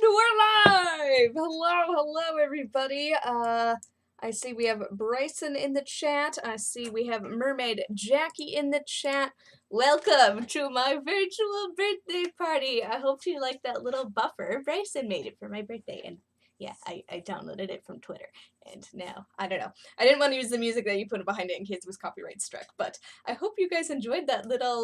we're live! Hello everybody. I see we have Bryson in the chat. I see we have Mermaid Jackie in the chat. Welcome to my virtual birthday party. I hope you like that little buffer. Bryson made it for my birthday, and yeah, I downloaded it from Twitter. And now, I don't know. I didn't want to use the music that you put behind it in case it was copyright struck, but I hope you guys enjoyed that little,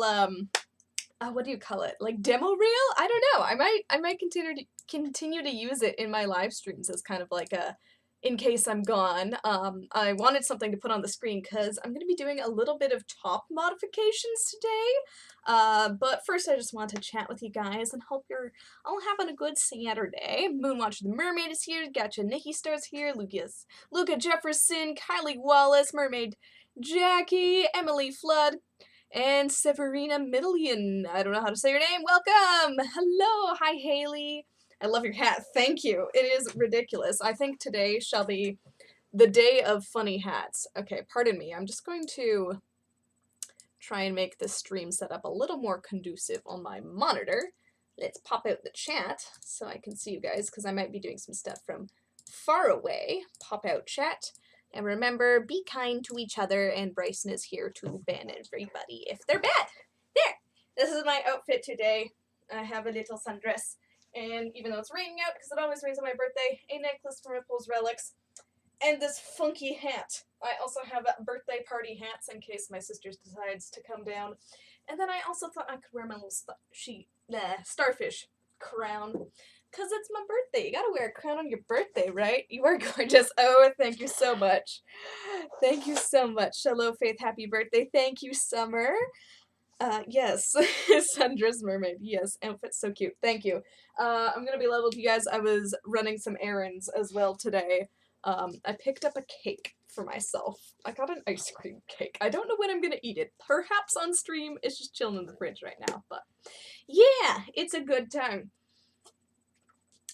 what do you call it? Like demo reel? I don't know. I might continue to use it in my live streams as kind of like a, in case I'm gone. I wanted something to put on the screen because I'm going to be doing a little bit of top modifications today. But first I just want to chat with you guys and hope you're all having a good Saturday. Moonwatch the Mermaid is here. Gotcha Nikki Star's here. Luca Jefferson, Kylie Wallace, Mermaid Jackie, Emily Flood, and Severina Middleton. I don't know how to say your name. Welcome! Hello! Hi, Haley. I love your hat. Thank you. It is ridiculous. I think today shall be the day of funny hats. Okay, pardon me. I'm just going to try and make this stream setup a little more conducive on my monitor. Let's pop out the chat so I can see you guys, because I might be doing some stuff from far away. Pop out chat. And remember, be kind to each other, and Bryson is here to ban everybody if they're bad. There! This is my outfit today. I have a little sundress, and even though it's raining out, because it always rains on my birthday, a necklace from Ripple's Relics, and this funky hat. I also have birthday party hats in case my sister decides to come down. And then I also thought I could wear my little starfish crown. Because it's my birthday. You gotta wear a crown on your birthday, right? You are gorgeous. Oh, thank you so much. Thank you so much. Hello, Faith. Happy birthday. Thank you, Summer. Yes. Sandra's mermaid. Yes. Outfit's so cute. Thank you. I'm gonna be level with you guys. I was running some errands as well today. I picked up a cake for myself. I got an ice cream cake. I don't know when I'm gonna eat it. Perhaps on stream. It's just chilling in the fridge right now. But yeah, it's a good time.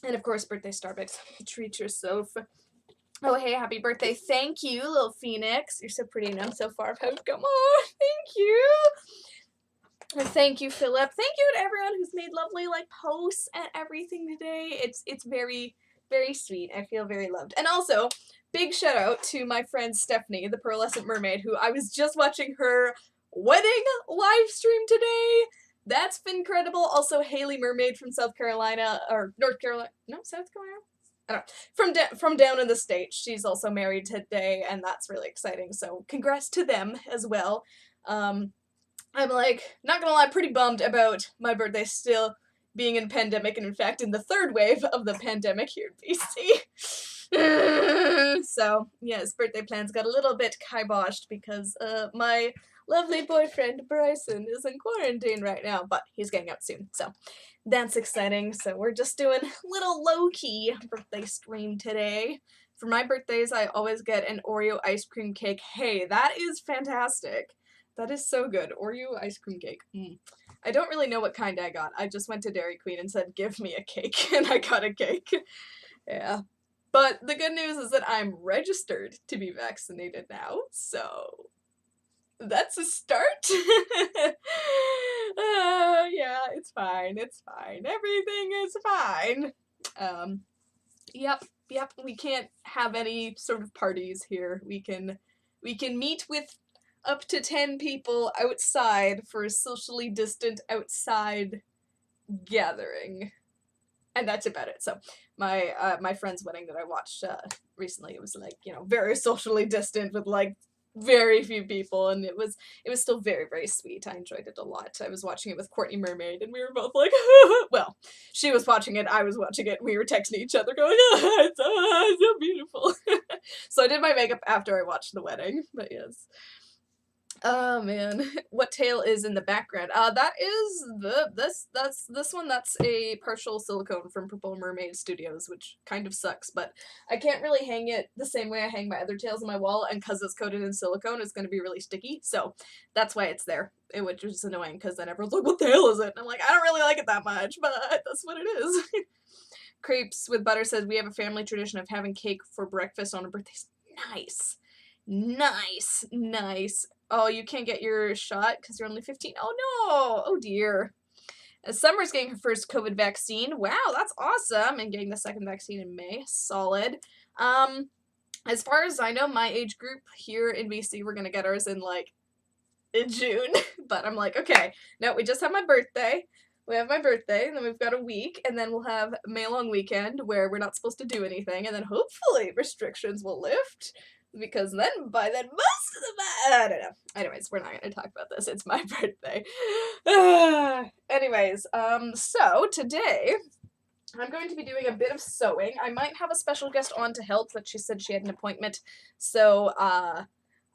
And of course, birthday Starbucks. Treat yourself. Oh, hey, happy birthday. Thank you, little Phoenix. You're so pretty and I'm so far out. Come on. Thank you. And thank you, Philip. Thank you to everyone who's made lovely posts and everything today. It's very, very sweet. I feel very loved. And also, big shout out to my friend Stephanie, the Pearlescent Mermaid, who I was just watching her wedding live stream today. That's been incredible. Also, Haley Mermaid from South Carolina, or North Carolina, no, South Carolina? I don't know. From down in the States. She's also married today, and that's really exciting. So, congrats to them as well. I'm not gonna lie, pretty bummed about my birthday still being in pandemic, and in fact, in the third wave of the pandemic here in BC. So, yes, birthday plans got a little bit kiboshed because, my lovely boyfriend, Bryson, is in quarantine right now, but he's getting out soon, so that's exciting. So we're just doing a little low-key birthday stream today. For my birthdays, I always get an Oreo ice cream cake. Hey, that is fantastic. That is so good. Oreo ice cream cake. I don't really know what kind I got. I just went to Dairy Queen and said, give me a cake, and I got a cake. Yeah. But the good news is that I'm registered to be vaccinated now, so that's a start. Yeah, it's fine. It's fine. Everything is fine. Yep. We can't have any sort of parties here. We can meet with up to 10 people outside for a socially distant outside gathering. And that's about it. So my friend's wedding that I watched recently, it was very socially distant with very few people, and it was still very, very sweet. I enjoyed it a lot. I was watching it with Courtney Mermaid, and we were both like, well, she was watching it, I was watching it, and we were texting each other going, it's so beautiful. So I did my makeup after I watched the wedding, but yes. Oh man, what tail is in the background? That is this one. That's a partial silicone from Purple Mermaid Studios, which kind of sucks, but I can't really hang it the same way I hang my other tails on my wall, and because it's coated in silicone, it's going to be really sticky, so that's why it's there, which is annoying, because then everyone's like, what the hell is it? And I'm like, I don't really like it that much, but that's what it is. Crepes with Butter says, we have a family tradition of having cake for breakfast on a birthday. Nice. Oh, you can't get your shot because you're only 15? Oh no! Oh dear. Summer's getting her first COVID vaccine. Wow, that's awesome. And getting the second vaccine in May. Solid. As far as I know, my age group here in BC, we're gonna get ours in June. But I'm like, okay, no, we just have my birthday. We have my birthday, and then we've got a week, and then we'll have May long weekend where we're not supposed to do anything, and then hopefully restrictions will lift, because by then most of them, I don't know. Anyways, we're not going to talk about this. It's my birthday. Anyways, so today I'm going to be doing a bit of sewing. I might have a special guest on to help, but she said she had an appointment, so, I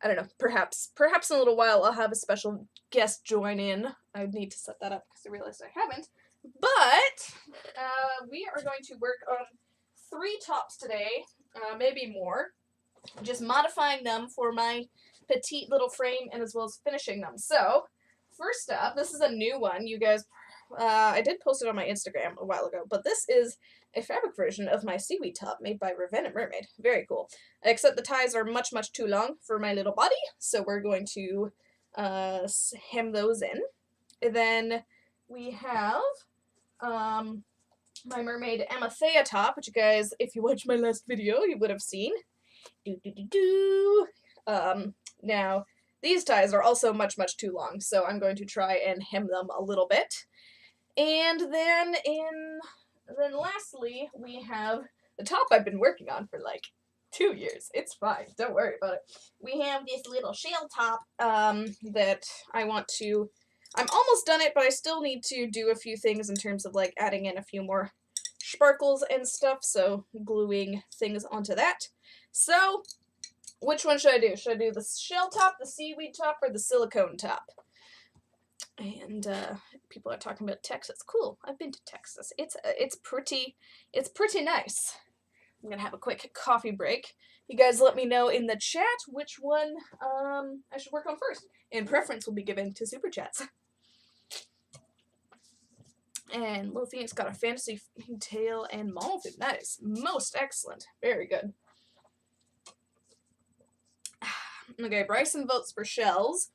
don't know, perhaps in a little while I'll have a special guest join in. I need to set that up because I realized I haven't. But we are going to work on 3 tops today, maybe more. Just modifying them for my petite little frame and as well as finishing them. So, first up, this is a new one. You guys, I did post it on my Instagram a while ago, but this is a fabric version of my seaweed top made by Raven and Mermaid. Very cool. Except the ties are much, much too long for my little body, so we're going to hem those in. And then we have my Mermaid Amathea top, which you guys, if you watched my last video, you would have seen. Now, these ties are also much, much too long, so I'm going to try and hem them a little bit. And then lastly, we have the top I've been working on for 2 years. It's fine. Don't worry about it. We have this little shell top that I want to... I'm almost done it, but I still need to do a few things in terms of adding in a few more sparkles and stuff, so gluing things onto that. So, which one should I do? Should I do the shell top, the seaweed top, or the silicone top? And people are talking about Texas. Cool. I've been to Texas. It's pretty nice. I'm gonna have a quick coffee break. You guys let me know in the chat which one I should work on first. And preference will be given to super chats. And Little Phoenix got a fantasy tail and monofin. That is most excellent. Very good. Okay, Bryson votes for shells.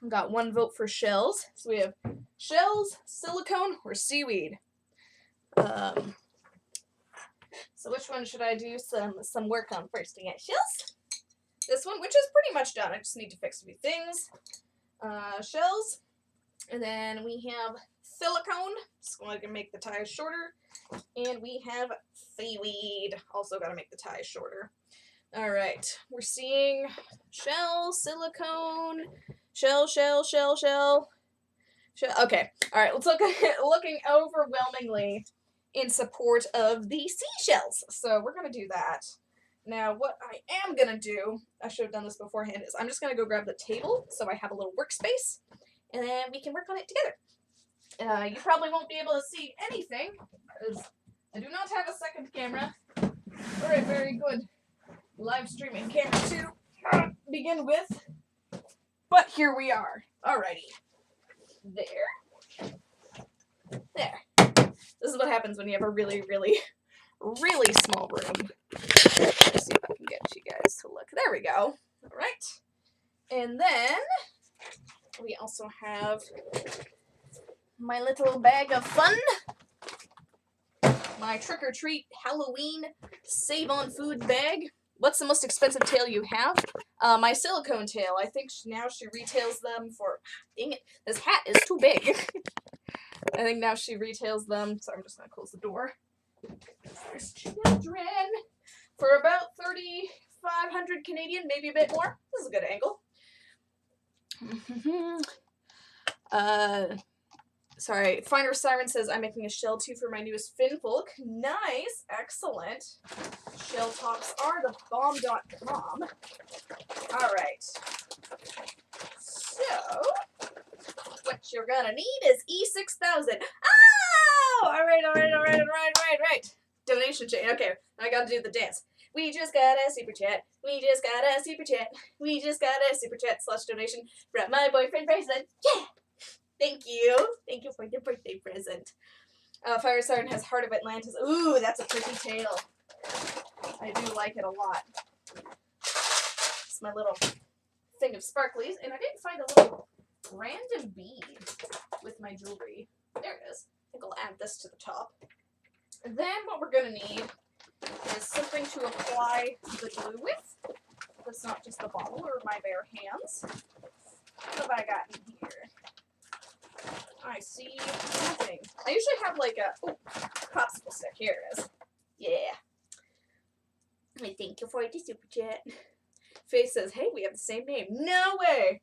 I've got 1 vote for shells. So we have shells, silicone, or seaweed. So which one should I do some work on first? I got shells. This one, which is pretty much done. I just need to fix a few things. Shells. And then we have silicone. Just going to make the ties shorter. And we have seaweed. Also got to make the ties shorter. Alright. We're seeing shell, silicone... Shell. Okay, alright, let's look at looking overwhelmingly in support of the seashells. So we're going to do that. Now, what I am going to do, I should have done this beforehand, is I'm just going to go grab the table so I have a little workspace, and then we can work on it together. You probably won't be able to see anything, because I do not have a second camera, or a very good live streaming camera to begin with. But here we are. Alrighty. There. This is what happens when you have a really, really, really small room. Let's see if I can get you guys to look. There we go. Alright. And then we also have my little bag of fun. My trick-or-treat Halloween save-on-food bag. What's the most expensive tail you have? My silicone tail. I think now she retails them for... Dang it. This hat is too big. I think now she retails them... So I'm just going to close the door. There's children. For about 3,500 Canadian, maybe a bit more. This is a good angle. Sorry, Finer Siren says, I'm making a shell too for my newest Finfolk. Nice, excellent. Shell tops are the bomb.com. Alright. So, what you're gonna need is E6000. Oh! Alright. Donation chain. Okay, I gotta do the dance. We just got a super chat. We just got a super chat / donation from my boyfriend Bryson. Yeah! Thank you. Thank you for the birthday present. Fire Siren has Heart of Atlantis. Ooh, that's a pretty tail. I do like it a lot. It's my little thing of sparklies. And I didn't find a little random bead with my jewelry. There it is. I think I'll add this to the top. And then what we're going to need is something to apply the glue with. That's not just the bottle or my bare hands. What have I got in here? I see nothing. I usually have like a popsicle stick. Here it is. Yeah. I thank you for the super chat. Faye says, hey, we have the same name. No way!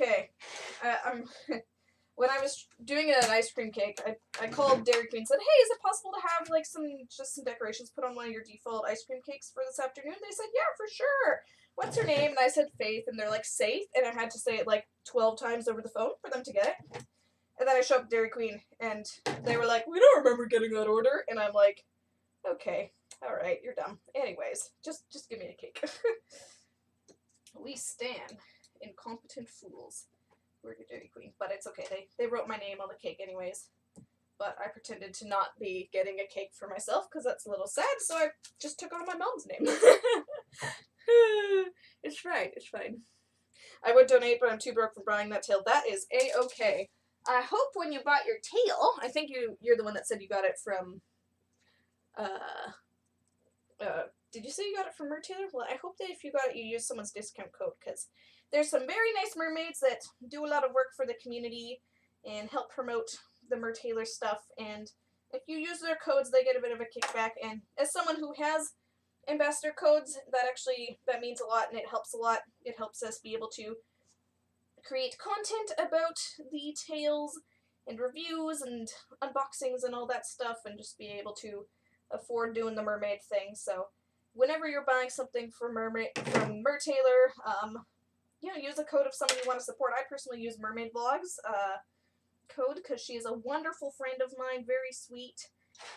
Okay. When I was doing an ice cream cake, I called Dairy Queen and said, hey, is it possible to have like some decorations put on one of your default ice cream cakes for this afternoon? They said, yeah, for sure. What's her name? And I said Faith, and they're like, Safe, and I had to say it like 12 times over the phone for them to get it. And then I showed up at Dairy Queen, and they were like, we don't remember getting that order. And I'm like, okay, all right, you're dumb. Anyways, just give me a cake. We stand incompetent fools. We're a Dairy Queen, but it's okay. They wrote my name on the cake anyways. But I pretended to not be getting a cake for myself because that's a little sad, so I just took on my mom's name. It's fine, it's fine. I would donate, but I'm too broke for buying that tail. That is A-okay. I hope when you bought your tail, I think you're the one that said you got it from, did you say you got it from Mertailor? Well, I hope that if you got it, you use someone's discount code, because there's some very nice mermaids that do a lot of work for the community and help promote the Mertailor stuff, and if you use their codes, they get a bit of a kickback, and as someone who has ambassador codes, that means a lot, and it helps a lot. It helps us be able to create content about the tails and reviews and unboxings and all that stuff, and just be able to afford doing the mermaid thing. So whenever you're buying something from Mertailor, use a code of someone you want to support. I personally use Mermaid Vlogs code because she is a wonderful friend of mine, very sweet,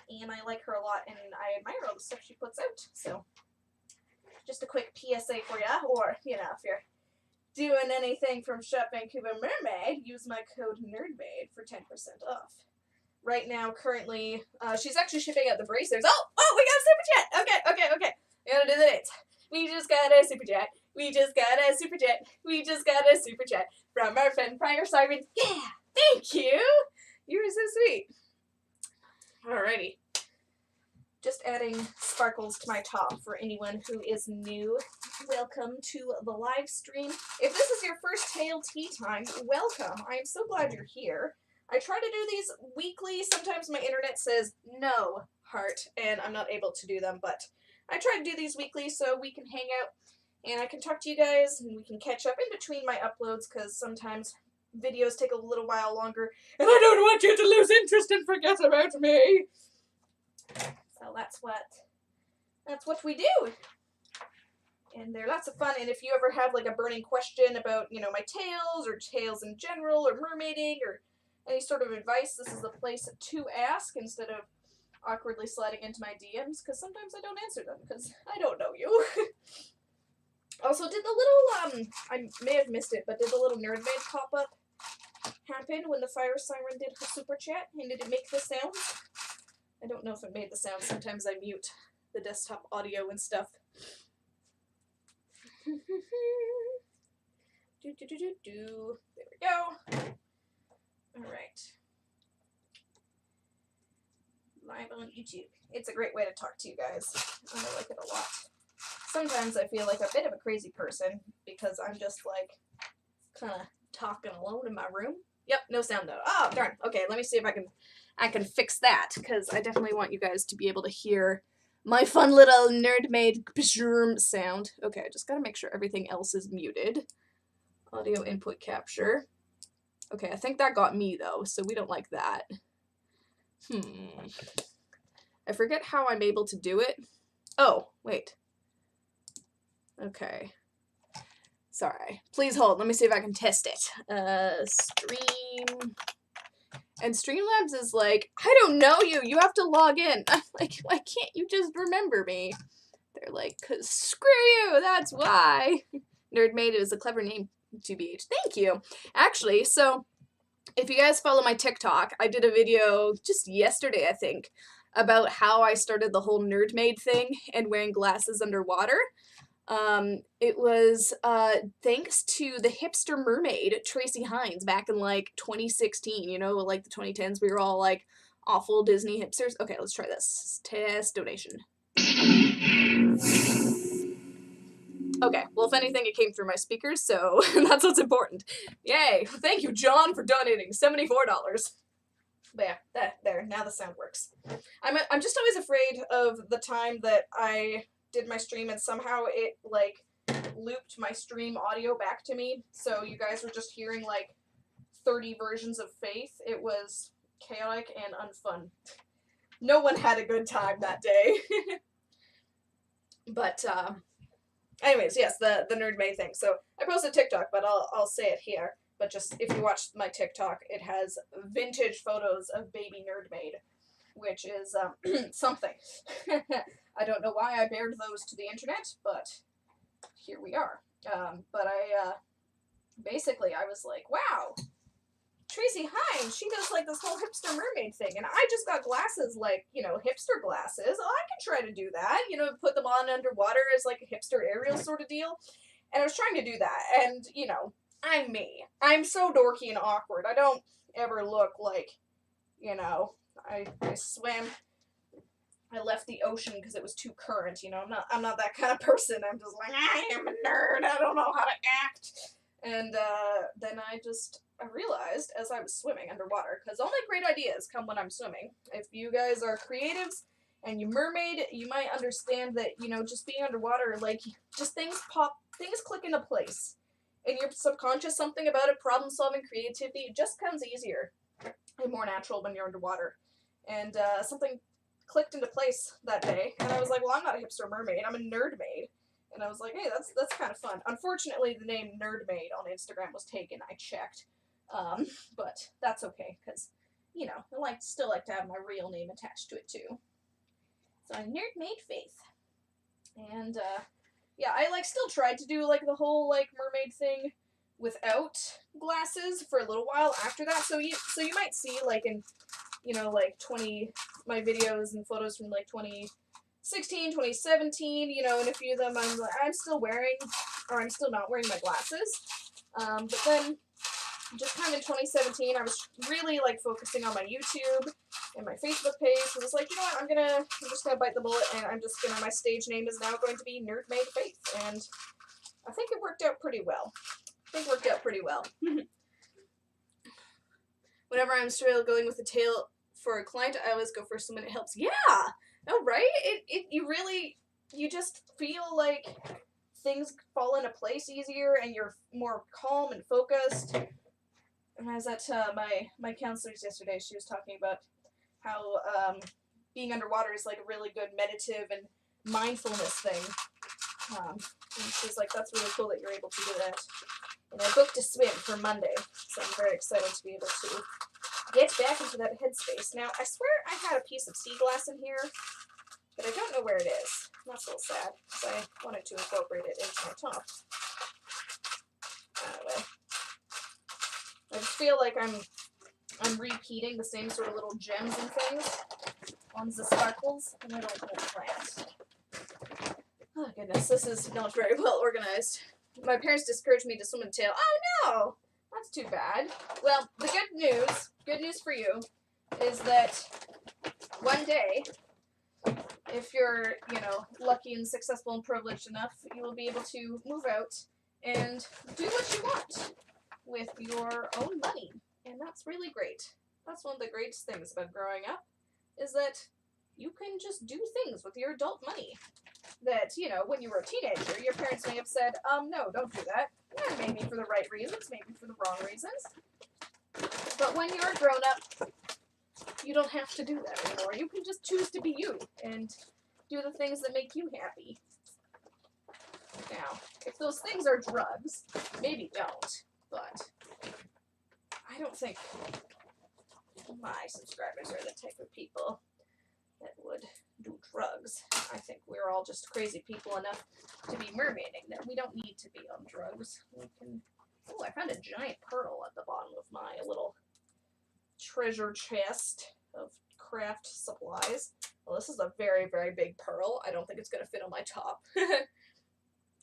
and I like her a lot, and I admire all the stuff she puts out. So just a quick PSA for ya, or if you're doing anything from Shop Vancouver Mermaid, use my code Nerdmaid for 10% off. Right now, currently, she's actually shipping out the bracers. Oh, we got a super chat. Okay. We gotta do the dates. We just got a super chat. We just got a super chat from our friend Prior Simon. Yeah, thank you. You were so sweet. Alrighty. Just adding sparkles to my top for anyone who is new. Welcome to the live stream. If this is your first tail tea time, welcome. I am so glad you're here. I try to do these weekly. Sometimes my internet says no, heart, and I'm not able to do them, but I try to do these weekly so we can hang out and I can talk to you guys and we can catch up in between my uploads, because sometimes videos take a little while longer and I don't want you to lose interest and forget about me. So that's what we do. And they're lots of fun, and if you ever have like a burning question about, my tails or tails in general or mermaiding or any sort of advice, this is the place to ask instead of awkwardly sliding into my DMs, because sometimes I don't answer them because I don't know you. Also, did the little, I may have missed it, but did the little Nerdmaid pop-up happen when the fire siren did her super chat? And did it make the sound? I don't know if it made the sound. Sometimes I mute the desktop audio and stuff. There we go. Alright. Live on YouTube. It's a great way to talk to you guys. I like it a lot. Sometimes I feel like a bit of a crazy person because I'm just like kind of talking alone in my room. Yep, no sound though. Oh, darn. Okay, let me see if I can fix that, because I definitely want you guys to be able to hear my fun little Nerdmaid sound. Okay, I just gotta make sure everything else is muted. Audio input capture. Okay, I think that got me though, so we don't like that. I forget how I'm able to do it. Oh, wait. Okay. Sorry. Please hold. Let me see if I can test it. Stream. And Streamlabs is like, I don't know you. You have to log in. I'm like, why can't you just remember me? They're like, 'cause screw you. That's why. Nerdmaid is a clever name, TBH. Thank you. Actually, so if you guys follow my TikTok, I did a video just yesterday, I think, about how I started the whole Nerdmaid thing and wearing glasses underwater. It was thanks to the hipster mermaid Tracy Hines back in like 2016, you know, like the 2010s. We were all like awful Disney hipsters. Okay, let's try this. Test donation. Okay, well, if anything, it came through my speakers, so that's what's important. Yay! Thank you, John, for donating $74. But yeah, there, now the sound works. I'm just always afraid of the time that I did my stream and somehow it, like, looped my stream audio back to me, so you guys were just hearing, like, 30 versions of Faith. It was chaotic and unfun. No one had a good time that day. But, anyways, yes, the Nerdmaid thing. So, I posted TikTok, but I'll say it here. But just, if you watch my TikTok, it has vintage photos of baby Nerdmaid, which is, something. I don't know why I bared those to the internet, but here we are. But basically, I was like, wow, Tracy Hines, she does, like, this whole hipster mermaid thing, and I just got glasses, like, you know, hipster glasses. Oh, I can try to do that, you know, put them on underwater as, like, a hipster aerial sort of deal. And I was trying to do that, and, you know, I'm me. I'm so dorky and awkward. I don't ever look like, you know, I swam. I left the ocean because it was too current, you know. I'm not that kind of person. I'm just like, I am a nerd. I don't know how to act. And then I realized as I was swimming underwater, because all my great ideas come when I'm swimming. If you guys are creatives and you mermaid, you might understand that, you know, just being underwater, like, just things click into place. In your subconscious, something about it, problem-solving, creativity, it just comes easier and more natural when you're underwater. And something clicked into place that day, and I was like, well, I'm not a hipster mermaid, I'm a nerdmaid. And I was like, hey, that's kind of fun. Unfortunately, the name Nerdmaid on Instagram was taken. I checked. But that's okay, because, you know, I still like to have my real name attached to it, too. So I'm Nerdmaid Faith. And, yeah, I, like, still tried to do, like, the whole, like, mermaid thing without glasses for a little while after that. So you might see, like, in, you know, like, my videos and photos from, like, 2016, 2017, you know, and a few of them I'm still not wearing my glasses. But then, just kind of in 2017, I was really, like, focusing on my YouTube and my Facebook page. So I was like, you know what, I'm just gonna bite the bullet, and my stage name is now going to be Nerdmaid Faith, and I think it worked out pretty well. Whenever I'm struggling with a tale for a client, I always go for someone that helps. Yeah! Oh, right? You just feel like things fall into place easier, and you're more calm and focused. And I was at my counselor's yesterday. She was talking about how being underwater is like a really good meditative and mindfulness thing. And she's like, that's really cool that you're able to do that. And I booked a swim for Monday, so I'm very excited to be able to get back into that headspace. Now, I swear I had a piece of sea glass in here, but I don't know where it is. That's a little sad, because I wanted to incorporate it into my top. Anyway. I just feel like I'm repeating the same sort of little gems and things. One's the sparkles, and I don't want that. Oh goodness, this is not very well organized. My parents discouraged me to swim in tail. Oh no! That's too bad. Well, the good news for you, is that one day, if you're, you know, lucky and successful and privileged enough, you will be able to move out and do what you want with your own money, and that's really great. That's one of the greatest things about growing up, is that you can just do things with your adult money that, you know, when you were a teenager, your parents may have said, no, don't do that. Yeah, maybe for the right reasons, maybe for the wrong reasons. But when you're grown up, you don't have to do that anymore. You can just choose to be you and do the things that make you happy. Now, if those things are drugs, maybe don't. But I don't think my subscribers are the type of people that would do drugs. I think we're all just crazy people enough to be mermaiding, that we don't need to be on drugs. We can... Oh, I found a giant pearl at the bottom of my little treasure chest of craft supplies. Well, this is a very, very big pearl. I don't think it's going to fit on my top.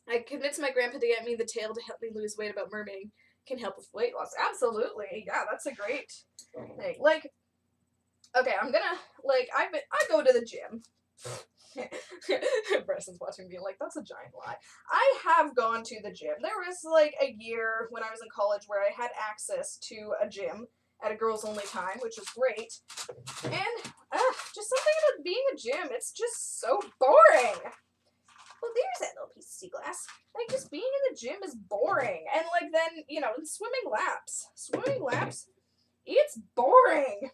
I convinced my grandpa to get me the tail to help me lose weight about mermaiding. Can help with weight loss. Absolutely. Yeah, that's a great thing. Like, okay, I'm gonna, like, I go to the gym. Preston's watching me like, that's a giant lie. I have gone to the gym. There was, like, a year when I was in college where I had access to a gym at a girls only time, which was great. And, just something about being a gym, it's just so boring. Well, there's that little piece of sea glass. Like, just being in the gym is boring. And, like, then, you know, swimming laps, it's boring.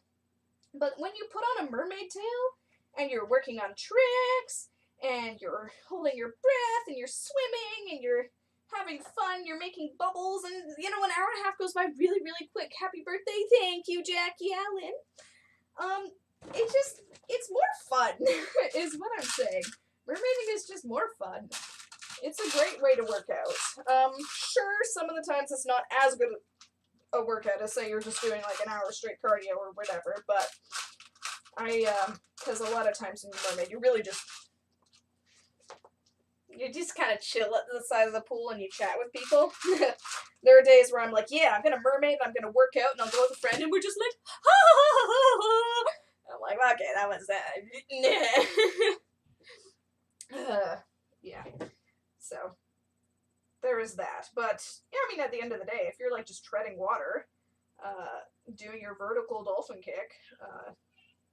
But when you put on a mermaid tail, and you're working on tricks, and you're holding your breath, and you're swimming, and you're having fun, you're making bubbles, and, you know, an hour and a half goes by really, really quick. Happy birthday, thank you, Jackie Allen. It's more fun, is what I'm saying. Mermaiding is just more fun. It's a great way to work out. Sure, some of the times it's not as good a workout as, say, you're just doing, like, an hour straight cardio or whatever, but because a lot of times in mermaid, you just kind of chill at the side of the pool and you chat with people. There are days where I'm like, yeah, I'm gonna mermaid, I'm gonna work out, and I'll go with a friend, and we're just like, ha ha ha ha. I'm like, okay, that was that. Yeah. So, there is that. But, yeah, I mean, at the end of the day, if you're, like, just treading water, doing your vertical dolphin kick,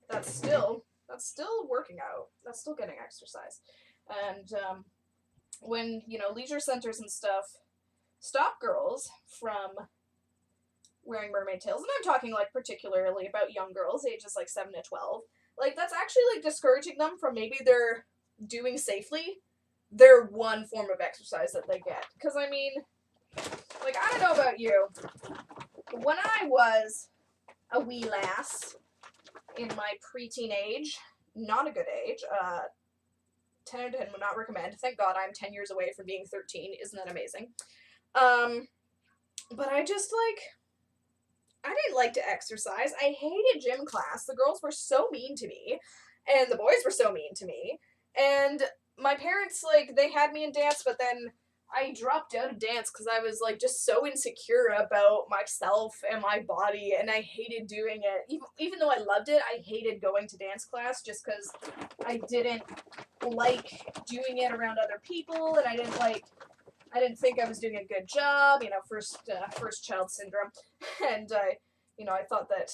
that's still working out. That's still getting exercise. And, when, you know, leisure centers and stuff stop girls from wearing mermaid tails, and I'm talking, like, particularly about young girls, ages, like, 7 to 12, like, that's actually, like, discouraging them from maybe they're doing safely their one form of exercise that they get. Because, I mean, like, I don't know about you, when I was a wee lass in my preteen age, not a good age, 10 out of 10 would not recommend. Thank God I'm 10 years away from being 13. Isn't that amazing? But I just, like, I didn't like to exercise. I hated gym class. The girls were so mean to me, and the boys were so mean to me, and my parents, like, they had me in dance, but then I dropped out of dance because I was, like, just so insecure about myself and my body, and I hated doing it. Even though I loved it, I hated going to dance class just because I didn't like doing it around other people, and I didn't think I was doing a good job, you know, first child syndrome, and I thought that,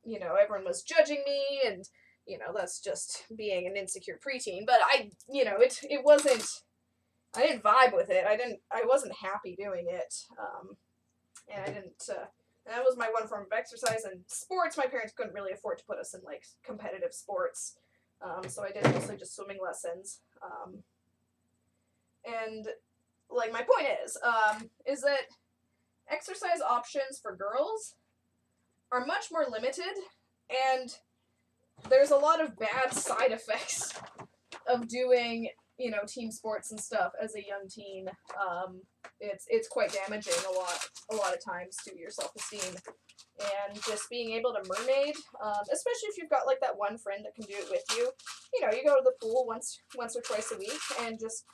you know, everyone was judging me, and, you know, that's just being an insecure preteen, but it wasn't, I didn't vibe with it, I wasn't happy doing it, and I didn't, and that was my one form of exercise. And sports, my parents couldn't really afford to put us in, like, competitive sports, so I did mostly just swimming lessons, and, like, my point is that exercise options for girls are much more limited, and there's a lot of bad side effects of doing, you know, team sports and stuff as a young teen. It's quite damaging a lot of times to your self-esteem. And just being able to mermaid, especially if you've got, like, that one friend that can do it with you. You know, you go to the pool once or twice a week and just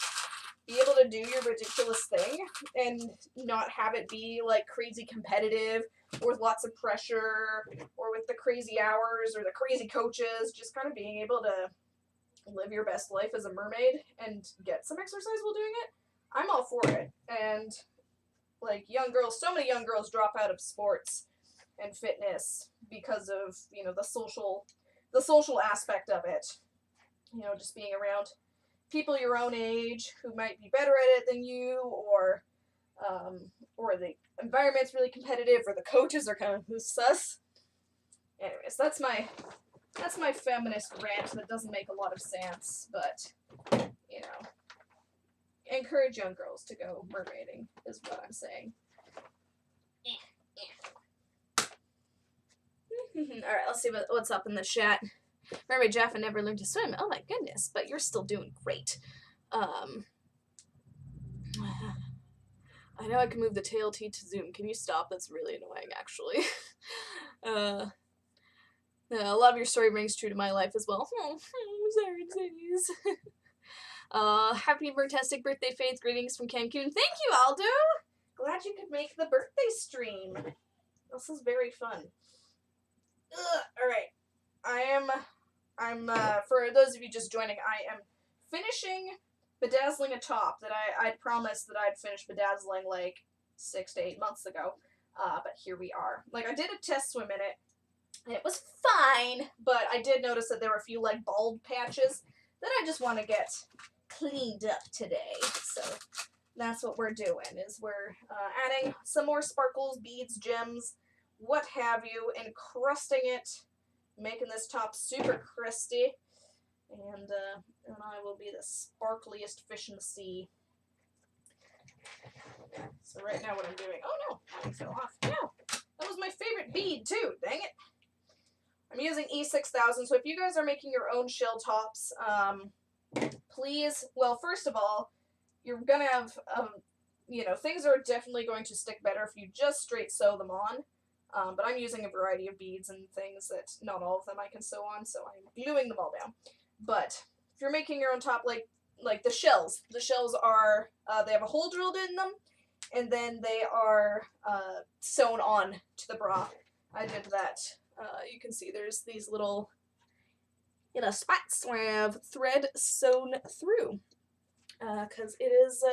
be able to do your ridiculous thing and not have it be, like, crazy competitive or with lots of pressure or with the crazy hours or the crazy coaches. Just kind of being able to live your best life as a mermaid and get some exercise while doing it. I'm all for it. And, like, so many young girls drop out of sports and fitness because of, you know, the social aspect of it. You know, just being around people your own age who might be better at it than you, or the environment's really competitive, or the coaches are kind of sus. Anyways, that's my feminist rant that doesn't make a lot of sense, but, you know, encourage young girls to go mermaiding is what I'm saying. Alright, let's see what's up in the chat. Mermaid Jaffa never learned to swim. Oh my goodness, but you're still doing great. I know I can move the tail T to zoom. Can you stop? That's really annoying, actually. A lot of your story rings true to my life as well. Oh, sorry, titties. Happy Birtastic birthday, Faith. Greetings from Cancun. Thank you, Aldo. Glad you could make the birthday stream. This is very fun. Alright. I'm for those of you just joining, I am finishing bedazzling a top that I'd promised that I'd finish bedazzling like 6 to 8 months ago. But here we are. Like, I did a test swim in it, and it was fine, but I did notice that there were a few, like, bald patches that I just want to get cleaned up today. So that's what we're doing, is we're adding some more sparkles, beads, gems, what have you, encrusting it, making this top super crusty, and I will be the sparkliest fish in the sea. So right now what I'm doing, oh no, that fell off. No, that was my favorite bead too, dang it. I'm using E6000, so if you guys are making your own shell tops, please, well, first of all, you're gonna have, you know, things are definitely going to stick better if you just straight sew them on. But I'm using a variety of beads and things that not all of them I can sew on, so I'm gluing them all down. But if you're making your own top, like the shells are, they have a hole drilled in them, and then they are sewn on to the bra. I did that. You can see there's these little, you know, spots where I have thread sewn through. Because it is,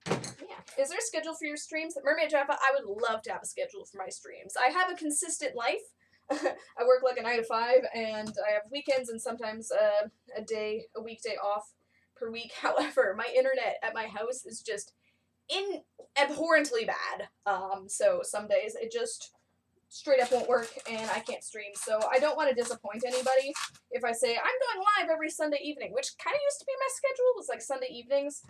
yeah. Is there a schedule for your streams? Mermaid Jaffa, I would love to have a schedule for my streams. I have a consistent life. I work like a 9 to 5, and I have weekends and sometimes a weekday off per week. However, my internet at my house is just abhorrently bad. So some days it just straight up won't work and I can't stream. So I don't want to disappoint anybody if I say I'm going live every Sunday evening, which kind of used to be my schedule, was like Sunday evenings.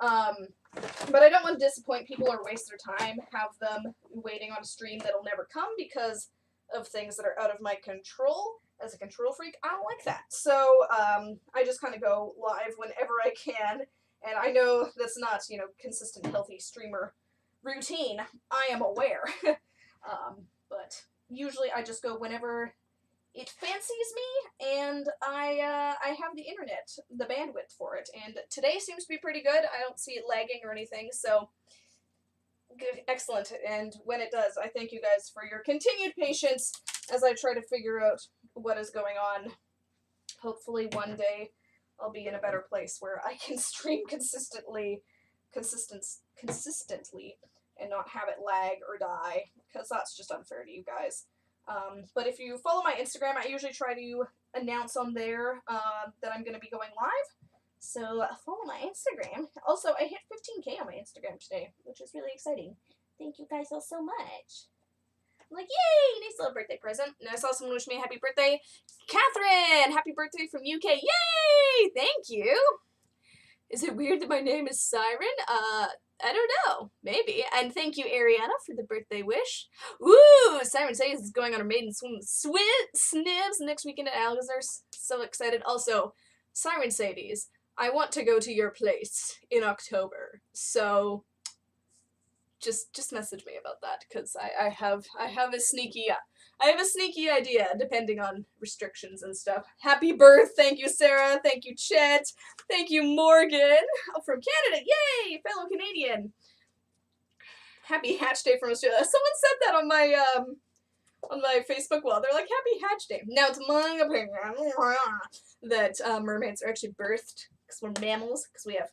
But I don't want to disappoint people or waste their time, have them waiting on a stream that'll never come because of things that are out of my control. As a control freak, I don't like that. So I just kind of go live whenever I can, and I know that's not, you know, consistent, healthy streamer routine. I am aware. But usually I just go whenever it fancies me, and I have the internet, the bandwidth for it. And today seems to be pretty good. I don't see it lagging or anything, so good, excellent. And when it does, I thank you guys for your continued patience as I try to figure out what is going on. Hopefully one day I'll be in a better place where I can stream consistently, and not have it lag or die, because that's just unfair to you guys. But if you follow my Instagram, I usually try to announce on there that I'm going to be going live. So follow my Instagram. Also, I hit 15K on my Instagram today, which is really exciting. Thank you guys all so much. I'm like, yay! Nice little birthday present. And I saw someone wish me a happy birthday. Catherine! Happy birthday from UK. Yay! Thank you. Is it weird that my name is Siren? I don't know. Maybe. And thank you, Ariana, for the birthday wish. Ooh! Siren says is going on her maiden snibs next weekend at Alcazar. So excited. Also, Siren Sadie's, I want to go to your place in October. So just message me about that, because I have a sneaky idea, depending on restrictions and stuff. Happy birth, thank you, Sarah, thank you, Chet, thank you, Morgan, from Canada, yay, fellow Canadian. Happy Hatch Day from Australia. Someone said that on my Facebook wall. They're like, Happy Hatch Day. Now, it's my opinion that mermaids are actually birthed, because we're mammals, because we have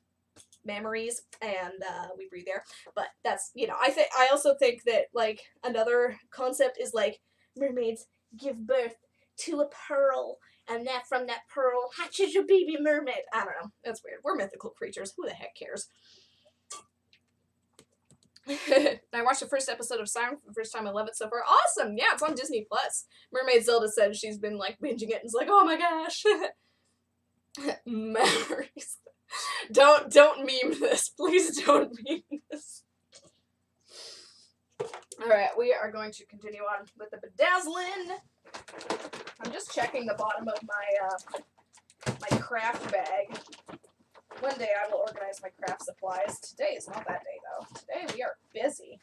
mammaries, and we breathe air. But that's, you know, I also think that, like, another concept is, like, mermaids give birth to a pearl, and that from that pearl hatches your baby mermaid. I don't know. That's weird. We're mythical creatures. Who the heck cares? I watched the first episode of Siren for the first time. I love it so far. Awesome! Yeah, it's on Disney+. Mermaid Zelda said she's been, like, binging it and is like, oh my gosh. Memories. Don't meme this. Please don't meme this. Alright, we are going to continue on with the bedazzling. I'm just checking the bottom of my craft bag. One day I will organize my craft supplies. Today is not that day, though. Today we are busy.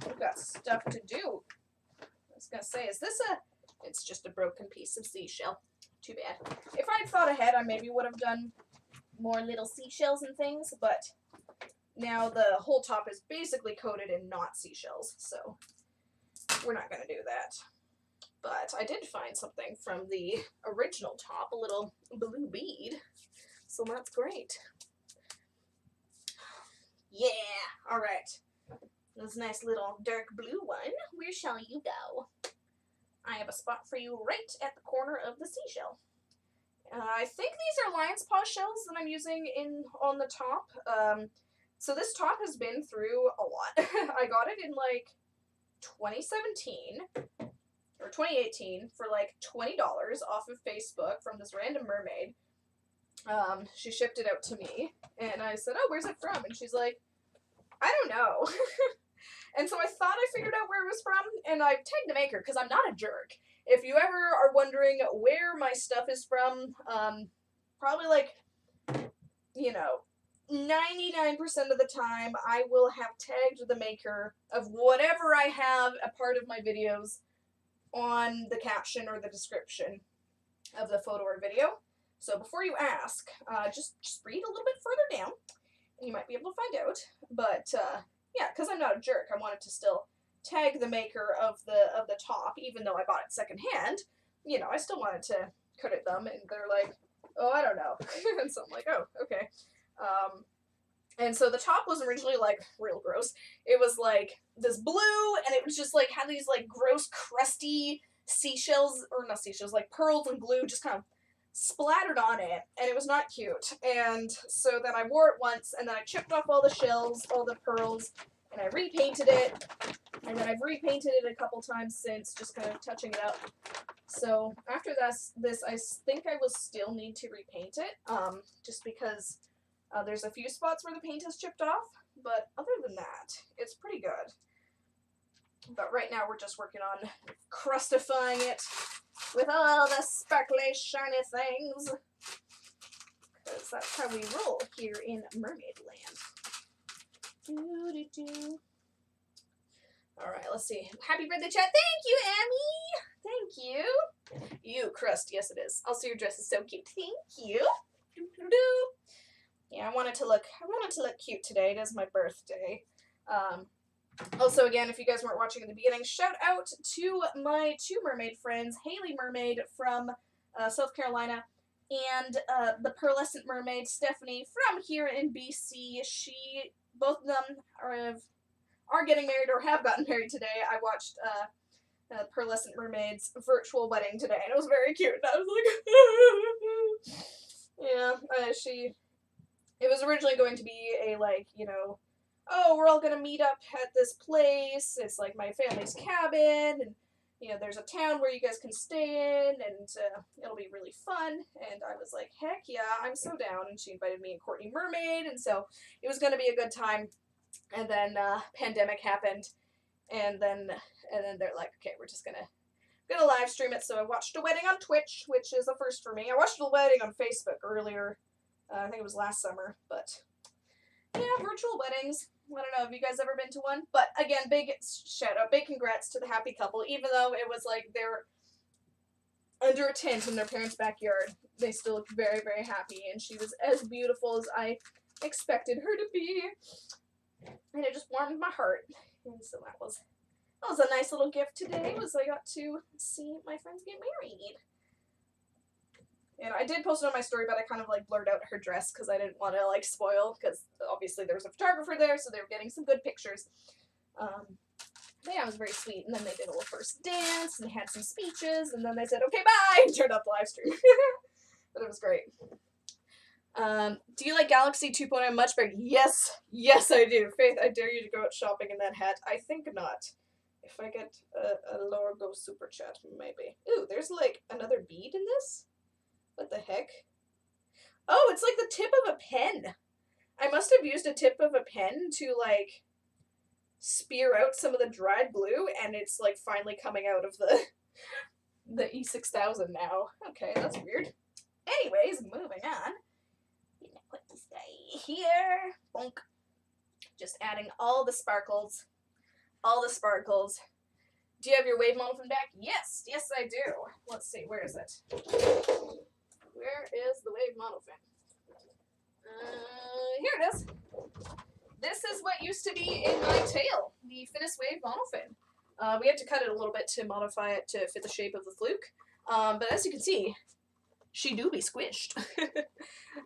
We've got stuff to do. I was going to say, is this it's just a broken piece of seashell. Too bad. If I'd thought ahead, I maybe would have done more little seashells and things, but now the whole top is basically coated in not seashells, so we're not going to do that. But I did find something from the original top, a little blue bead, so that's great. Yeah, alright. This nice little dark blue one. Where shall you go? I have a spot for you right at the corner of the seashell. I think these are lion's paw shells that I'm using on the top. So this top has been through a lot. I got it in like 2017 or 2018 for like $20 off of Facebook from this random mermaid. She shipped it out to me, and I said, "Oh, where's it from?" And she's like, "I don't know." And so I thought I figured out where it was from, and I tagged the maker because I'm not a jerk. If you ever are wondering where my stuff is from, probably like, 99% of the time I will have tagged the maker of whatever I have a part of my videos on the caption or the description of the photo or video. So before you ask, just read a little bit further down, and you might be able to find out. But yeah, because I'm not a jerk, I wanted to still tag the maker of the top, even though I bought it secondhand. I still wanted to credit them, and they're like, "Oh, I don't know." And so I'm like, "Oh, okay." And so the top was originally like real gross. It was like this blue, and it was just like had these like gross crusty seashells, or not seashells, like pearls and glue just kind of splattered on it, and it was not cute. And so then I wore it once, and then I chipped off all the shells, all the pearls, and I repainted it, and then I've repainted it a couple times since, just kind of touching it up. So after this I think I will still need to repaint it, just because there's a few spots where the paint has chipped off, but other than that, it's pretty good. But right now we're just working on crustifying it with all the sparkly, shiny things, because that's how we roll here in Mermaid Land. Doo-doo-doo. Alright, let's see. Happy birthday, chat. Thank you, Emmy! Thank you. You, crust. Yes, it is. Also, your dress is so cute. Thank you. Doo-doo-doo. Yeah, I wanted to look cute today. It is my birthday. Also, again, if you guys weren't watching in the beginning, shout out to my two mermaid friends, Haley Mermaid from South Carolina, and the Pearlescent Mermaid, Stephanie, from here in BC. Both of them are getting married or have gotten married today. I watched Pearlescent Mermaid's virtual wedding today, and it was very cute. And I was like, yeah, it was originally going to be a, like, oh, we're all going to meet up at this place. It's like my family's cabin, and, there's a town where you guys can stay in, and it'll be really fun. And I was like, heck yeah, I'm so down. And she invited me and Courtney Mermaid, and so it was going to be a good time. And then pandemic happened, and then they're like, okay, we're just gonna live stream it. So I watched a wedding on Twitch, which is a first for me. I watched a wedding on Facebook earlier. I think it was last summer, but yeah, virtual weddings. I don't know, have you guys ever been to one? But again, big shout out, big congrats to the happy couple. Even though it was like they're under a tent in their parents' backyard, they still looked very, very happy, and she was as beautiful as I expected her to be. And it just warmed my heart. And so that was a nice little gift today, was I got to see my friends get married. And I did post it on my story, but I kind of like blurred out her dress because I didn't want to like spoil, because obviously there was a photographer there, so they were getting some good pictures. But yeah, it was very sweet. And then they did a little first dance, and they had some speeches, and then they said, okay, bye, and turned off the live stream. But it was great. Do you like Galaxy 2.0 much better? Yes, I do. Faith, I dare you to go out shopping in that hat. I think not. If I get a logo super chat, maybe. Ooh, there's like another bead in this? What the heck? Oh, it's like the tip of a pen. I must have used a tip of a pen to like spear out some of the dried glue, and it's like finally coming out of the E6000 now. Okay, that's weird. Anyways, moving on. Put this guy here. Bonk. Just adding all the sparkles. All the sparkles. Do you have your wave model from back? Yes, I do. Let's see, where is it? Where is the wave model fin? Here it is. This is what used to be in my tail, the Finnis Wave monofin. We had to cut it a little bit to modify it to fit the shape of the fluke. But as you can see, she do be squished.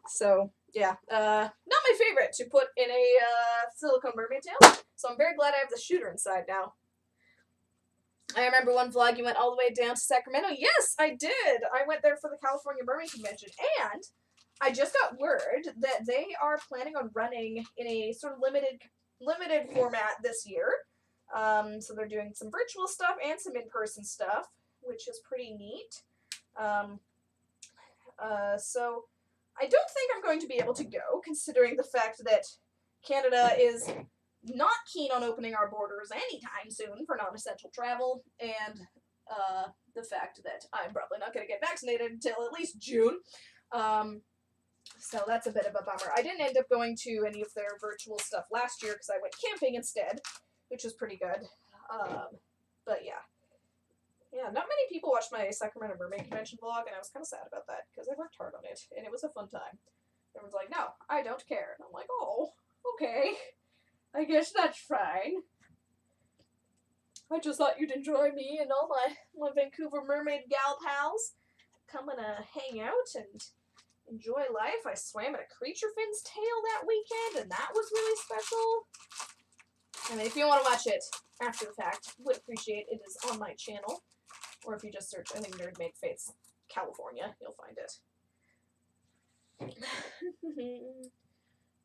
So, yeah. Not my favorite to put in a silicone mermaid tail. So I'm very glad I have the shooter inside now. I remember one vlog you went all the way down to Sacramento. Yes, I did. I went there for the California Mermaid Convention. And I just got word that they are planning on running in a sort of limited format this year. So they're doing some virtual stuff and some in-person stuff, which is pretty neat. So I don't think I'm going to be able to go, considering the fact that Canada is not keen on opening our borders anytime soon for non-essential travel, and the fact that I'm probably not going to get vaccinated until at least June. So that's a bit of a bummer. I didn't end up going to any of their virtual stuff last year because I went camping instead, which was pretty good. But yeah. Yeah, not many people watched my Sacramento Mermaid Convention vlog, and I was kind of sad about that because I worked hard on it, and it was a fun time. Everyone's like, no, I don't care. And I'm like, oh, okay. I guess that's fine. I just thought you'd enjoy me and all my Vancouver Mermaid gal pals coming to hang out and enjoy life. I swam in a creature fin's tail that weekend, and that was really special. I mean, if you want to watch it after the fact, would appreciate it. Is on my channel. Or if you just search, I think, Nerdmaid Fates California, you'll find it.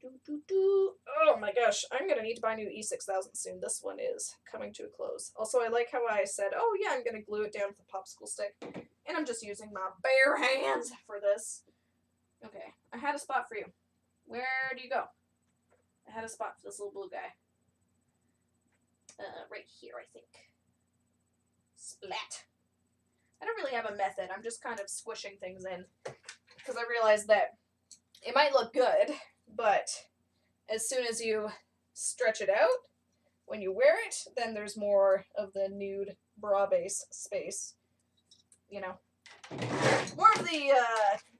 Oh my gosh, I'm gonna need to buy a new E6000 soon. This one is coming to a close. Also, I like how I said, oh yeah, I'm gonna glue it down with a popsicle stick. And I'm just using my bare hands for this. Okay, I had a spot for you. Where do you go? I had a spot for this little blue guy. Right here, I think. Splat. I don't really have a method. I'm just kind of squishing things in. Because I realized that it might look good, but as soon as you stretch it out, when you wear it, then there's more of the nude bra base space. You know. More of the,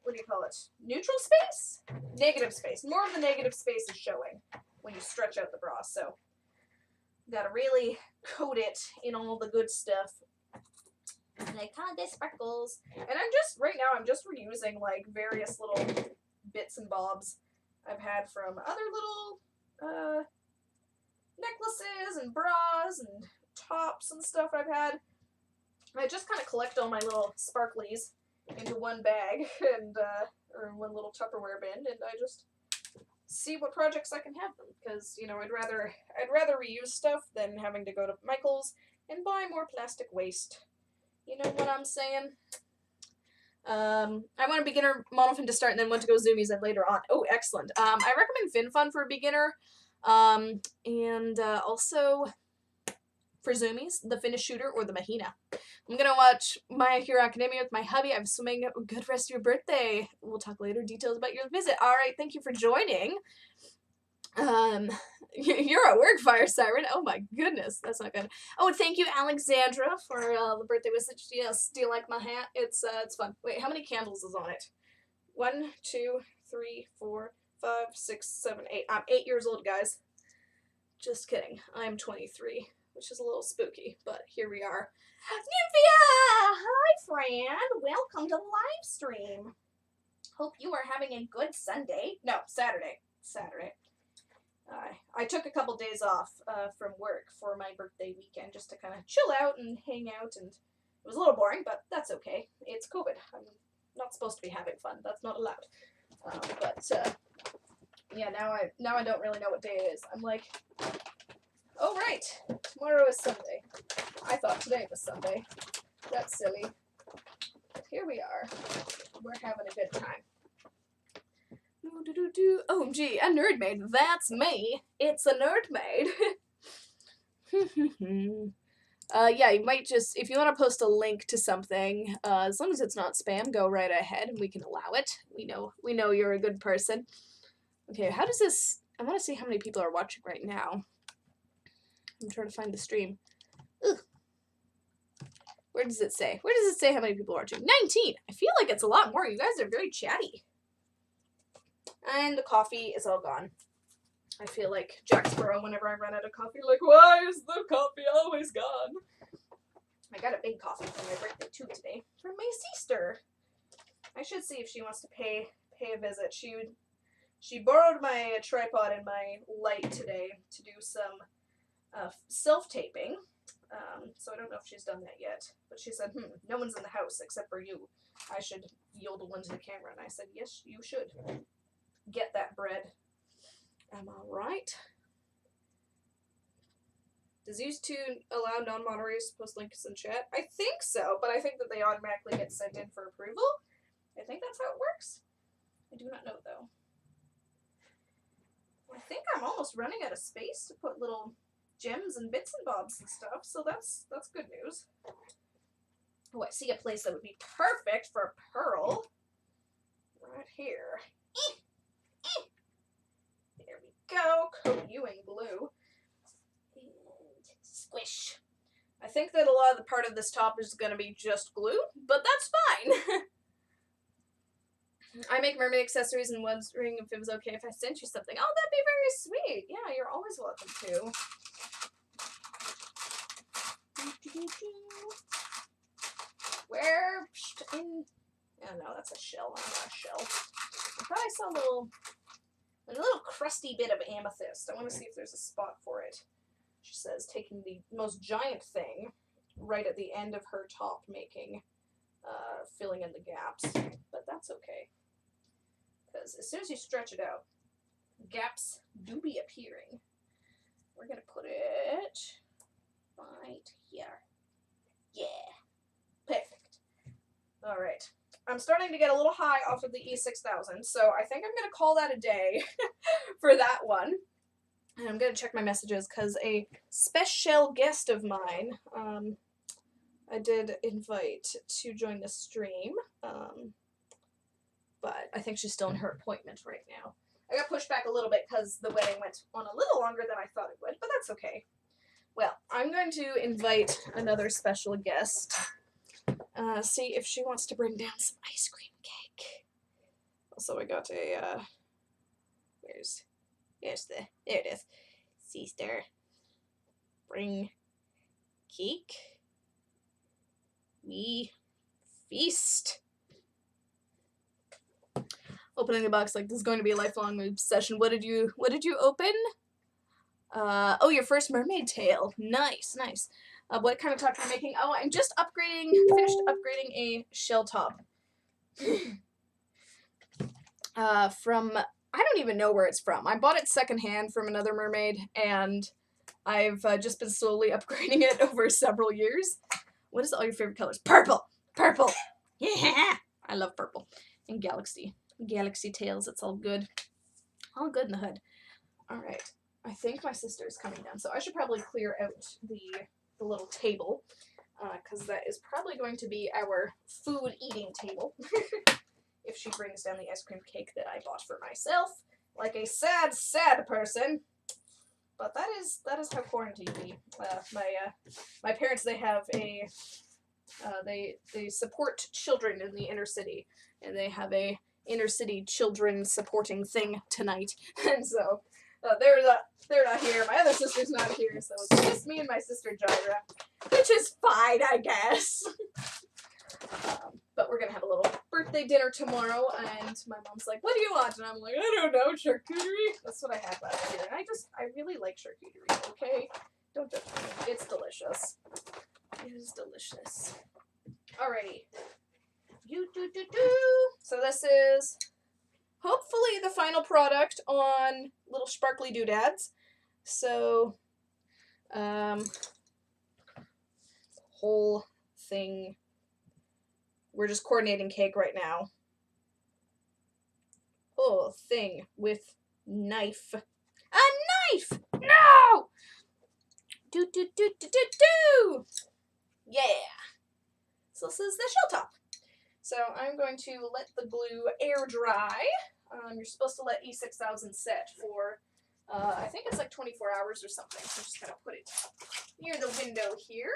what do you call it? Neutral space? Negative space. More of the negative space is showing when you stretch out the bra, so gotta really coat it in all the good stuff. Like, kind of sparkles. And I'm just reusing, like, various little bits and bobs I've had from other little, necklaces and bras and tops and stuff I've had. I just kind of collect all my little sparklies into one bag and, or one little Tupperware bin, and I just see what projects I can have them, because, you know, I'd rather reuse stuff than having to go to Michael's and buy more plastic waste. You know what I'm saying? I want a beginner monofin to start and then want to go zoomies and later on. Oh, excellent. I recommend FinFun for a beginner. And also for zoomies, the Finnish Shooter or the Mahina. I'm gonna watch My Hero Academia with my hubby. I'm swimming. Good rest of your birthday. We'll talk later. Details about your visit. All right. Thank you for joining. You're at work, Fire Siren. Oh my goodness, that's not good. Oh, thank you, Alexandra, for the birthday message. Yes, do you like my hat? It's fun. Wait, how many candles is on it? 1, 2, 3, 4, 5, 6, 7, 8. I'm 8 years old, guys. Just kidding. I'm 23, which is a little spooky, but here we are. Nymphia! Hi, Fran. Welcome to Livestream. Hope you are having a good Sunday. No, Saturday. Saturday. I took a couple days off from work for my birthday weekend just to kind of chill out and hang out, and it was a little boring, but that's okay. It's COVID. I'm not supposed to be having fun. That's not allowed. Yeah, now I don't really know what day it is. I'm like, oh right, tomorrow is Sunday. I thought today was Sunday. That's silly. But here we are. We're having a good time. OMG, a Nerdmaid. That's me. It's a Nerdmaid. Yeah, you might just, if you want to post a link to something, as long as it's not spam, go right ahead and we can allow it. We know you're a good person. Okay, how does this, I want to see how many people are watching right now. I'm trying to find the stream. Ugh. Where does it say? Where does it say how many people are watching? 19! I feel like it's a lot more. You guys are very chatty. And the coffee is all gone. I feel like Jack Sparrow whenever I run out of coffee, like, why is the coffee always gone? I got a big coffee for my birthday too today. From my sister. I should see if she wants to pay a visit. She borrowed my tripod and my light today to do some self-taping. So I don't know if she's done that yet. But she said, no one's in the house except for you. I should yodel into the camera. And I said, yes, you should. Get that bread. Am I right? Does YouTube allow non-moderators to post links in chat? I think so, but I think that they automatically get sent in for approval. I think that's how it works. I do not know, though. I think I'm almost running out of space to put little gems and bits and bobs and stuff, so that's good news. Oh, I see a place that would be perfect for a pearl. Right here. There we go. Coat you in glue. And squish. I think that a lot of the part of this top is going to be just glue, but that's fine. I make mermaid accessories and wondering if it was okay if I sent you something. Oh, that'd be very sweet. Yeah, you're always welcome to. Where in... Oh no, that's a shell. I'm not a shell. I thought I saw a little crusty bit of amethyst. I want to see if there's a spot for it. She says, taking the most giant thing right at the end of her top, filling in the gaps. But that's okay. Because as soon as you stretch it out, gaps do be appearing. We're going to put it right here. Yeah. Perfect. Alright. I'm starting to get a little high off of the E6000, so I think I'm going to call that a day for that one. And I'm going to check my messages, because a special guest of mine, I did invite to join the stream, but I think she's still in her appointment right now. I got pushed back a little bit because the wedding went on a little longer than I thought it would, but that's okay. Well, I'm going to invite another special guest. See if she wants to bring down some ice cream cake. Also, I got a, there it is. Sister, bring cake. We feast. Opening the box like this is going to be a lifelong obsession. What did you open? Oh, your first mermaid tail. Nice. What kind of top are you making? Oh, I'm just finished upgrading a shell top. From, I don't even know where it's from. I bought it secondhand from another mermaid, and I've just been slowly upgrading it over several years. What is all your favorite colors? Purple! Yeah! I love purple. And galaxy tails, it's all good. All good in the hood. Alright, I think my sister is coming down, so I should probably clear out the little table, because that is probably going to be our food eating table. If she brings down the ice cream cake that I bought for myself, like a sad, sad person. But that is how quarantine be. My parents, they have a they support children in the inner city, and they have a inner city children supporting thing tonight, and so they're not here. My other sister's not here, so it's just me and my sister Jaira, which is fine, I guess. But we're gonna have a little birthday dinner tomorrow, and my mom's like, what do you want? And I'm like, I don't know, charcuterie. That's what I had last year, and I really like charcuterie, okay? Don't judge me. It's delicious. It is delicious. Alrighty. So this is hopefully the final product on little sparkly doodads. So, whole thing. We're just coordinating cake right now. Whole thing with knife. A knife! No! Do. Yeah. So this is the shell top. So I'm going to let the glue air dry. You're supposed to let E6000 set for, I think it's like 24 hours or something. So I'm just going to put it near the window here.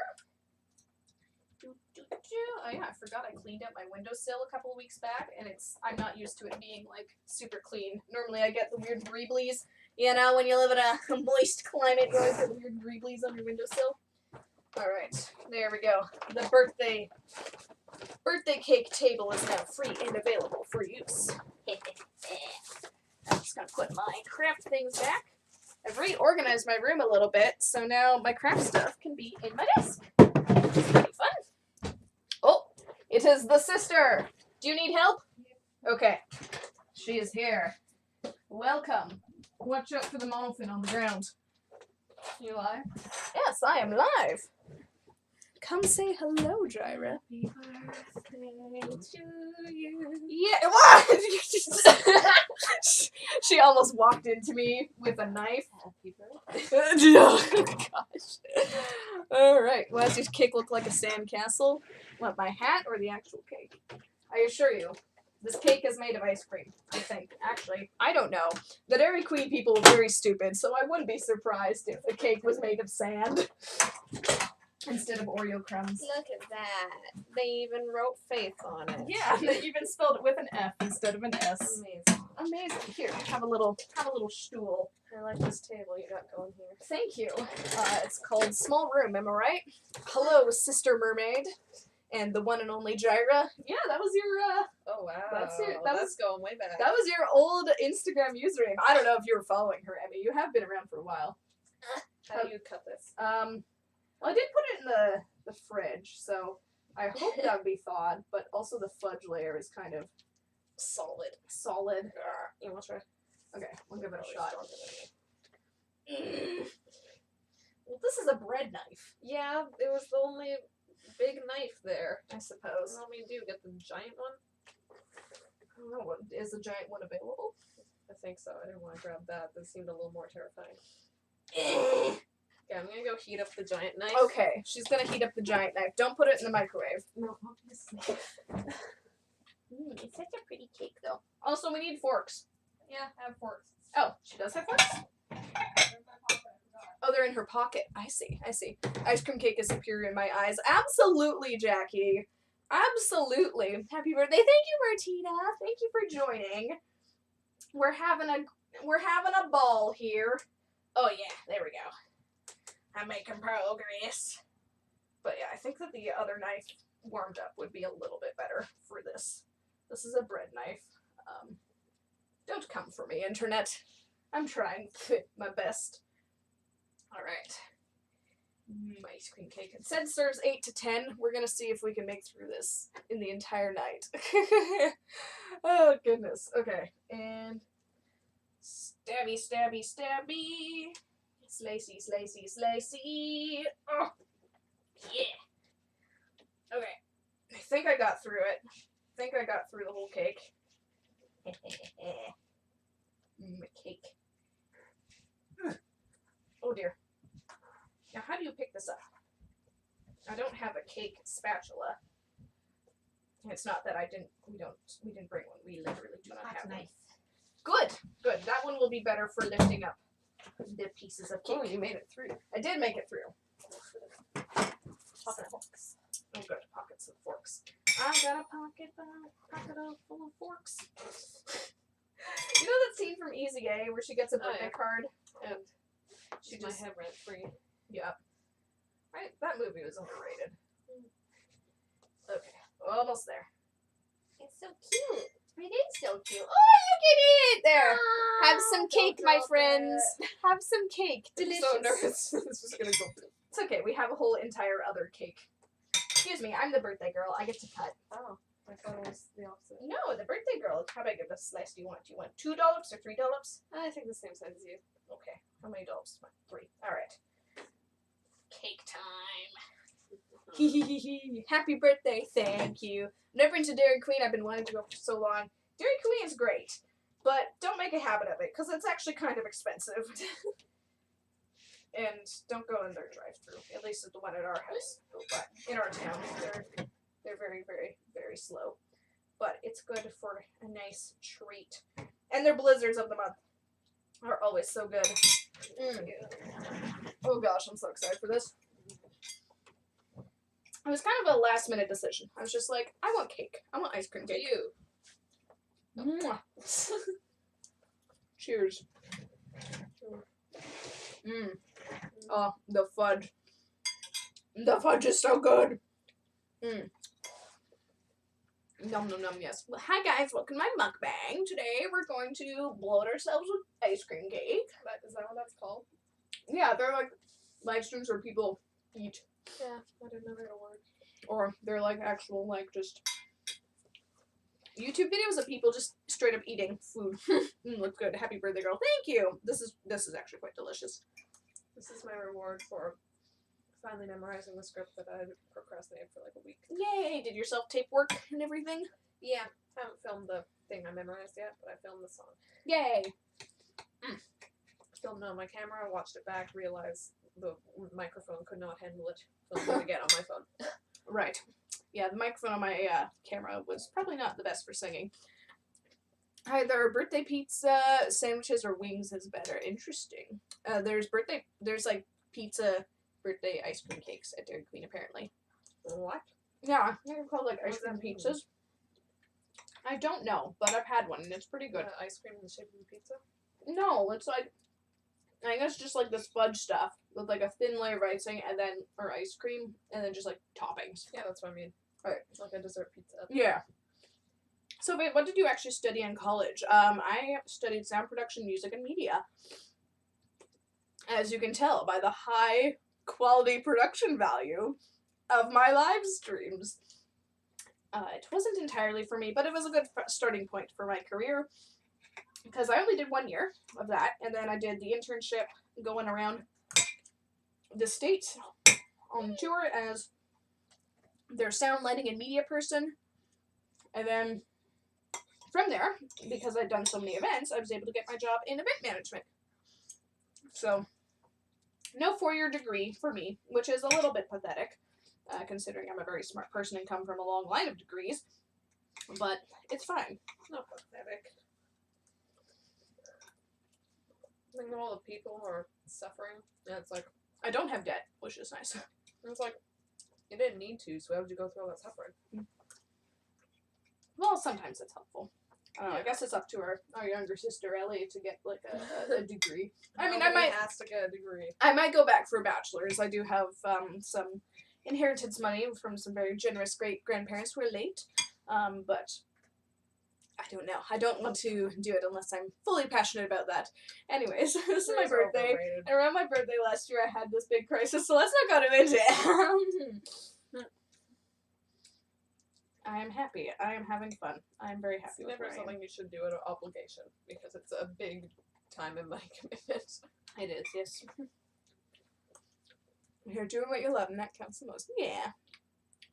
Oh yeah, I forgot I cleaned up my windowsill a couple of weeks back, and I'm not used to it being like super clean. Normally I get the weird greeblies. You know, when you live in a moist climate, you always get the weird greeblies on your windowsill. Alright, there we go. The birthday cake table is now free and available for use. I'm just gonna put my craft things back. I've reorganized my room a little bit, so now my craft stuff can be in my desk. It's pretty fun. Oh, it is the sister. Do you need help? Okay. She is here. Welcome. Watch out for the monofin on the ground. You live? Yes, I am live. Come say hello, Gyra. Happy birthday to you. Yeah, what? She almost walked into me with a knife. Happy birthday. Oh, gosh. Alright, well, does your cake look like a sandcastle? What, my hat or the actual cake? I assure you, this cake is made of ice cream, I think. Actually, I don't know. The Dairy Queen people are very stupid, so I wouldn't be surprised if the cake was made of sand. Instead of Oreo crumbs. Look at that. They even wrote faith on it. Yeah, they even spelled it with an F instead of an S. Amazing. Amazing. Here, have a little stool. I like this table you got going here. Thank you. It's called Small Room, am I right? Hello, Sister Mermaid. And the one and only Gyra. Yeah, that was your, Oh, wow. That's it. That's going way back. That was your old Instagram username. I don't know if you were following her, Emmy. You have been around for a while. How do you cut this? Well, I did put it in the fridge, so I hope that would be thawed, but also the fudge layer is kind of solid. You want to try? Okay, we'll give it a shot. Well, this is a bread knife, Yeah, it was the only big knife there. I suppose. What do you do? Get the giant one? I don't know, is the giant one available? I think so. I didn't want to grab that. That seemed a little more terrifying. Yeah, I'm gonna go heat up the giant knife. Okay, she's gonna heat up the giant knife. Don't put it in the microwave. No, obviously. It's such a pretty cake, though. Also, we need forks. Yeah, I have forks. Oh, she does have forks? Oh, they're in her pocket. I see. Ice cream cake is superior in my eyes. Absolutely, Jackie. Absolutely. Happy birthday. Thank you, Martina. Thank you for joining. We're having a ball here. Oh, yeah. There we go. I'm making progress. But yeah, I think that the other knife warmed up would be a little bit better for this. This is a bread knife. Don't come for me, internet. I'm trying my best. Alright. Ice cream cake. It said serves 8 to 10. We're gonna see if we can make through this in the entire night. Oh, goodness. Okay. And stabby, stabby, stabby. Slicey, slicey, slicey. Oh, yeah. Okay. I think I got through it. I think I got through the whole cake. Cake. Oh dear. Now, how do you pick this up? I don't have a cake spatula. It's not that we didn't bring one. We literally do not have one. Good. That one will be better for lifting up the pieces of cake. Oh, you made it through. I did make it through. Pocket forks. Oh, good. Pockets of forks. I got a pocket full of forks. You know that scene from Easy A where she gets a birthday card and she just my head rent free. Yep. Right? That movie was overrated. Okay. Almost there. It's so cute. It is so cute. Oh, look at it! There. Have some cake, my friends. Have some cake. Delicious. I'm so nervous. It's just gonna go. It's okay. We have a whole entire other cake. Excuse me. I'm the birthday girl. I get to cut. Oh, I thought it was the opposite. No, the birthday girl. How big of a slice do you want? Do you want $2 or $3? I think the same size as you. Okay. How many dollars? 3. All right. Cake time. Happy birthday. Thank you. Never been to Dairy Queen. I've been wanting to go for so long. Dairy Queen is great, but don't make a habit of it because it's actually kind of expensive. And don't go in their drive-thru. At least at the one at our house. But in our town, they're very, very, very slow. But it's good for a nice treat. And their blizzards of the month are always so good. Oh gosh, I'm so excited for this. It was kind of a last minute decision. I was just like, I want cake. I want ice cream cake. You. Mwah. Cheers. Mmm. Oh, the fudge. The fudge is so good. Mmm. Nom nom nom, yes. Well, hi guys, welcome to my mukbang. Today we're going to bloat ourselves with ice cream cake. Is that what that's called? Yeah, they're like live streams where people eat. Yeah, I didn't know that word. Or they're like actual, like, just YouTube videos of people just straight up eating food. Looks good. Happy birthday, girl. Thank you. This is actually quite delicious. This is my reward for finally memorizing the script that I had procrastinated for like a week. Yay! Did your self-tape work and everything? Yeah, I haven't filmed the thing I memorized yet, but I filmed the song. Yay! Filmed it on my camera, watched it back, realized the microphone could not handle it. Filmed it again on my phone. Right. Yeah, the microphone on my camera was probably not the best for singing. Either birthday pizza, sandwiches, or wings is better. Interesting. There's like pizza birthday ice cream cakes at Dairy Queen, apparently. What? Yeah, they're called like ice What cream does that mean? pizzas. I don't know, but I've had one and it's pretty good. Ice cream in the shape of a pizza? No, it's like, I guess just like the fudge stuff with like a thin layer of icing and then, or ice cream, and then just like toppings. Yeah, that's what I mean. Right. Like a dessert pizza. Yeah. So, wait, what did you actually study in college? I studied sound production, music, and media. As you can tell by the high quality production value of my live streams. It wasn't entirely for me, but it was a good starting point for my career. Because I only did 1 year of that, and then I did the internship going around the States on tour as their sound, lighting, and media person. And then from there, because I'd done so many events, I was able to get my job in event management. So, no 4-year degree for me, which is a little bit pathetic, considering I'm a very smart person and come from a long line of degrees. But it's fine. It's not pathetic. Think of all the people who are suffering. Yeah, it's like, I don't have debt, which is nice. it's like, you didn't need to, so why would you go through all that suffering? Well, sometimes it's helpful. I Yeah. guess it's up to our younger sister Ellie to get like a degree. I mean, Nobody has to get a degree. I might go back for a bachelor's. I do have some inheritance money from some very generous great grandparents who are late. But I don't know. I don't want to do it unless I'm fully passionate about that. Anyways, this is my Degrees are birthday. overrated. Around my birthday last year, I had this big crisis, so let's not go into it. I am happy. I am having fun. I am very happy It's with never where I am. something you should do at an obligation, because it's a big time and money commitment. It is, yes. You're doing what you love, and that counts the most. Yeah.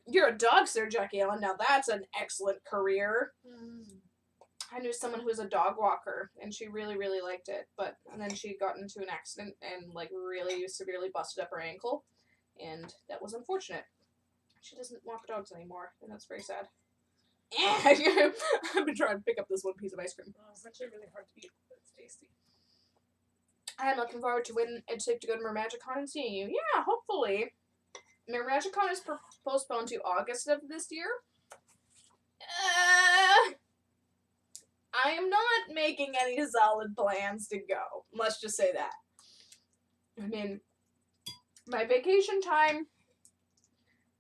You're a dog sitter, Jackie Ellen. Now that's an excellent career. I knew someone who was a dog walker, and she really, really liked it. And then she got into an accident and, like, really severely busted up her ankle. And that was unfortunate. She doesn't walk dogs anymore, and that's very sad. I've been trying to pick up this one piece of ice cream. Oh, it's actually really hard to eat, but it's tasty. I'm looking forward to when it's safe to go to MerMagicCon and seeing you. Yeah, hopefully. MerMagicCon is postponed to August of this year. I am not making any solid plans to go. Let's just say that. I mean, my vacation time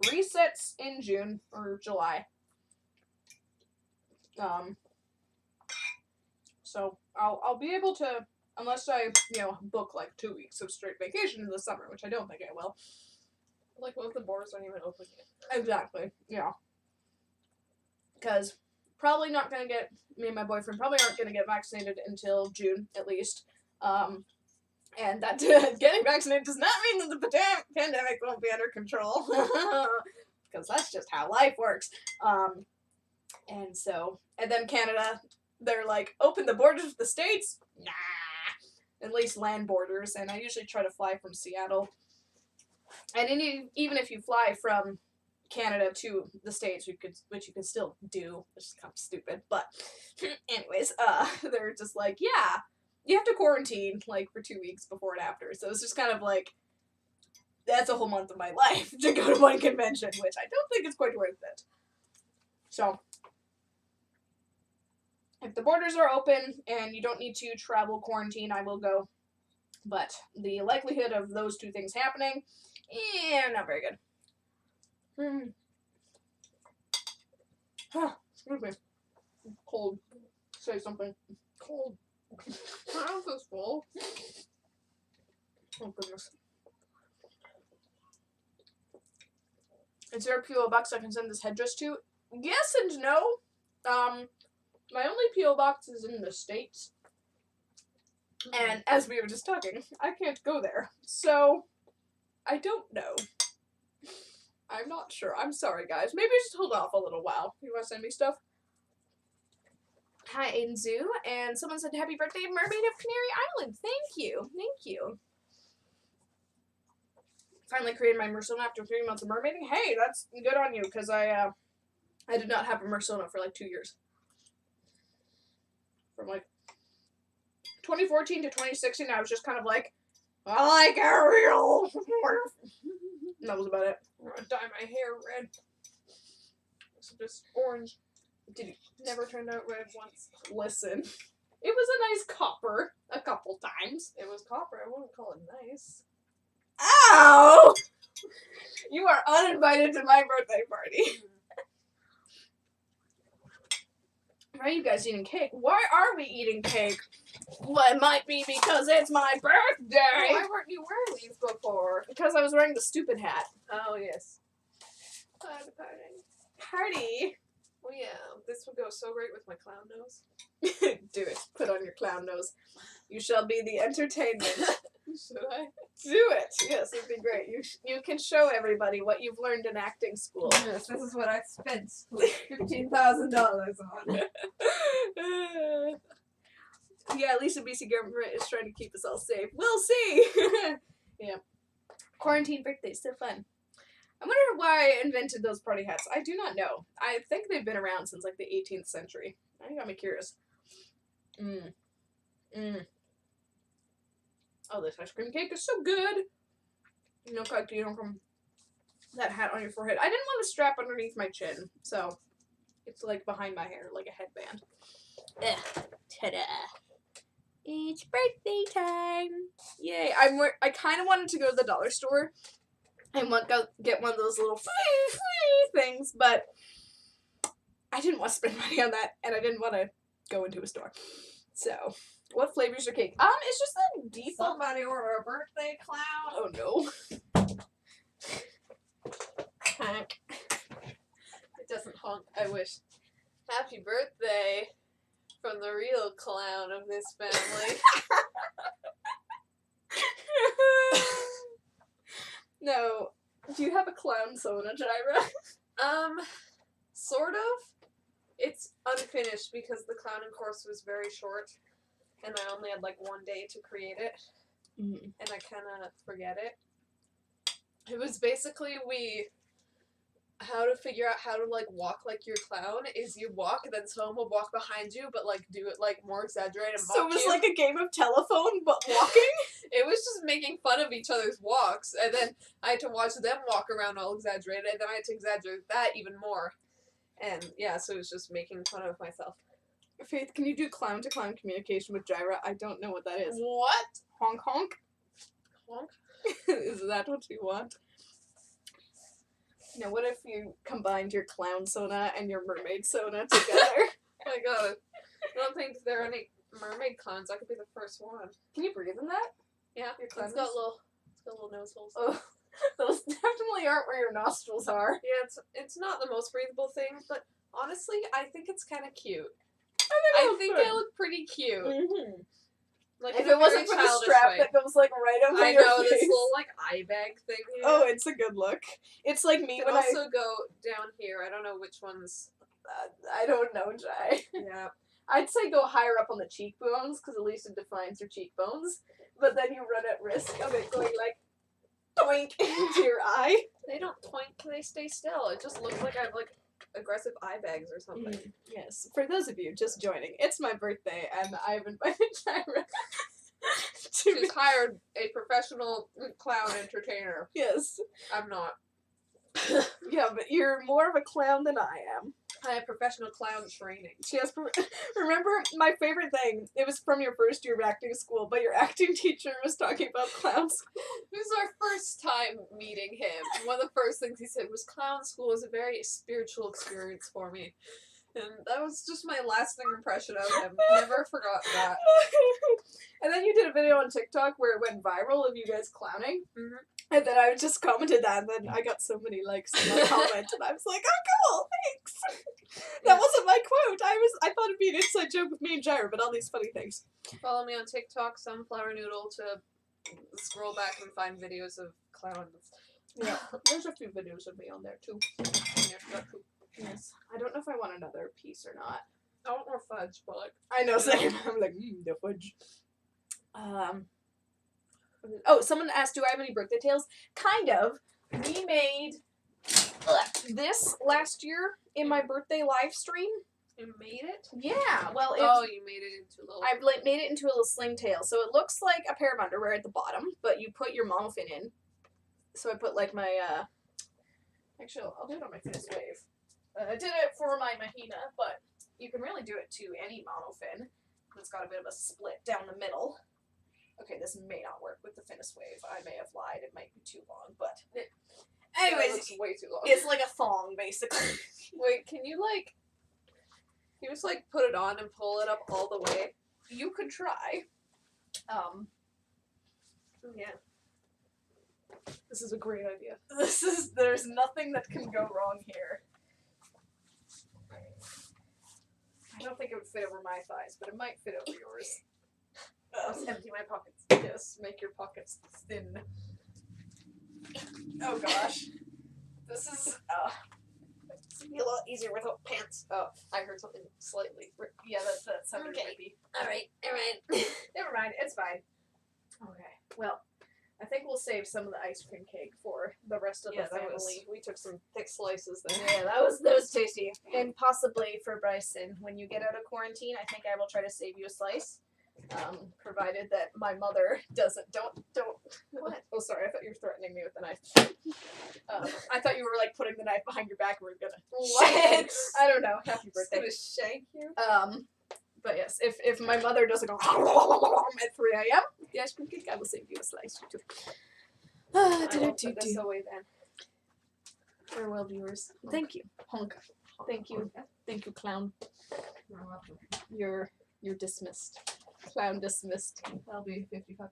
resets in June or July. So I'll be able to, unless I, book like 2 weeks of straight vacation in the summer, which I don't think I will. Like, what if the borders aren't even open yet? Exactly, yeah. Because probably not going to get, me and my boyfriend probably aren't going to get vaccinated until June, at least. And that getting vaccinated does not mean that the pandemic won't be under control. Because that's just how life works. And then Canada, they're like, open the borders with the States? Nah. At least land borders. And I usually try to fly from Seattle. And even if you fly from Canada to the States, which you could still do, which is kind of stupid, but anyways, they're just like, yeah, you have to quarantine, like, for 2 weeks before and after, so it's just kind of like, that's a whole month of my life to go to one convention, which I don't think is quite worth it. So, if the borders are open and you don't need to travel quarantine, I will go. But the likelihood of those two things happening, not very good. Excuse me. Cold. Say something. Cold. My mouth is full. Oh goodness. Is there a P.O. box I can send this headdress to? Yes and no. My only P.O. box is in the States. And as we were just talking, I can't go there. So, I don't know. I'm not sure. I'm sorry, guys. Maybe just hold off a little while. You want to send me stuff? Hi, Ainzu. And someone said, happy birthday, Mermaid of Canary Island. Thank you. Thank you. Finally created my Mersona after 3 months of mermaiding. Hey, that's good on you, because I did not have a Mersona for like 2 years. From like 2014 to 2016, I was just kind of like, I like Ariel. And that was about it. I'm gonna dye my hair red. So just orange. Did it never turned out red once? Listen, it was a nice copper a couple times. It was copper. I wouldn't call it nice. Ow! You are uninvited to my birthday party. Why are you guys eating cake? Why are we eating cake? Well, it might be because it's my birthday. Why weren't you wearing these before? Because I was wearing the stupid hat. Oh, yes. Party. Well, yeah, this would go so great with my clown nose. Do it. Put on your clown nose. You shall be the entertainment. Should I? Do it. Yes, it'd be great. You can show everybody what you've learned in acting school. Yes, this is what I spent $15,000 on. Yeah, at least the BC government is trying to keep us all safe. We'll see. Yeah. Quarantine birthday, still fun. I wonder why I invented those party hats. I do not know. I think they've been around since like the 18th century. I got me curious. Oh, this ice cream cake is so good. No cut, you don't come that hat on your forehead. I didn't want to strap underneath my chin, so it's like behind my hair, like a headband. Ta-da! It's birthday time! Yay! I kind of wanted to go to the dollar store and get one of those little things, but I didn't want to spend money on that, and I didn't want to go into a store. So, what flavor's your cake? It's just a default. Somebody order a birthday clown. Oh no. Honk. It doesn't honk. I wish. Happy birthday from the real clown of this family. No. Do you have a clown Sona, Jaira? Sort of. It's unfinished because the clowning course was very short, and I only had like 1 day to create it, and I kind of forget it. It was basically how to figure out how to like walk like your clown is you walk and then someone will walk behind you, but like do it like more exaggerated and mock So it was you. like a game of telephone, but walking? It was just making fun of each other's walks, and then I had to watch them walk around all exaggerated, and then I had to exaggerate that even more. And yeah, so it was just making fun of myself. Faith, can you do clown-to-clown communication with Jaira? I don't know what that is. What? Honk honk? Honk? Is that what you want? Now, what if you combined your clown Sona and your mermaid Sona together? Oh my god. I don't think there are any mermaid clowns. I could be the first one. Can you breathe in that? Yeah, Your it's clown got little nose holes. Oh, those definitely aren't where your nostrils are. Yeah, it's not the most breathable thing, but honestly, I think it's kind of cute. I think they look pretty cute. Mm-hmm. Like If in a it wasn't very for the childish strap way. that goes like right over I your know, face. this little like eye bag thing here. Oh, it's a good look. It's like me You when can also go down here. I don't know which ones. I don't know, Jai. Yeah. I'd say go higher up on the cheekbones because at least it defines your cheekbones. But then you run at risk of it going like doink into your eye. They don't twink, they stay still. It just looks like I have like aggressive eye bags or something. Yes, for those of you just joining, it's my birthday and I've invited Jaira She's hired a professional clown entertainer. Yes. I'm not. Yeah, but you're more of a clown than I am. I have professional clown training. She has. Remember my favorite thing? It was from your first year of acting school, but your acting teacher was talking about clown school. It was our first time meeting him. One of the first things he said was clown school was a very spiritual experience for me. And that was just my lasting impression of him. Never forgot that. And then you did a video on TikTok where it went viral of you guys clowning. Mm-hmm. And then I just commented that, and then I got so many likes on my comment, and I was like, oh, cool, thanks. That wasn't my quote. I thought it'd be an inside joke with me and Jair, but all these funny things. Follow me on TikTok, Sunflower Noodle, to scroll back and find videos of clowns. Yeah, there's a few videos of me on there, too. Yes. I don't know if I want another piece or not. I want more fudge, but like... I know, same. I'm like, the fudge. Oh, someone asked, do I have any birthday tales? Kind of. We made this last year in my birthday live stream. You made it? Yeah, well, it's... Oh, you made it into a little... I made it into a little sling tail. So it looks like a pair of underwear at the bottom, but you put your monofin in. So I put like my, actually, I'll do it on my Fitness Wave. I did it for my Mahina, but you can really do it to any monofin. It's got a bit of a split down the middle. Okay, this may not work with the Fitness Wave. I may have lied. It might be too long, but... Anyways, it's way too long. It's like a thong, basically. Wait, can you just, put it on and pull it up all the way? You could try. Yeah. This is a great idea. There's nothing that can go wrong here. I don't think it would fit over my thighs, but it might fit over yours. Let's empty my pockets. Yes, make your pockets thin. Oh gosh. This is, it's gonna be a lot easier without pants. Oh, I heard something slightly. Yeah, that sounded Okay. creepy. Alright. Never mind, it's fine. Okay, well, I think we'll save some of the ice cream cake for the rest of the family. We took some thick slices there. Yeah, that was tasty. And possibly for Bryson, when you get out of quarantine, I think I will try to save you a slice. Provided that my mother don't. What? Oh, sorry, I thought you were threatening me with the knife. I thought you were like putting the knife behind your back and we were gonna. What? I don't know. Happy birthday. Gonna shank you. But yes, if my mother doesn't go at 3 a.m., the ice cream cake, I will save you a slice too. I will put this away then. Farewell, viewers. Thank you, Honk. Thank you, clown. You're dismissed. Clown dismissed. That'll be $55.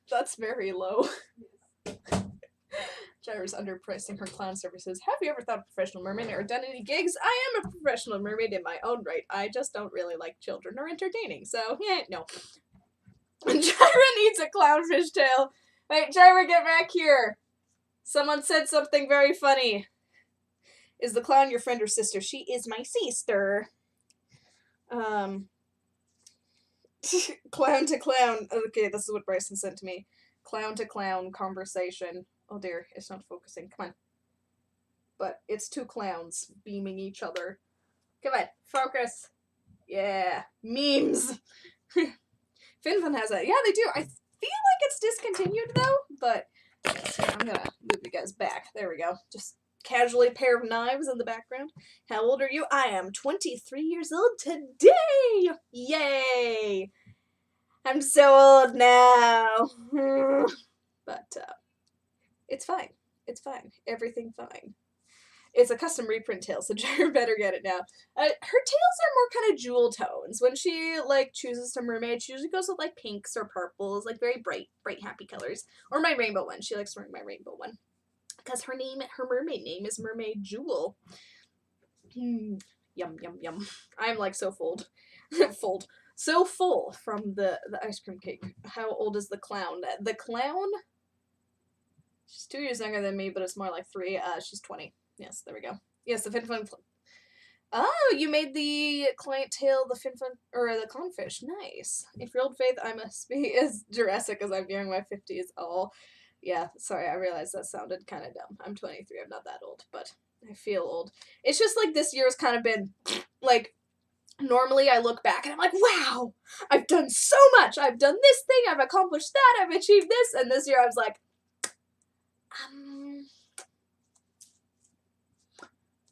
That's very low. Jair's underpricing her clown services. Have you ever thought of professional mermaid or done any gigs? I am a professional mermaid in my own right. I just don't really like children or entertaining, so yeah, no. Jaira needs a clownfish tail. Wait, Jaira, get back here. Someone said something very funny. Is the clown your friend or sister? She is my sister. Clown to clown. Okay, this is what Bryson sent to me. Clown to clown conversation. Oh dear, it's not focusing. Come on. But it's two clowns beaming each other. Come on, focus. Yeah, memes. Finfin has that. Yeah, they do. I feel like it's discontinued though, but I'm gonna move you guys back. There we go. Just casually pair of knives in the background. How old are you? I am 23 years old today! Yay! I'm so old now. But, it's fine. It's fine. Everything fine. It's a custom reprint tail, so Jair better get it now. Her tails are more kind of jewel tones. When she, chooses to mermaid, she usually goes with, pinks or purples, very bright, happy colors. Or my rainbow one. She likes wearing my rainbow one. Because her mermaid name is Mermaid Jewel. Yum, yum, yum. I'm so full. So full from the ice cream cake. How old is the clown? The clown? She's 2 years younger than me, but it's more like 3. She's 20. Yes, there we go. Yes, the Finfin. Oh, you made the client tail, the Finfin, or the clownfish. Nice. If your old faith, I must be as Jurassic as I'm nearing my 50s. Oh. Yeah, sorry, I realized that sounded kind of dumb. I'm 23, I'm not that old, but I feel old. It's just this year's kind of been, normally I look back and I'm like, wow, I've done so much. I've done this thing, I've accomplished that, I've achieved this. And this year I was like,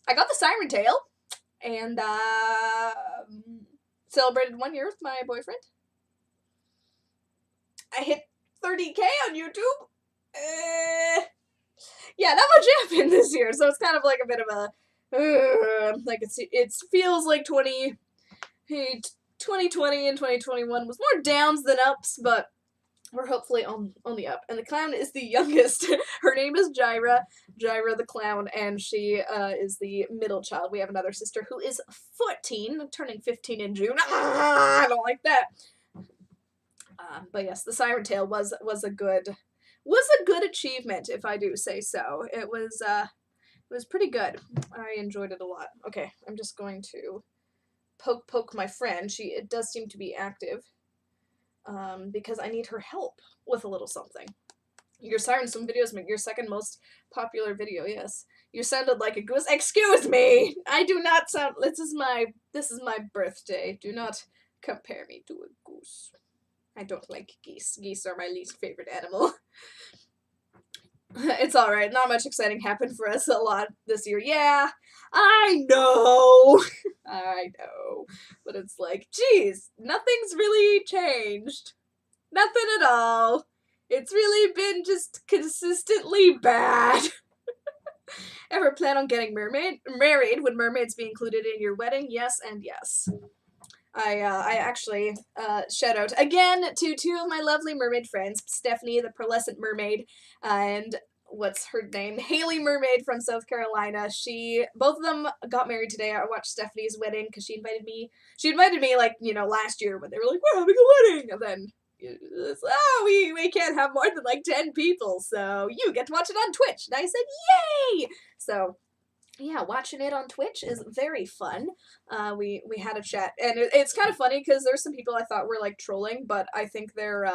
I got the siren tail and celebrated 1 year with my boyfriend. I hit 30K on YouTube. Yeah, not much happened this year, so it's kind of like a bit of a like it feels like 2020 and 2021 was more downs than ups, but we're hopefully on the up. And the clown is the youngest. Her name is Jyra the clown, and she is the middle child. We have another sister who is 14, turning 15 in June. I don't like that. But yes, the siren tail was a good achievement, if I do say so. It was pretty good. I enjoyed it a lot. Okay, I'm just going to poke my friend. It does seem to be active. Because I need her help with a little something. Your Siren Swim videos make your second most popular video, yes. You sounded like a goose. Excuse me! I do not sound... This is my birthday. Do not compare me to a goose. I don't like geese. Geese are my least favorite animal. It's alright. Not much exciting happened for us a lot this year. Yeah, I know. I know. But it's like, geez, nothing's really changed. Nothing at all. It's really been just consistently bad. Ever plan on getting married? Would mermaids be included in your wedding? Yes and yes. I actually, shout out again to two of my lovely mermaid friends, Stephanie, the pearlescent mermaid, and what's her name? Haley Mermaid from South Carolina. Both of them got married today. I watched Stephanie's wedding because she invited me, like, last year when they were like, we're having a wedding, and then, we can't have more than like 10 people, so you get to watch it on Twitch. And I said, yay! So, yeah, watching it on Twitch is very fun. We had a chat, and it's kind of funny because there's some people I thought were like trolling, but I think they're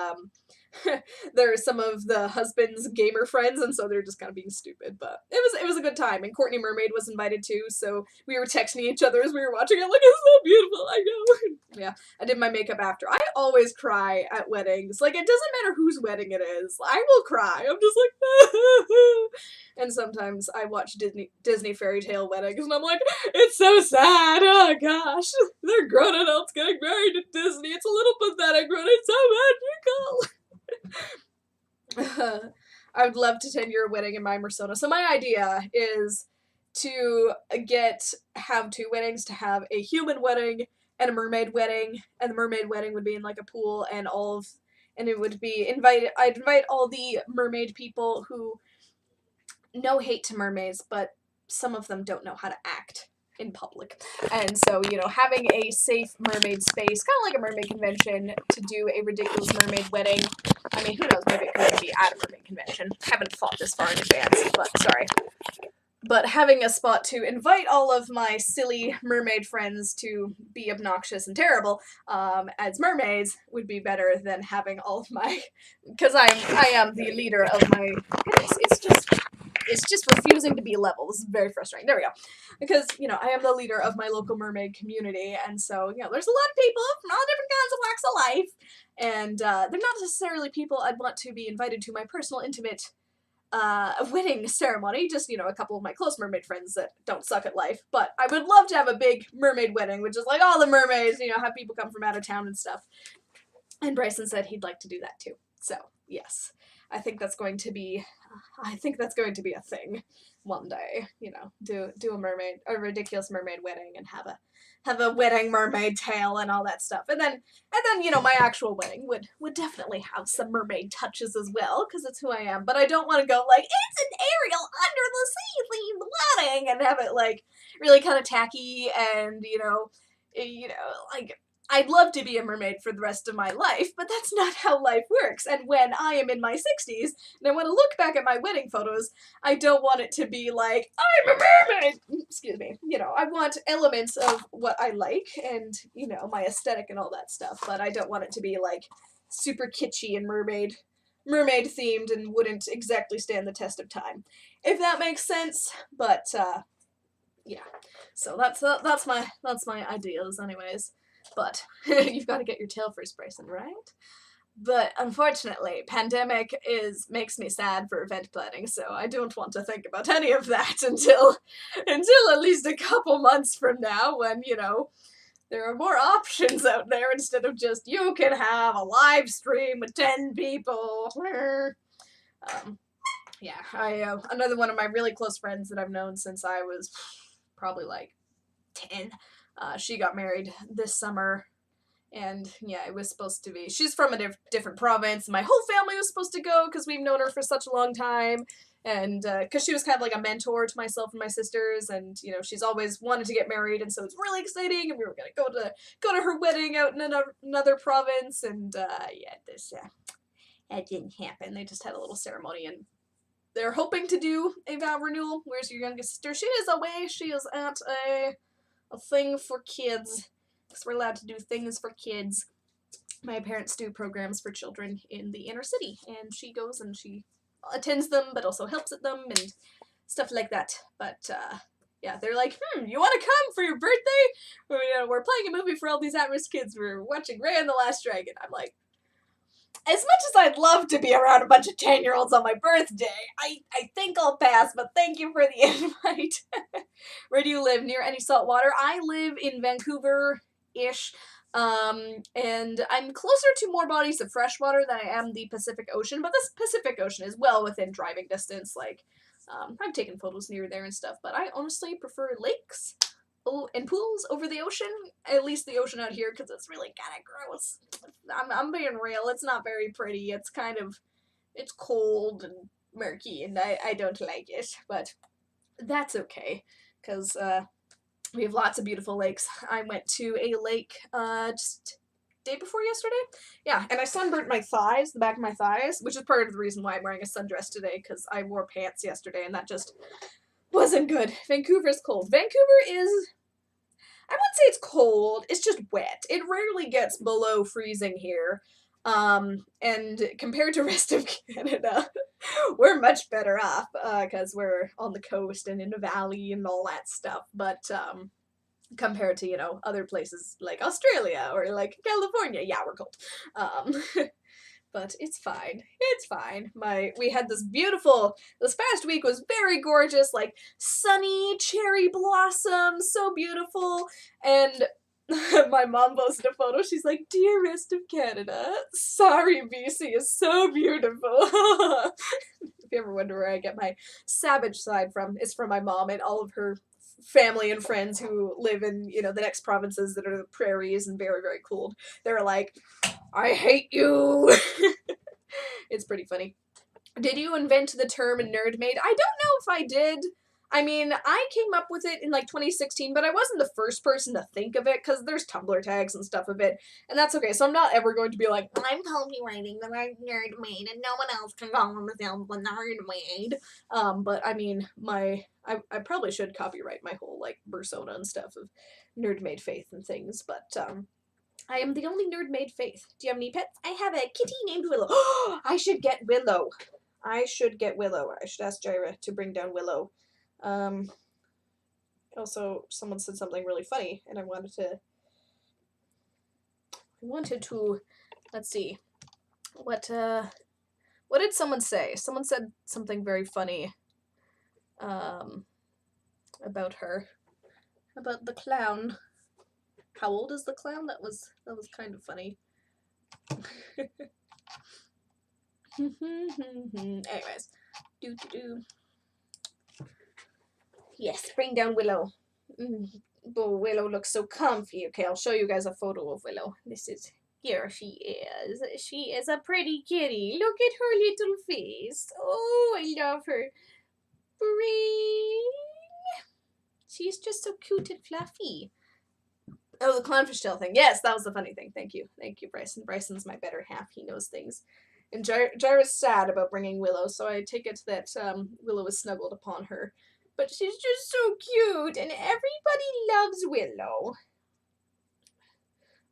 they're some of the husband's gamer friends, and so they're just kind of being stupid. But it was a good time, and Courtney Mermaid was invited too, so we were texting each other as we were watching it. Like, it's so beautiful, I know. Yeah, I did my makeup after. I always cry at weddings. Like, it doesn't matter whose wedding it is. I will cry. I'm just like, and sometimes I watch Disney fairy tale weddings, and I'm like, it's so sad. Oh gosh, they're grown adults getting married at Disney. It's a little pathetic, but it's so magical. I would love to attend your wedding in my Mersona. So my idea is to have two weddings, to have a human wedding and a mermaid wedding, and the mermaid wedding would be in like a pool, and it would be I'd invite all the mermaid people who, no hate to mermaids, but some of them don't know how to act in public. And so, having a safe mermaid space, kind of like a mermaid convention, to do a ridiculous mermaid wedding. I mean, who knows, maybe it could be at a mermaid convention. Haven't thought this far in advance, but sorry. But having a spot to invite all of my silly mermaid friends to be obnoxious and terrible as mermaids would be better than having all of my... Because I am the leader of my... Goodness, it's just refusing to be level. This is very frustrating. There we go. Because, I am the leader of my local mermaid community, and so, there's a lot of people from all different kinds of walks of life, and they're not necessarily people I'd want to be invited to my personal, intimate wedding ceremony. Just, a couple of my close mermaid friends that don't suck at life. But I would love to have a big mermaid wedding, which is like all the mermaids, have people come from out of town and stuff. And Bryson said he'd like to do that too. So, yes. I think that's going to be a thing one day, do a ridiculous mermaid wedding and have a wedding mermaid tale and all that stuff. And then, my actual wedding would definitely have some mermaid touches as well, because it's who I am. But I don't want to go like, it's an Ariel under the sea themed wedding, and have it like really kind of tacky and, like, I'd love to be a mermaid for the rest of my life, but that's not how life works. And when I am in my 60s, and I want to look back at my wedding photos, I don't want it to be like, I'm a mermaid! Excuse me. I want elements of what I like and, my aesthetic and all that stuff, but I don't want it to be like super kitschy and mermaid themed and wouldn't exactly stand the test of time. If that makes sense, but, yeah. So that's my ideas, anyways. But you've got to get your tail first, Bryson, right? But unfortunately, pandemic makes me sad for event planning, so I don't want to think about any of that until at least a couple months from now, when, you know, there are more options out there instead of just, you can have a live stream with 10 people. Yeah, another one of my really close friends that I've known since I was probably like 10, she got married this summer. And yeah, it was supposed to be. She's from a different province. My whole family was supposed to go because we've known her for such a long time. And because she was kind of like a mentor to myself and my sisters. And, you know, she's always wanted to get married. And so it's really exciting. And we were going to go to her wedding out in another province. And yeah, that didn't happen. They just had a little ceremony. And they're hoping to do a vow renewal. Where's your youngest sister? She is away. She is at a thing for kids. Because we're allowed to do things for kids. My parents do programs for children in the inner city, and she goes and she attends them, but also helps at them, and stuff like that. But, yeah, they're like, you want to come for your birthday? We're playing a movie for all these at-risk kids. We're watching Raya and the Last Dragon. I'm like, as much as I'd love to be around a bunch of 10-year-olds on my birthday, I think I'll pass, but thank you for the invite. Where do you live? Near any salt water? I live in Vancouver-ish, and I'm closer to more bodies of fresh water than I am the Pacific Ocean, but the Pacific Ocean is well within driving distance. Like, I've taken photos near there and stuff, but I honestly prefer lakes and pools over the ocean, at least the ocean out here, because it's really kind of gross. I'm being real, it's not very pretty. It's it's cold and murky, and I don't like it, but that's okay, because we have lots of beautiful lakes. I went to a lake just day before yesterday. Yeah, and I sunburnt my thighs, the back of my thighs, which is part of the reason why I'm wearing a sundress today, because I wore pants yesterday, and that just wasn't good. Vancouver's cold. Vancouver is, I wouldn't say it's cold, it's just wet. It rarely gets below freezing here. And compared to the rest of Canada, we're much better off, because we're on the coast and in a valley and all that stuff. But, compared to, you know, other places like Australia or like California, yeah, we're cold. But it's fine. It's fine. We had this past week was very gorgeous, like sunny cherry blossoms, so beautiful. And my mom posted a photo. She's like, "Dear rest of Canada, sorry BC is so beautiful." If you ever wonder where I get my savage side from, it's from my mom and all of her family and friends who live in, you know, the next provinces that are the prairies and very, very cold. They're like, "I hate you." It's pretty funny. Did you invent the term Nerdmaid? I don't know if I did. I mean, I came up with it in like 2016, but I wasn't the first person to think of it, because there's Tumblr tags and stuff of it, and that's okay. So I'm not ever going to be like, I'm copywriting the word Nerdmaid, and no one else can call themselves the Nerdmaid. But I mean, I probably should copyright my whole like persona and stuff of Nerdmaid Faith and things, but I am the only Nerdmaid Faith. Do you have any pets? I have a kitty named Willow. I should get Willow. I should ask Jaira to bring down Willow. Also, someone said something really funny, and I wanted to, let's see, what did someone say? Someone said something very funny, about her, about the clown. How old is the clown? That was kind of funny. Anyways, Yes, bring down Willow. Oh, Willow looks so comfy. Okay, I'll show you guys a photo of Willow. Here she is. She is a pretty kitty. Look at her little face. Oh, I love her. Bring. She's just so cute and fluffy. Oh, the clownfish tail thing. Yes, that was the funny thing. Thank you, Bryson. Bryson's my better half. He knows things. And Jaira's sad about bringing Willow, so I take it that Willow is snuggled upon her. But she's just so cute, and everybody loves Willow.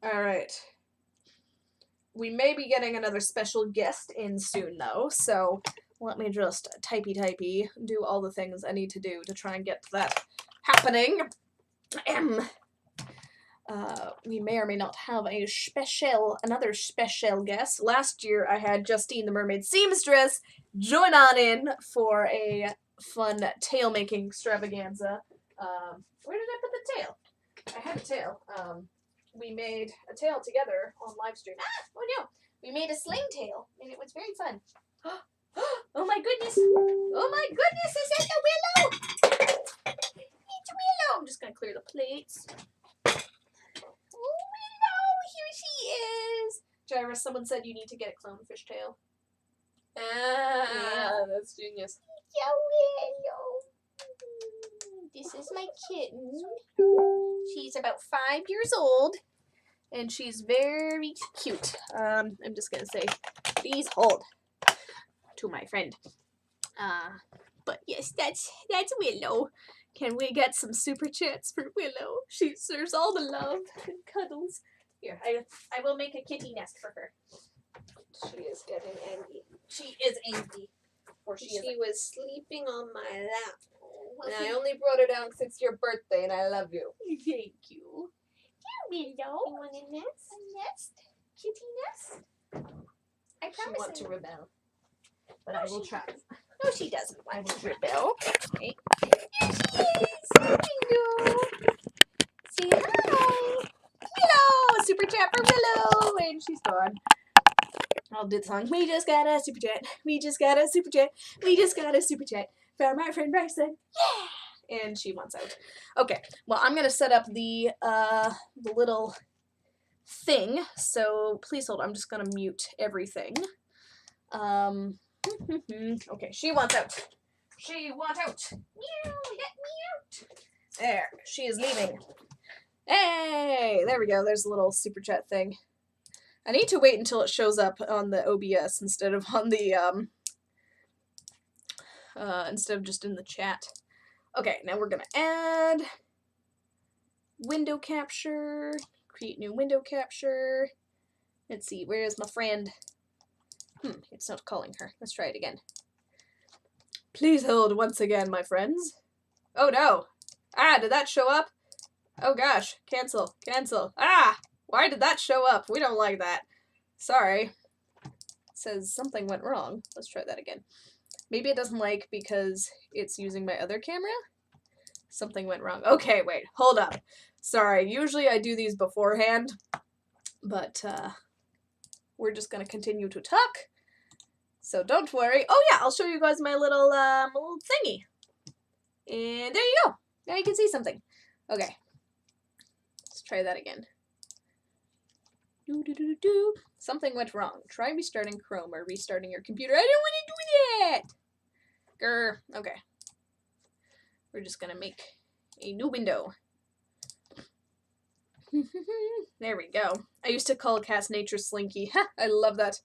Alright. We may be getting another special guest in soon, though, so let me just typey, do all the things I need to do to try and get to that happening. We may or may not have another special guest. Last year I had Justine the Mermaid Seamstress join on in for a fun tail making extravaganza. Where did I put the tail? I had a tail. We made a tail together on Livestream. Oh no! We made a sling tail, and it was very fun. Oh my goodness! Oh my goodness! Is that a willow? It's a willow! I'm just gonna clear the plates. Oh, willow! Here she is! Jira, someone said you need to get a clownfish tail. Yeah, that's genius. Willow! This is my kitten. She's about 5 years old, and she's very cute. I'm just gonna say, please hold to my friend. But yes, that's Willow. Can we get some super chats for Willow? She deserves all the love and cuddles. Here, I will make a kitty nest for her. She is getting angry. She is angry. Or she was sleeping on my lap. And I only brought her down because it's your birthday and I love you. Thank you. Willow. You want a nest? A nest? Kitty nest? I promise. She wants to rebel. But No, I will she try. No, she doesn't want to rebel. Okay. There she is. Hello. Say hi. Willow. Super chat for Willow. And she's gone. I'll do the song. We just got a super chat. We just got a super chat. We just got a super chat from my friend Bryson. Yeah. And she wants out. Okay. Well, I'm gonna set up the little thing. So please hold. I'm just gonna mute everything. Okay. She wants out. She wants out. Meow. Let me out. There. She is leaving. Hey. There we go. There's a little super chat thing. I need to wait until it shows up on the OBS instead of on the, instead of just in the chat. Okay, now we're gonna add window capture, create new window capture. Let's see, where is my friend? It's not calling her. Let's try it again. Please hold once again, my friends. Oh no! Ah, did that show up? Oh gosh, cancel, cancel. Ah! Why did that show up? We don't like that. Sorry. It says something went wrong. Let's try that again. Maybe it doesn't like because it's using my other camera? Something went wrong. Okay, wait. Hold up. Sorry. Usually I do these beforehand. But, we're just gonna continue to talk. So don't worry. Oh yeah, I'll show you guys my little, little thingy. And there you go. Now you can see something. Okay. Let's try that again. Something went wrong. Try restarting Chrome or restarting your computer. I don't want to do that! Grr. Okay. We're just gonna make a new window. There we go. I used to call cats nature slinky. Ha! I love that.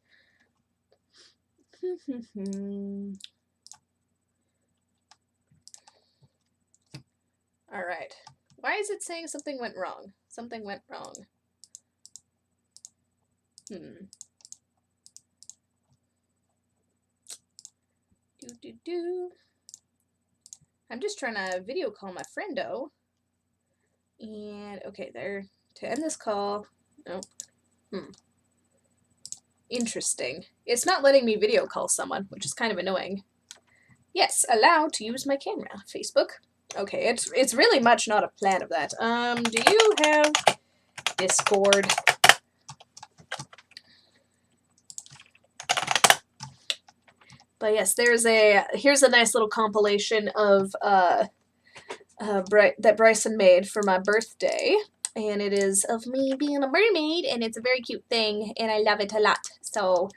Alright. Why is it saying something went wrong? Something went wrong. I'm just trying to video call my friendo. And, okay, there. To end this call. Oh. Interesting. It's not letting me video call someone, which is kind of annoying. Yes, allow to use my camera. Facebook. Okay, it's really much not a plan of that. Do you have Discord? But yes, here's a nice little compilation of that Bryson made for my birthday, and it is of me being a mermaid, and it's a very cute thing, and I love it a lot. So,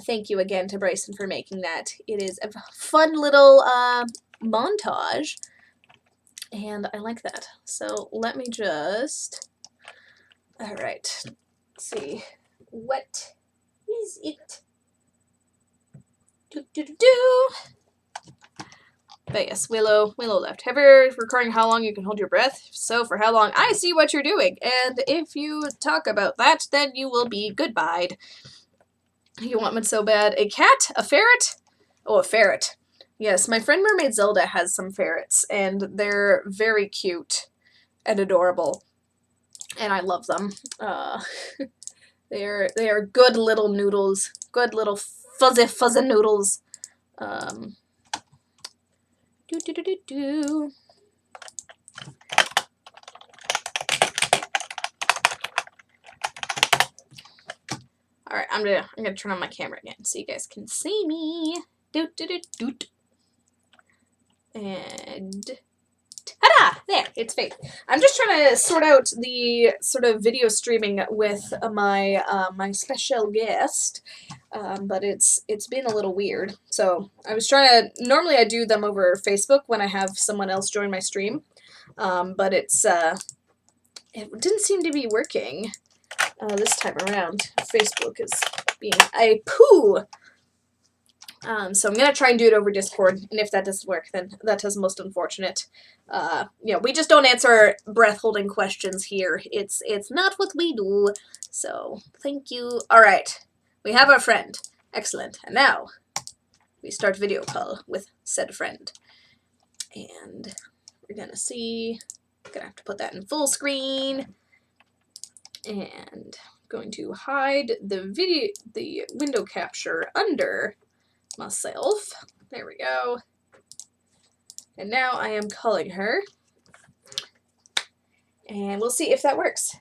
thank you again to Bryson for making that. It is a fun little montage, and I like that. So let me just. All right, let's see, what is it? But yes, Willow left. Ever recording how long you can hold your breath? If so, for how long? I see what you're doing. And if you talk about that, then you will be goodbye. You want one so bad. A cat? A ferret? Oh, a ferret. Yes, my friend Mermaid Zelda has some ferrets, and they're very cute and adorable, and I love them. They are good little noodles, good little fuzzy noodles. Do do do do do. All right, I'm gonna turn on my camera again so you guys can see me. Do do do do. And ta-da! There, it's fake. I'm just trying to sort out the sort of video streaming with my my special guest, but it's been a little weird. So I was trying to. Normally I do them over Facebook when I have someone else join my stream, but it didn't seem to be working this time around. Facebook is being a poo. So I'm gonna try and do it over Discord, and if that doesn't work, then that is most unfortunate. You know, we just don't answer breath-holding questions here. It's not what we do. So thank you. All right, we have our friend. Excellent. And now we start video call with said friend, and we're gonna see. Gonna have to put that in full screen, and I'm going to hide the window capture under myself. There we go. And now I am calling her. And we'll see if that works.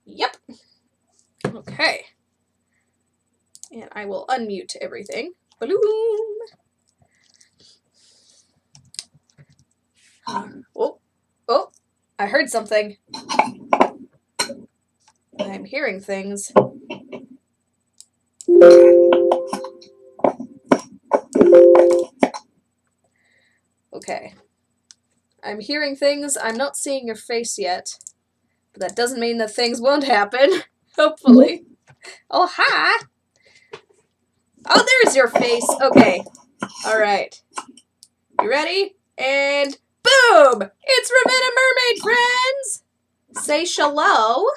Yep. Okay. And I will unmute everything. Bloom. Oh, oh, I heard something. I'm hearing things. Okay. I'm hearing things. I'm not seeing your face yet. But that doesn't mean that things won't happen. Hopefully. Oh, hi! Oh, there's your face. Okay. Alright. You ready? And boom! It's Ravenna Mermaid, friends! Say shalom.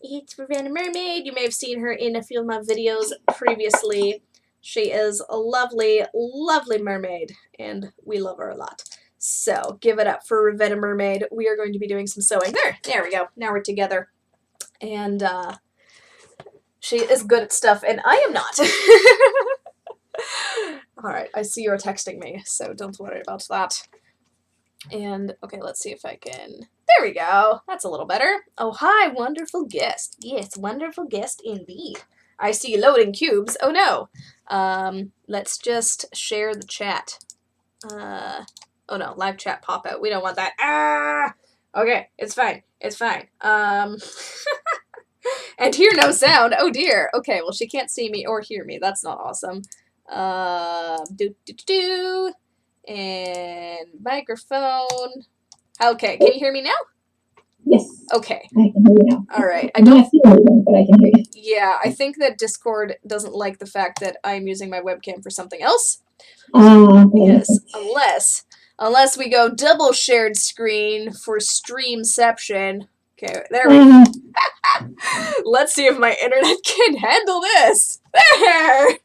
It's Ravenna Mermaid. You may have seen her in a few of my videos previously. She is a lovely, lovely mermaid, and we love her a lot. So, give it up for Ravenna Mermaid. We are going to be doing some sewing. There we go. Now we're together. And, she is good at stuff, and I am not. Alright, I see you're texting me, so don't worry about that. And, okay, let's see if I can... There we go. That's a little better. Oh, hi, wonderful guest. Yes, wonderful guest indeed. I see loading cubes. Oh, no. Let's just share the chat. Oh, no, live chat pop out. We don't want that. Ah! Okay, it's fine. It's fine. And hear no sound. Oh, dear. Okay, well, she can't see me or hear me. That's not awesome. And microphone. Okay, can you hear me now? Yes. Okay. I can hear you now. All right. I don't see anything, but I can hear you. Yeah, I think that Discord doesn't like the fact that I'm using my webcam for something else. Yes, unless we go double shared screen for Streamception. Okay, there we go. Let's see if my internet can handle this. There!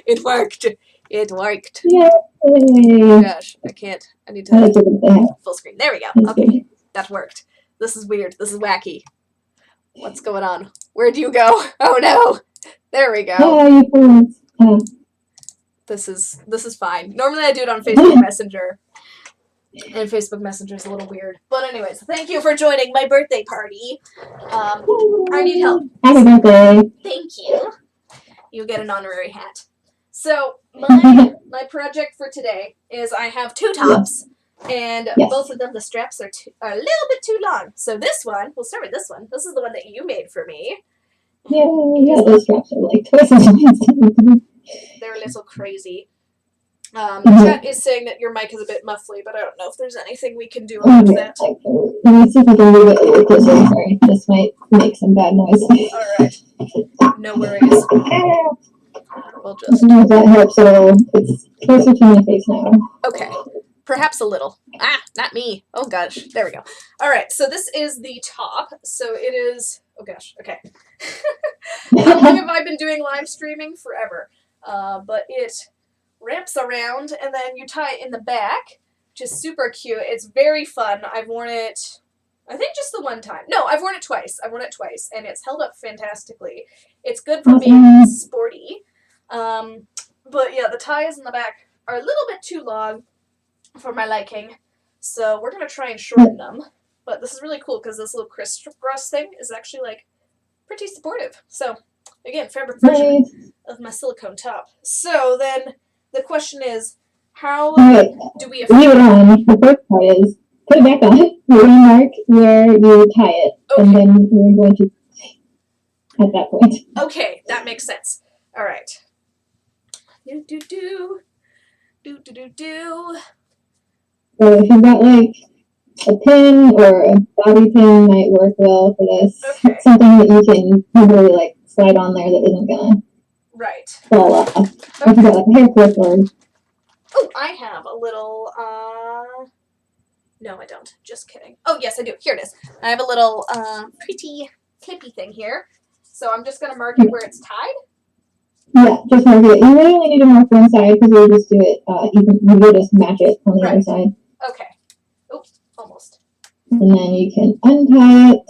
It worked. It worked. Yay! Oh gosh, I can't. I need to full screen. There we go. Okay, that worked. This is weird. This is wacky. What's going on? Where'd you go? Oh no! There we go. This is fine. Normally I do it on Facebook Messenger. And Facebook Messenger is a little weird. But anyways, thank you for joining my birthday party. I need help. Happy birthday. Thank you. You get an honorary hat. So, my project for today is I have two tops. And both of them, the straps are a little bit too long. So this one, we'll start with this one. This is the one that you made for me. Yeah, those straps are like twice as long. They're a little crazy. The chat is saying that your mic is a bit muffly, but I don't know if there's anything we can do about that. Let me see if I can move it a little closer. Sorry, this might make some bad noise. Alright. No worries. We'll just... I don't know if that helps at all. It's closer to my face now. Okay. Perhaps a little. Ah, not me. Oh gosh. There we go. Alright, so this is the top. So it is... Oh gosh. Okay. How long have I been doing live streaming? Forever. but it wraps around, and then you tie it in the back, which is super cute. It's very fun. I've worn it, I think, just the one time. No, I've worn it twice. And it's held up fantastically. It's good for being sporty. But yeah, the ties in the back are a little bit too long for my liking, so we're going to try and shorten them. But this is really cool because this little crisscross thing is actually, like, pretty supportive. So, again, fabric version of my silicone top. So then the question is, how do we... Leave it on. The first part is, put it back on. We're going to mark where you tie it. Okay. And then we're going to... at that point. Okay, that makes sense. All right. Do. So if you've got like a pin or a bobby pin might work well for this. Okay. Something that you can really like slide on there that isn't gonna fall off. Okay. Or if you got like a hair clip or... Oh, I have a little, no I don't. Just kidding. Oh yes I do. Here it is. I have a little, pretty clippy thing here. So I'm just gonna mark it where it's tied? Yeah, just mark it. You really only need to mark one side because you'll just do it, you will just match it on the other side. Okay. Oops, almost. And then you can untie it.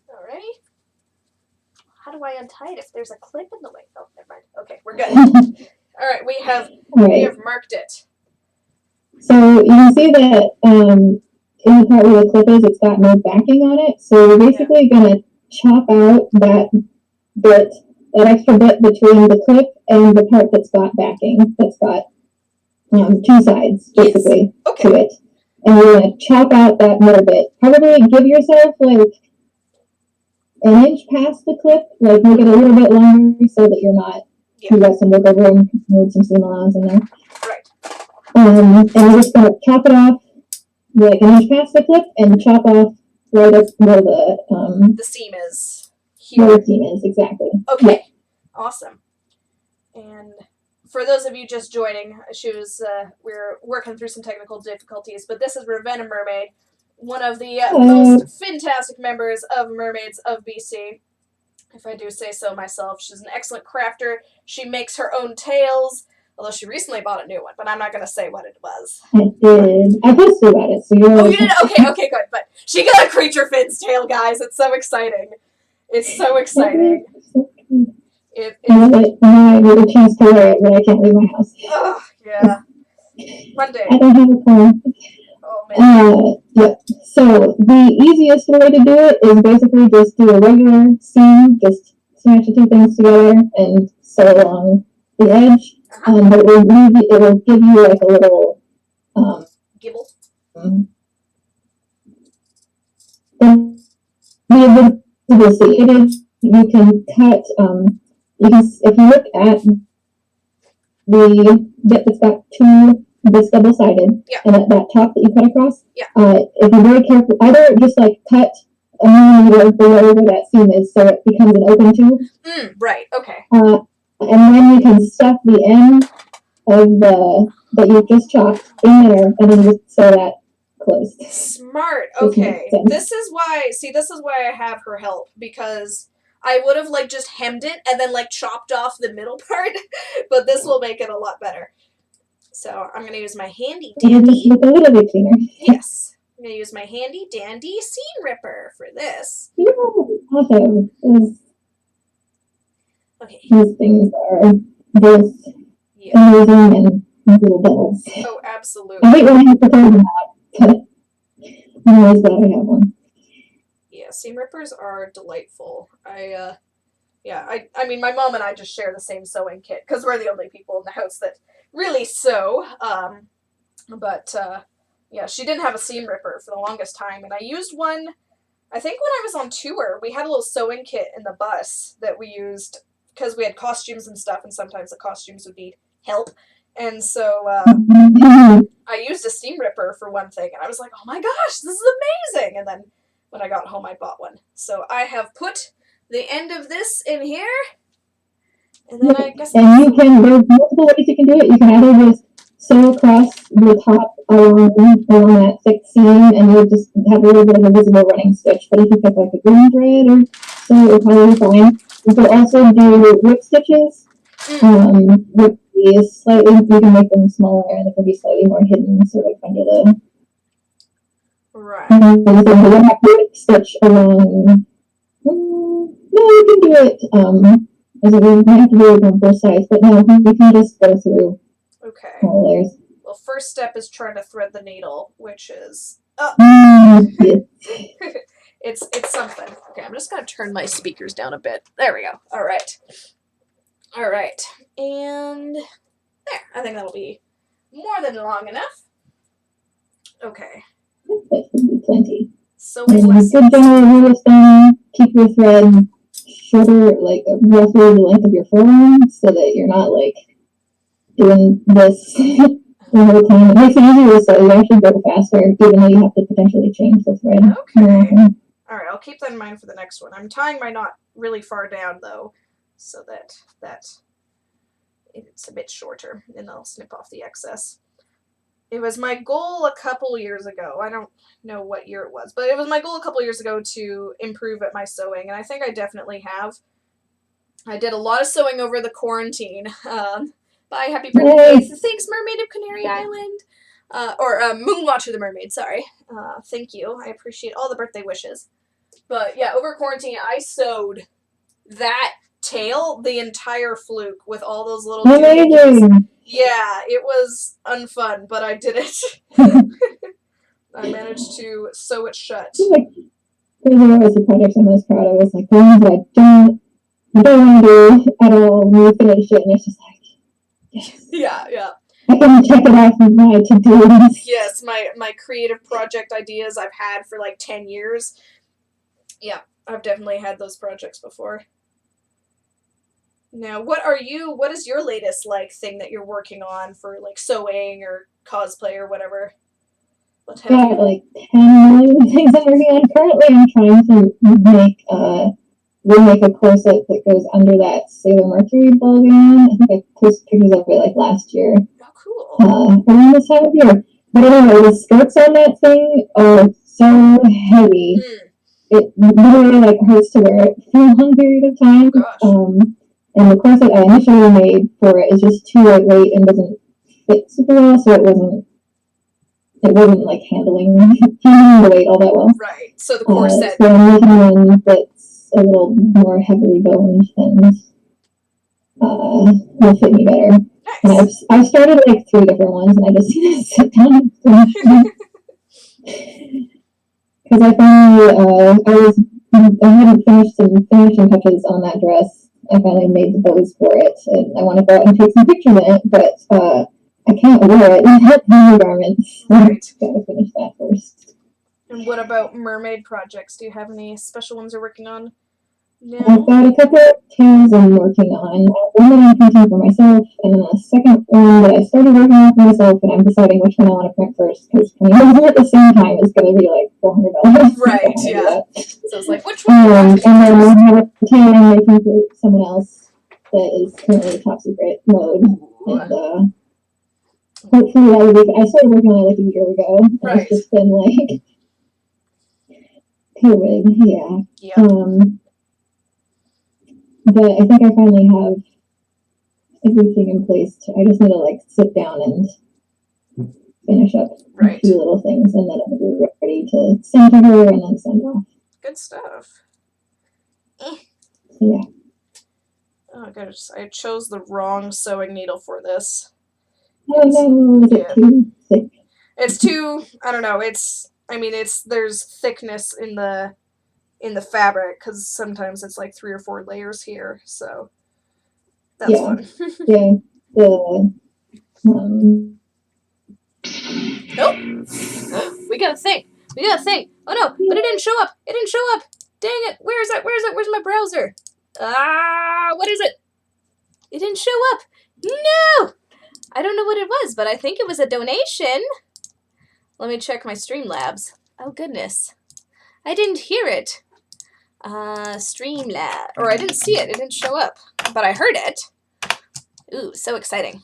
Alrighty. How do I untie it if there's a clip in the way? Oh, never mind. Okay, we're good. Alright, we have marked it. So you can see that in the part where the clip is, it's got no backing on it. So we're basically going to chop out that extra bit between the clip and the part that's got backing, that's got two sides, basically, to it. And we're going to chop out that middle bit. Probably give yourself, like, an inch past the clip, like, make it a little bit longer so that you're not, you got some wiggle room, move some seam allowance in there. Right. And we're just going to chop it off, like, an inch past the clip, and chop off right up where the seam is here. Where the seam is, exactly. Okay. Awesome. And for those of you just joining, we're working through some technical difficulties, but this is Ravenna Mermaid, one of the most fantastic members of Mermaids of BC, if I do say so myself. She's an excellent crafter. She makes her own tails, although she recently bought a new one, but I'm not going to say what it was. I did. I posted about it, so you're... Oh, you did? Okay, good. But she got a Creature Fins tail, guys. It's so exciting. It's so exciting. I love it. I get a chance to wear it, but I can't leave my house. Oh, yeah. One day. I don't have a plan. Oh, man. Yep. So the easiest way to do it is basically just do a regular seam, just smash the two things together and sew along the edge. But it will give you like a little gibble. You'll see it is. You can cut. If you look at the bit that's got this double-sided, and that top that you cut across, if you're very careful, either just like cut a millimeter below where that seam is so it becomes an open tube. Right, okay. And then you can stuff the end of that you've just chopped in there, and then just sew that closed. Smart. Okay. This is why I have her help, because I would have like just hemmed it and then like chopped off the middle part, but this will make it a lot better. So I'm going to use my handy dandy. Look a little bit cleaner. Yes. I'm going to use my handy dandy seam ripper for this. Yeah, awesome. Okay. These things are both amazing and little devils. Oh, absolutely. I hate when I have to throw them out, but I'm always glad I have one. Yeah, seam rippers are delightful. I mean, my mom and I just share the same sewing kit because we're the only people in the house that really sew. Yeah, she didn't have a seam ripper for the longest time, and I used one, I think when I was on tour. We had a little sewing kit in the bus that we used because we had costumes and stuff, and sometimes the costumes would need help. And so I used a seam ripper for one thing, and I was like, oh my gosh, this is amazing! And then when I got home, I bought one. So I have put the end of this in here, and then I guess... And you can, there's multiple ways you can do it. You can either just sew across the top along that thick seam, and you'll just have a little bit of a visible running stitch. But if you pick like a green thread or so, it'll probably be fine. You can also do whip stitches, which be slightly, we can make them smaller and it can be slightly more hidden sort of under the Right. we don't have to stitch along. No, we can do it. As we have to do it on both sides, but no, we can just go through Okay. all layers. Well, first step is trying to thread the needle, which is Yeah. it's something. Okay, I'm just gonna turn my speakers down a bit. There we go. All right, and there. I think that'll be more than long enough. Okay. That should be plenty. So And lessons. good general rule of thumb: keep your thread shorter, like roughly the length of your forearm, so that you're not like doing this the whole time. It makes it easier, so you actually go faster, even though you have to potentially change the thread. Okay. All right, I'll keep that in mind for the next one. I'm tying my knot really far down though, so that it's a bit shorter, and I'll snip off the excess. It was my goal a couple years ago. I don't know what year it was, but it was my goal a couple years ago to improve at my sewing, and I think I definitely have. I did a lot of sewing over the quarantine. Bye, happy birthday. Thanks, Mermaid of Canary Island. Moonwatcher the Mermaid, sorry. Thank you. I appreciate all the birthday wishes. But yeah, over quarantine, I sewed that tail, the entire fluke, with all those little Amazing. Yeah, it was unfun, but I did it. I managed to sew it shut. Like, those are always the projects I'm most proud of. It's like the ones that I don't want to do at all when we finish it, and it's just like, yes. Yeah. I can check it off of my to-do list. Yes, my creative project ideas I've had for like 10 years. Yeah, I've definitely had those projects before. Now, what is your latest like thing that you're working on for like sewing or cosplay or whatever? What have Got like 10 million things I'm working on. Currently, I'm trying to remake a corset that goes under that Sailor Mercury bogan. I think I posted pictures of it like last year. Oh, cool. Around this time of year. But anyway, the skirts on that thing are so heavy. It literally like hurts to wear it for a long period of time. Oh, gosh. And the corset I initially made for it is just too lightweight and doesn't fit super well, so it wasn't like handling the weight all that well. Right. So the corset. So I'm making one that's a little more heavily boned and will fit me better. Nice. And I've started like 3 different ones, and I just need to sit down and finish them. Because I finally I hadn't finished some finishing touches on that dress. I finally made the bows for it, and I want to go out and take some pictures in it, but I can't wear it without the garments. Right. Gotta finish that first. And what about mermaid projects? Do you have any special ones you're working on? No. I've got a couple of tails I'm working on. One that I'm printing for myself, and then a second one that I started working on for myself, and I'm deciding which one I want to print first, because printing them at the same time is going to be like $400. Right, yeah. So it's like, which And one? then I have a tail I'm making for someone else that is currently top secret mode. And hopefully that will be, I started working on it like a year ago. And right. It's just been like COVID, yeah. Yeah. But I think I finally have everything in place. I just need to like sit down and finish up a few little things, and then I'll be ready to send to her and then send off. Good stuff. Yeah. Oh gosh, I chose the wrong sewing needle for this. Oh no, is it too thick? It's too, I don't know, there's thickness in the fabric, because sometimes it's like 3 or 4 layers here, so that's fun. Yeah. Nope. We got a thing. Oh no, but it didn't show up. Dang it. Where is it? Where's my browser? What is it? It didn't show up. No! I don't know what it was, but I think it was a donation. Let me check my Streamlabs. Oh goodness. I didn't hear it. Streamlab, or I didn't see it. It didn't show up, but I heard it. Ooh, so exciting.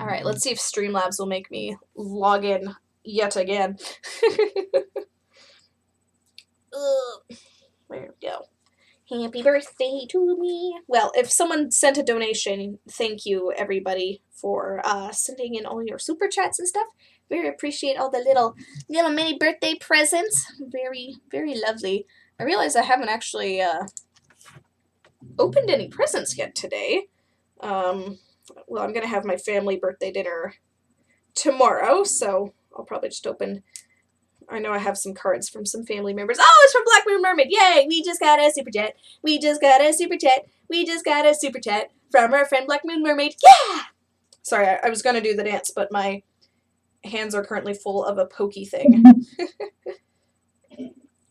All right, let's see if Streamlabs will make me log in yet again. There we go. Happy birthday to me. Well, if someone sent a donation, thank you, everybody, for sending in all your super chats and stuff. Very appreciate all the little mini birthday presents. Very, very lovely. I realize I haven't actually opened any presents yet today. Well, I'm going to have my family birthday dinner tomorrow, so I'll probably just open... I know I have some cards from some family members. Oh, it's from Black Moon Mermaid. Yay! We just got a super chat. We just got a super chat. We just got a super chat from our friend Black Moon Mermaid. Yeah! Sorry, I was going to do the dance, but my hands are currently full of a pokey thing.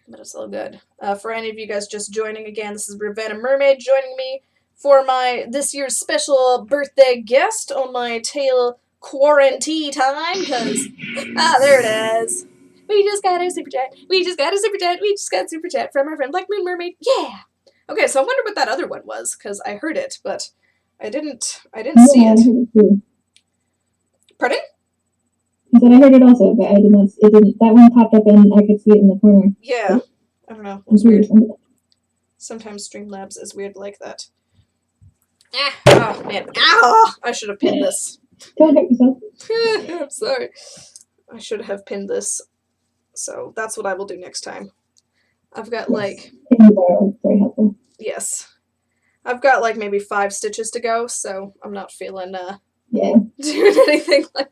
But it's all good. For any of you guys just joining again, this is Ravenna Mermaid joining me for my this year's special birthday guest on my tail quarantine time, because, there it is. We just got a super chat. We just got a super chat. We just got a super chat from our friend Black Moon Mermaid. Yeah! Okay, so I wonder what that other one was, because I heard it, but I didn't see it. I heard it too. Pardon? I said I heard it also, but I did not. It didn't. That one popped up and I could see it in the corner. Yeah. I don't know. It's weird. Sometimes Streamlabs is weird like that. Oh, man. Ow! I should have pinned this. Don't hurt yourself. I'm sorry. I should have pinned this. So that's what I will do next time. I've got like... Very helpful. Yes. I've got like maybe 5 stitches to go, so I'm not feeling doing anything like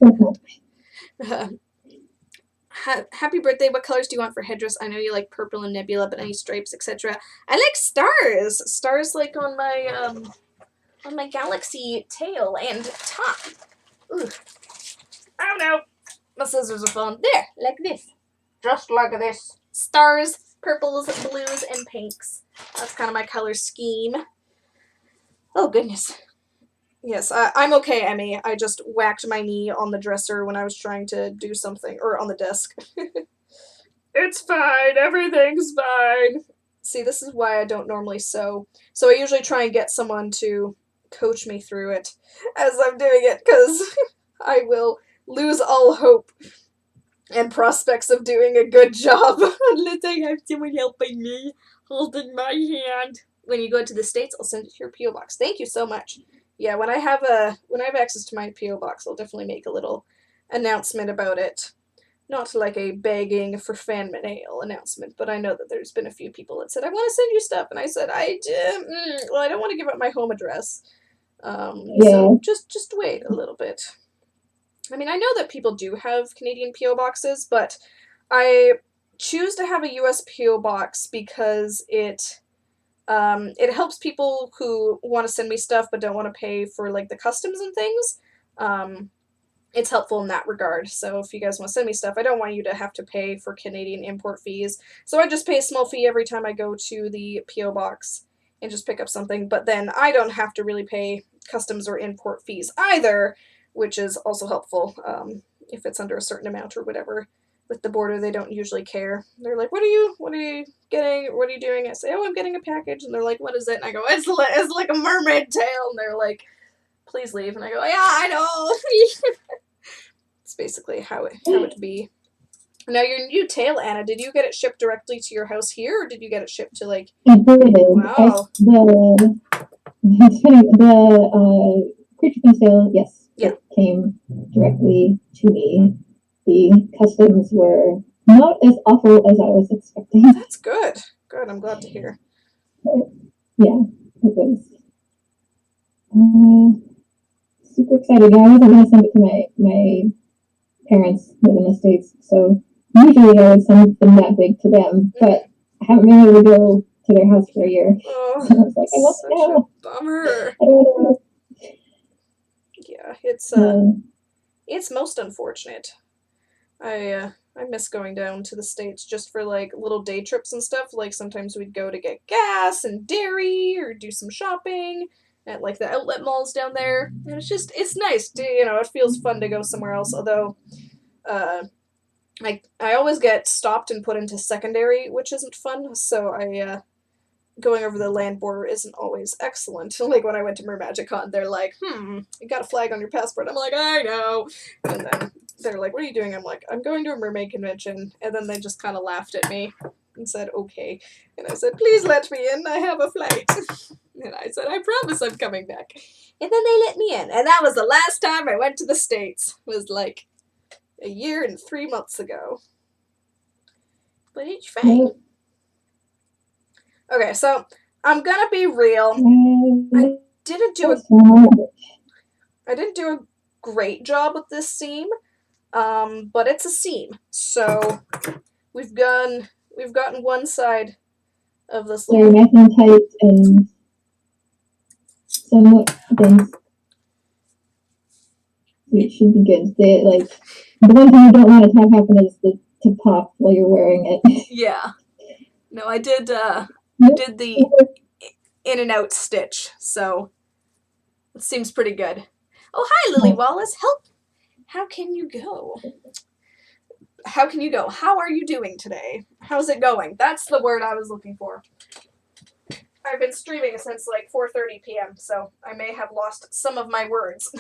that. Happy birthday. What colors do you want for headdress? I know you like purple and nebula, but any stripes, etc. I like stars. Stars like on my galaxy tail and top. Ooh. Oh no. My scissors are falling. There, like this. Just like this. Stars, purples, blues, and pinks. That's kind of my color scheme. Oh, goodness. Yes, I'm okay, Emmy. I just whacked my knee on the dresser when I was trying to do something. Or on the desk. It's fine. Everything's fine. See, this is why I don't normally sew. So I usually try and get someone to coach me through it as I'm doing it, because I will lose all hope and prospects of doing a good job unless I have someone helping me, holding my hand. When you go to the States, I'll send it to your P.O. box. Thank you so much. Yeah, when I have access to my P.O. box, I'll definitely make a little announcement about it. Not like a begging for fan mail announcement, but I know that there's been a few people that said, I want to send you stuff, and I said, I don't want to give up my home address. So just wait a little bit. I mean, I know that people do have Canadian P.O. boxes, but I choose to have a US P.O. box because it helps people who want to send me stuff but don't want to pay for, like, the customs and things. It's helpful in that regard. So if you guys want to send me stuff, I don't want you to have to pay for Canadian import fees. So I just pay a small fee every time I go to the P.O. box and just pick up something. But then I don't have to really pay customs or import fees either, which is also helpful if it's under a certain amount or whatever. With the border, they don't usually care. They're like, what are you getting? What are you doing? I say, oh, I'm getting a package. And they're like, what is it? And I go, it's like a mermaid tail. And they're like, please leave. And I go, yeah, I know. It's basically how it be. Now, your new tail, Anna, did you get it shipped directly to your house here, or did you get it shipped to, like... I did. Wow. The creature from sale, yes. Yeah. It came directly to me. The customs were not as awful as I was expecting. That's good. Good, I'm glad to hear. But, yeah, it was super excited. I wasn't going to send it to my parents live in the States, so usually I would send them that big to them, but I haven't been able to go to their house for a year. Oh, so I was like, I want to know. Bummer. I don't know. Yeah, it's most unfortunate. I miss going down to the States just for, like, little day trips and stuff. Like, sometimes we'd go to get gas and dairy or do some shopping at, like, the outlet malls down there. And it's nice to, it feels fun to go somewhere else, although I always get stopped and put into secondary, which isn't fun, so going over the land border isn't always excellent. Like, when I went to MerMagicCon, they're like, you got a flag on your passport. I'm like, I know. And then they're like, what are you doing? I'm like, I'm going to a mermaid convention. And then they just kind of laughed at me. and said, okay. And I said, please let me in, I have a flight. And I said, I promise I'm coming back. And then they let me in. And that was the last time I went to the States. It was like a year and 3 months ago. But it's fine. Okay, so I'm gonna be real. I didn't do a great job with this seam, but it's a seam. So we've gotten one side of this little. They're nice and tight and somewhat dense. It should be good. The one thing you don't want to have happen is to pop while you're wearing it. Yeah. No, I did the in and out stitch, so it seems pretty good. Oh, hi, Lily Wallace. How can you go? How can you go? How are you doing today? How's it going? That's the word I was looking for. I've been streaming since like 4:30 p.m., so I may have lost some of my words.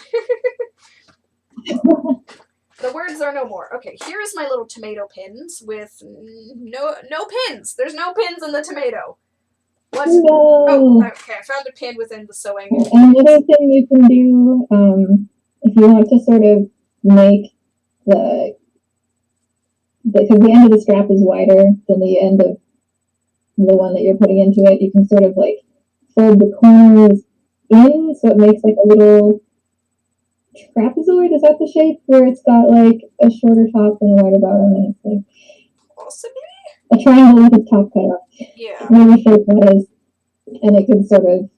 The words are no more. Okay, here is my little tomato pins with no pins. There's no pins in the tomato. What? No. Oh, okay, I found a pin within the sewing. Another thing you can do, if you want to sort of make because the end of the strap is wider than the end of the one that you're putting into it, you can sort of like fold the corners in so it makes like a little trapezoid. Is that the shape where it's got like a shorter top and a wider bottom, and it's like possibly a triangle with its top cut off? Yeah. Whatever shape that is, and it can sort of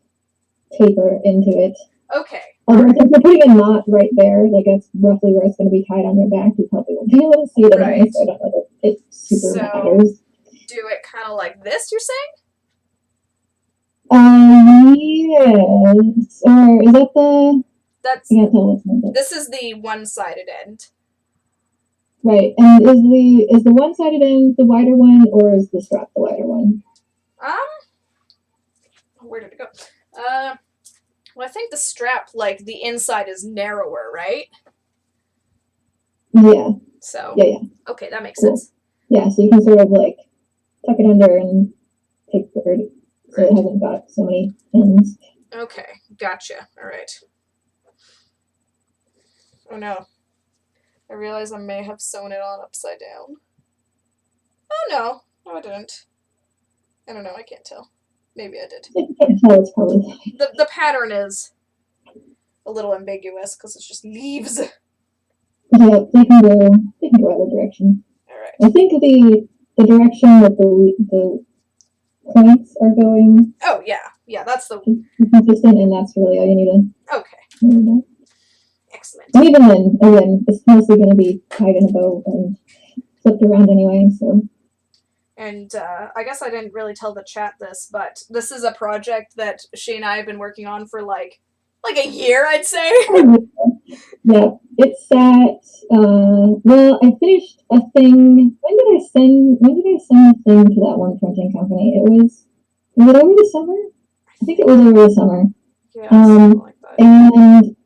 taper into it. Okay. Although since you're putting a knot right there, like that's roughly where it's going to be tied on your back, you probably won't be able to see it anyway, so I don't know that it super matters. Do it kind of like this, you're saying? Yes. Or is that the... That's... I can't tell what's in it. This is the one-sided end. Right. And is the one-sided end the wider one, or is the strap the wider one? Where did it go? Well, I think the strap, like, the inside is narrower, right? Yeah. So. Yeah. Okay, that makes sense. Yeah, so you can sort of, like, tuck it under and take the bird so it hasn't got so many ends. Okay, gotcha. All right. Oh, no. I realize I may have sewn it on upside down. Oh, no. No, I didn't. I don't know. I can't tell. Maybe I did. If you can't tell, it's probably fine. The pattern is a little ambiguous because it's just leaves. Yeah, they can go other directions. All right. I think the direction that the points are going. Oh yeah, that's the consistent, and that's really all you need to. Okay. Know. Excellent. And even then, again, it's mostly going to be tied in a bow and flipped around anyway, so. And I guess I didn't really tell the chat this, but this is a project that she and I have been working on for like a year, I'd say. Yeah, it's at, well, I finished a thing. When did I send the thing to that one printing company? Was it over the summer? I think it was over the summer. Yeah, something like that. And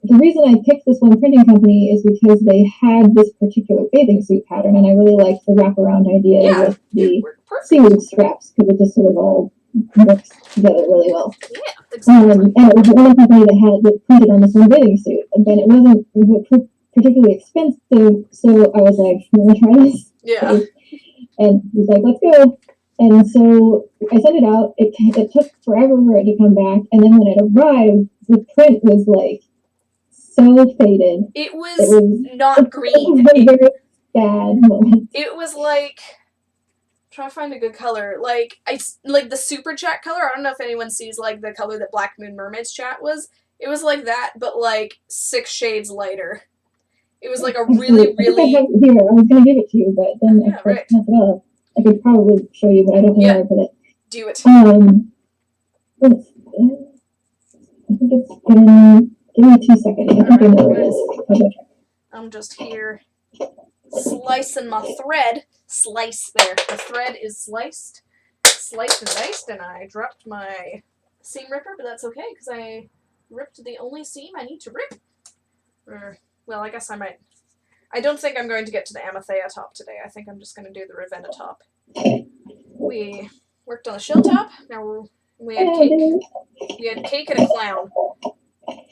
the reason I picked this one printing company is because they had this particular bathing suit pattern, and I really liked the wraparound idea with the seaweed straps, because it just sort of all works together really well. Yeah, exactly. And it was the only company that printed on this one bathing suit, and then it wasn't particularly expensive, so I was like, you want to try this? Yeah. And he was like, let's go. And so I sent it out. It took forever for it to come back, and then when it arrived, the print was like so faded. It was not green. It was a very sad moment. It was like, try to find a good color. Like the super chat color. I don't know if anyone sees like the color that Black Moon Mermaid's chat was. It was like that, but like 6 shades lighter. It was like a really, really. I was gonna give it to you, but then yeah, I messed it up. I could probably show you, but I don't know where I put it. Do it. Let's see. I think it's give me 2 seconds. I think I know where it is. I'm just here slicing my thread. Slice there. The thread is sliced and diced, and I dropped my seam ripper, but that's okay because I ripped the only seam I need to rip. Well, I guess I might. I don't think I'm going to get to the Amathea top today. I think I'm just going to do the Ravenna top. We worked on the show top. Now we had cake. We had cake and a clown.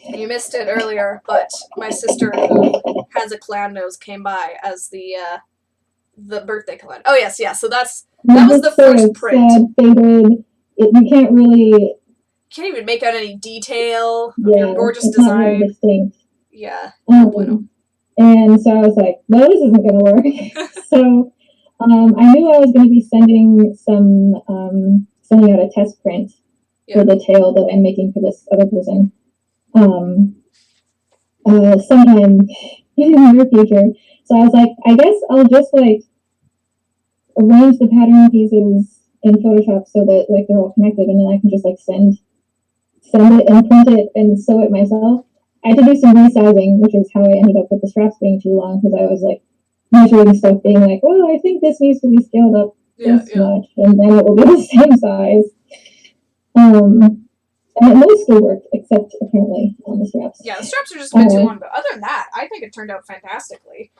You missed it earlier, but my sister, who has a clown nose, came by as the birthday clown. Oh yes, yeah. So that was the first print. Faded. You can't even make out any detail. Yeah, Your gorgeous it's design. Not really distinct. Yeah. And so I was like, well, this isn't going to work. So I knew I was going to be sending out a test print for the tail that I'm making for this other person sometime in the near future. So I was like, I guess I'll just like arrange the pattern pieces in Photoshop so that like they're all connected, and then I can just like send it and print it and sew it myself. I had to do some resizing, which is how I ended up with the straps being too long, because I was like measuring stuff, being like, well, I think this needs to be scaled up this much, and then it will be the same size. And it mostly worked, except apparently on the straps. Yeah, the straps are just a bit too long, but other than that, I think it turned out fantastically.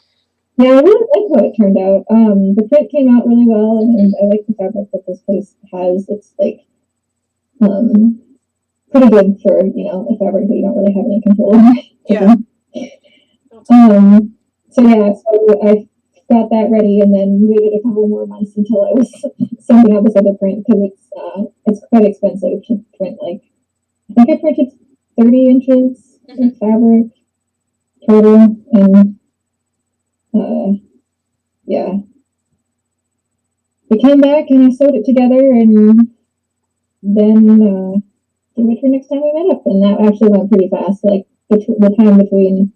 Yeah, I really like how it turned out. The print came out really well, and I like the fabric that this place has. It's like pretty good for, a fabric that you don't really have any control over. Yeah. So I got that ready, and then waited a couple more months until I was sending out this other print, because it's quite expensive to print. Like, I think I printed 30 inches of fabric total, and it came back and I sewed it together, and then gave it for next time we met up, and that actually went pretty fast. Like the time between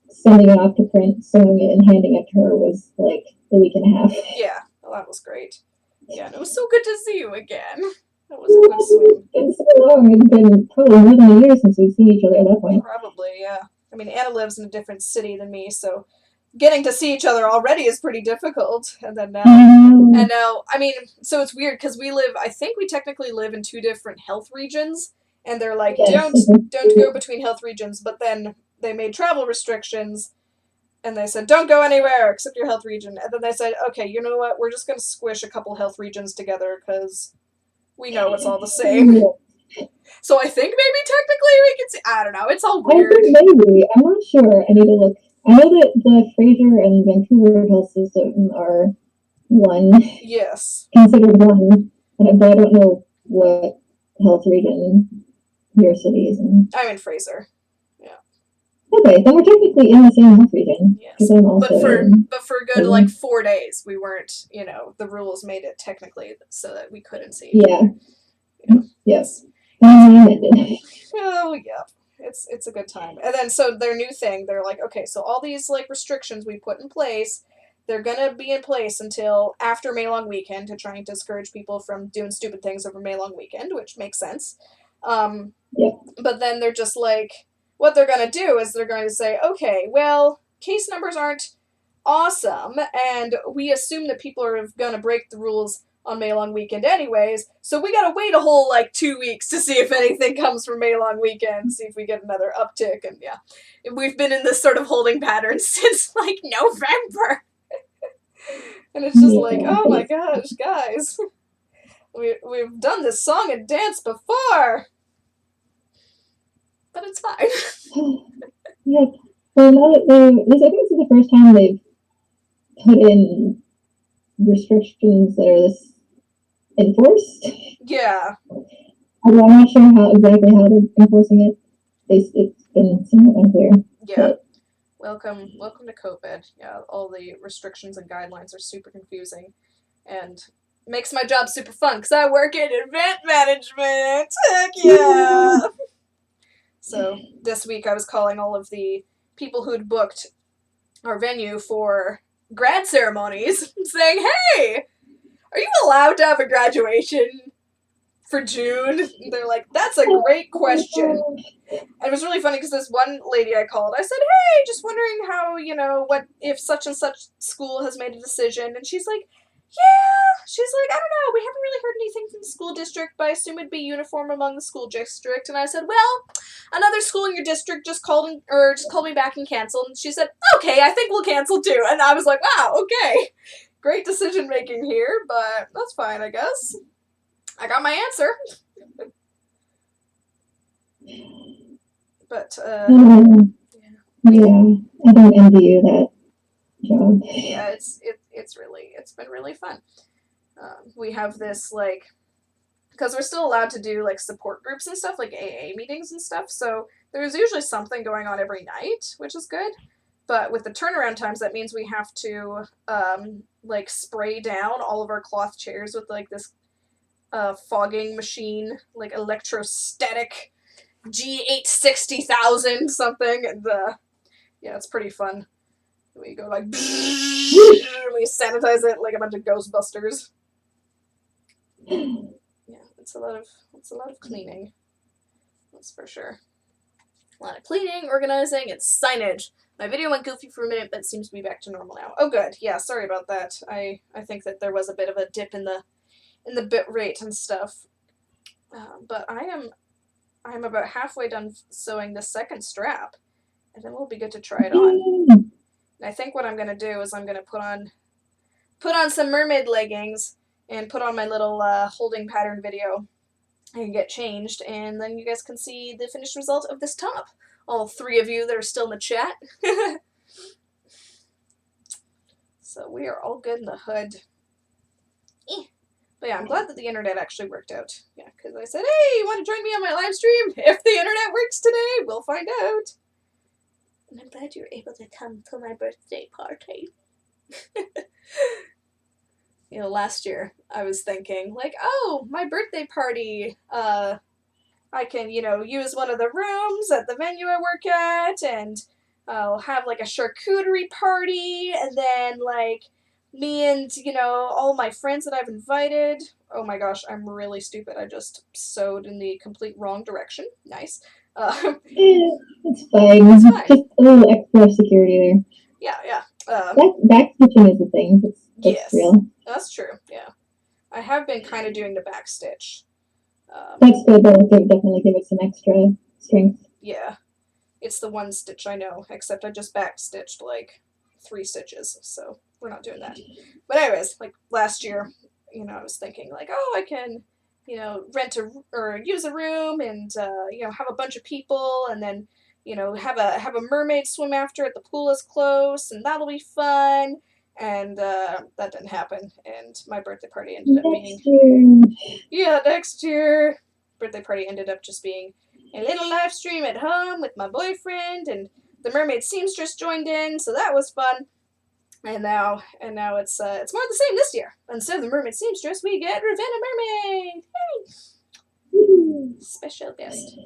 sending it off to print, sewing it, and handing it to her was like a week and a half. Yeah, well, that was great. Yeah, and it was so good to see you again. That was a good swing. It's been so long. It's been probably more than a year since we've seen each other at that point. Probably, yeah. I mean, Anna lives in a different city than me, so getting to see each other already is pretty difficult. And then now, I mean, so it's weird because I think we technically live in 2 different health regions, and they're like, don't go between health regions, but then they made travel restrictions, and they said, don't go anywhere except your health region. And then they said, okay, you know what, we're just going to squish a couple health regions together because we know it's all the same. So I think maybe technically we can see, I don't know, it's all weird. I think maybe, I'm not sure, I need to look. I know that the Fraser and Vancouver health system are one. Yes. Considered one, but I don't know what health region your city is in. I'm in Fraser. Yeah. Okay, then we're technically in the same health region. Yes. I'm also but for a good like 4 days, we weren't. The rules made it technically so that we couldn't see each other. Yes. Oh yeah. It's a good time. And then so their new thing, they're like, okay, so all these like restrictions we put in place, they're gonna be in place until after May Long Weekend to try and discourage people from doing stupid things over May Long Weekend, which makes sense. But then they're just like, what they're gonna do is they're going to say, okay, well, case numbers aren't awesome, and we assume that people are gonna break the rules on May Long Weekend anyways, so we gotta wait a whole, 2 weeks to see if anything comes from May Long Weekend, see if we get another uptick, and yeah. We've been in this sort of holding pattern since, November. And it's just oh my gosh, guys. We've done this song and dance before! But it's fine. Yeah. Well, now that I think this is the first time they've put in restrictions that are this enforced. Yeah. I'm not sure exactly how they're enforcing it. It's been somewhat unclear. Yeah. But welcome to COVID. Yeah, all the restrictions and guidelines are super confusing, and makes my job super fun because I work in event management. Heck yeah! So this week I was calling all of the people who'd booked our venue for grad ceremonies, saying, hey, are you allowed to have a graduation for June? And they're like, that's a great question. And it was really funny because this one lady I called, I said, hey, just wondering how, what if such and such school has made a decision. And she's like, yeah. She's like, I don't know, we haven't really heard anything from the school district, but I assume it'd be uniform among the school district. And I said, well, another school in your district just called me back and canceled. And she said, okay, I think we'll cancel too. And I was like, wow, okay. great decision making here, but that's fine, I guess. I got my answer. But yeah, I don't envy you that job. Yeah, it's been really fun. We have this like, because we're still allowed to do like support groups and stuff, like AA meetings and stuff. So there's usually something going on every night, which is good. But with the turnaround times, that means we have to like spray down all of our cloth chairs with like this fogging machine, like electrostatic G860,000 something. And yeah, it's pretty fun. We go like, we sanitize it like a bunch of Ghostbusters. Yeah, it's a lot of cleaning. That's for sure. A lot of cleaning, organizing, and signage. My video went goofy for a minute, but seems to be back to normal now. Oh, good. Yeah, sorry about that. I think that there was a bit of a dip in the bit rate and stuff. But I'm about halfway done sewing the second strap, and then we'll be good to try it on. And I think what I'm gonna do is I'm gonna put on some mermaid leggings and put on my little holding pattern video and get changed, and then you guys can see the finished result of this top. All 3 of you that are still in the chat. So we are all good in the hood. But yeah, I'm glad that the internet actually worked out. Yeah, because I said, hey, you want to join me on my live stream? If the internet works today, we'll find out. And I'm glad you were able to come to my birthday party. You know, last year I was thinking, like, oh, my birthday party, I can, you know, use one of the rooms at the venue I work at, and I'll have, like, a charcuterie party, and then, like, me and, you know, all my friends that I've invited. Oh my gosh, I'm really stupid. I just sewed in the complete wrong direction. Nice. It's fine. It's fine. Just a little extra security there. Yeah. Back stitching is a thing. That's yes, real. That's true, yeah. I have been kind of doing the back stitch. That's good. That'll definitely give it some extra strength. Yeah. It's the one stitch I know, except I just back stitched like 3 stitches, so we're not doing that. But anyways, like last year, you know, I was thinking like, oh, I can, you know, use a room and you know, have a bunch of people, and then, you know, have a mermaid swim after at the pool is close, and that'll be fun. And that didn't happen, and my birthday party ended up being next year. Birthday party ended up just being a little live stream at home with my boyfriend, and the mermaid seamstress joined in, so that was fun. And now it's more the same this year. Instead of the mermaid seamstress, we get Ravenna Mermaid. Yay! Special guest.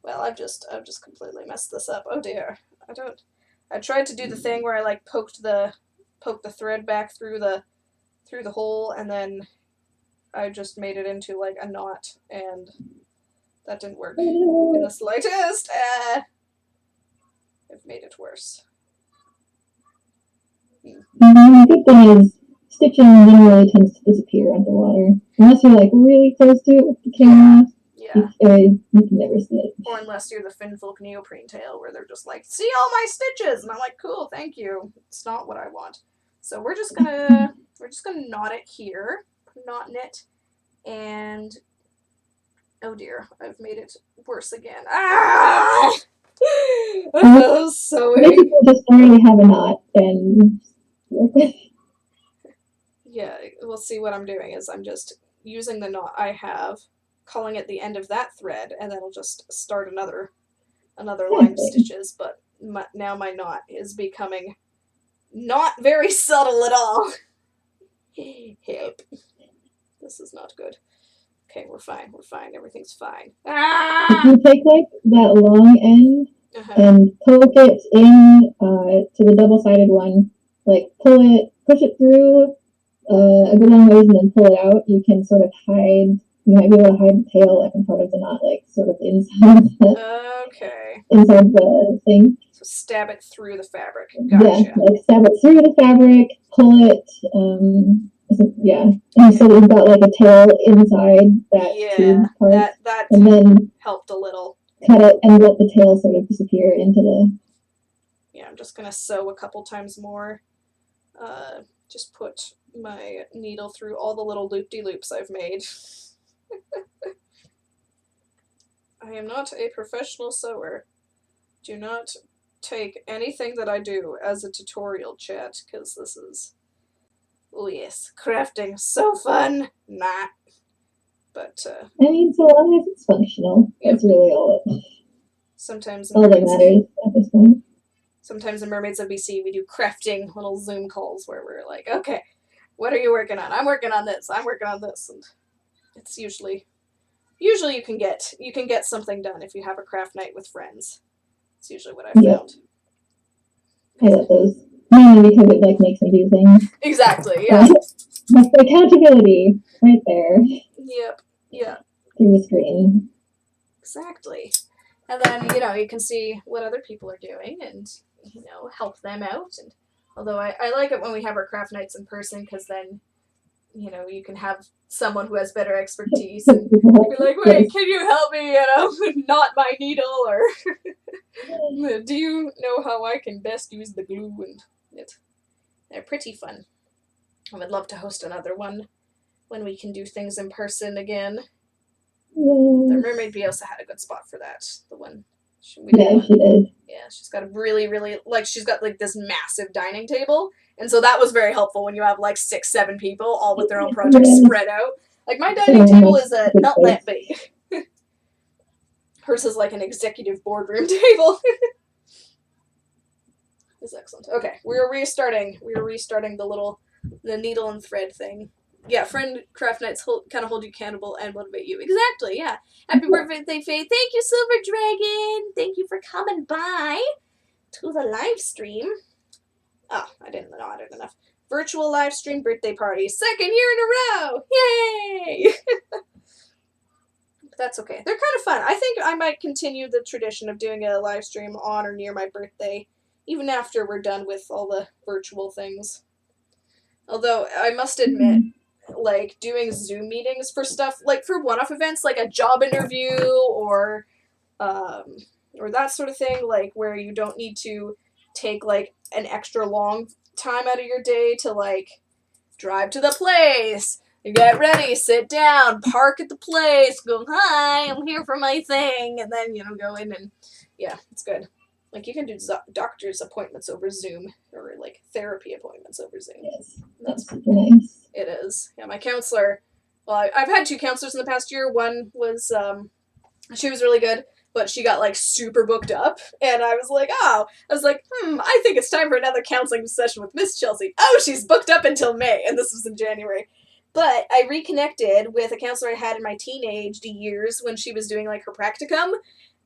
Well, I've just completely messed this up. Oh dear. I tried to do the thing where I like poked the thread back through the hole, and then I just made it into like a knot, and that didn't work in the slightest. I've made it worse. The good thing is stitching generally tends to disappear underwater, unless you're like really close to it with the camera. Yeah. You can never see it. Or unless you're the Finfolk neoprene tail, where they're just like, see all my stitches, and I'm like, cool, thank you. It's not what I want. So we're just gonna knot it here, knot it, and oh dear, I've made it worse again. Ah! Oh, sewing. Basically, just already have a knot and work with. Yeah, we'll see. What I'm doing is I'm just using the knot I have, calling it the end of that thread, and then I'll just start another line of stitches. But now my knot is becoming not very subtle at all. Help. This is not good. Okay, we're fine. Everything's fine. If you take like that long end and poke it in to the double-sided one, like push it through a good long ways and then pull it out, you can sort of hide. You might be able to hide the tail like in part of the knot, like sort of inside inside the thing. So stab it through the fabric. Gotcha. Yeah, like stab it through the fabric, pull it. And so you've got like a tail inside that tube part, that and then helped a little. Cut it and let the tail sort of disappear into the. Yeah, I'm just gonna sew a couple times more. just put my needle through all the little loop-de-loops I've made. I am not a professional sewer. Do not take anything that I do as a tutorial, chat, because this is... Oh yes, crafting, so fun! Nah. But, I mean, so long as it's functional, that's really all sometimes that matters at this point. Sometimes in Mermaids of BC, we do crafting little Zoom calls where we're like, okay, what are you working on? I'm working on this. I'm working on this. And it's usually you can get something done if you have a craft night with friends. It's usually what I've found. I love those. Mainly because it like makes me do things. Exactly, yeah. That's the accountability right there. Yep, yeah. Through the screen. Exactly. And then, you can see what other people are doing and, help them out. And although I like it when we have our craft nights in person because then, you can have someone who has better expertise and be like, wait, can you help me, knot my needle? Or do you know how I can best use the glue? And they're pretty fun. I would love to host another one when we can do things in person again. The Mermaid B also had a good spot for that. The one she did. Yeah, she's got a really, really, she's got, this massive dining table. And so that was very helpful when you have, 6, 7 people, all with their own projects spread out. My dining table is not that big. Hers is an executive boardroom table. It's excellent. Okay, we're restarting. We're restarting the needle and thread thing. Yeah, friend craft nights kind of hold you accountable and motivate you. Exactly, yeah. Happy birthday, Faye. Thank you, Silver Dragon. Thank you for coming by to the live stream. Oh, I didn't know I did enough. Virtual live stream birthday party. 2nd year in a row. Yay! That's okay. They're kind of fun. I think I might continue the tradition of doing a live stream on or near my birthday, even after we're done with all the virtual things. Although, I must admit, doing Zoom meetings for stuff, for one-off events, like a job interview or that sort of thing, where you don't need to take, an extra long time out of your day to, drive to the place, get ready, sit down, park at the place, go, hi, I'm here for my thing, and then, go in and, yeah, it's good. You can do doctor's appointments over Zoom, or, therapy appointments over Zoom. Yes, that's super nice. It is. Yeah, my counselor, well, I've had 2 counselors in the past year. One was, she was really good, but she got, super booked up, and I was like, I think it's time for another counseling session with Miss Chelsea. Oh, she's booked up until May, and this was in January. But I reconnected with a counselor I had in my teenage years when she was doing, her practicum,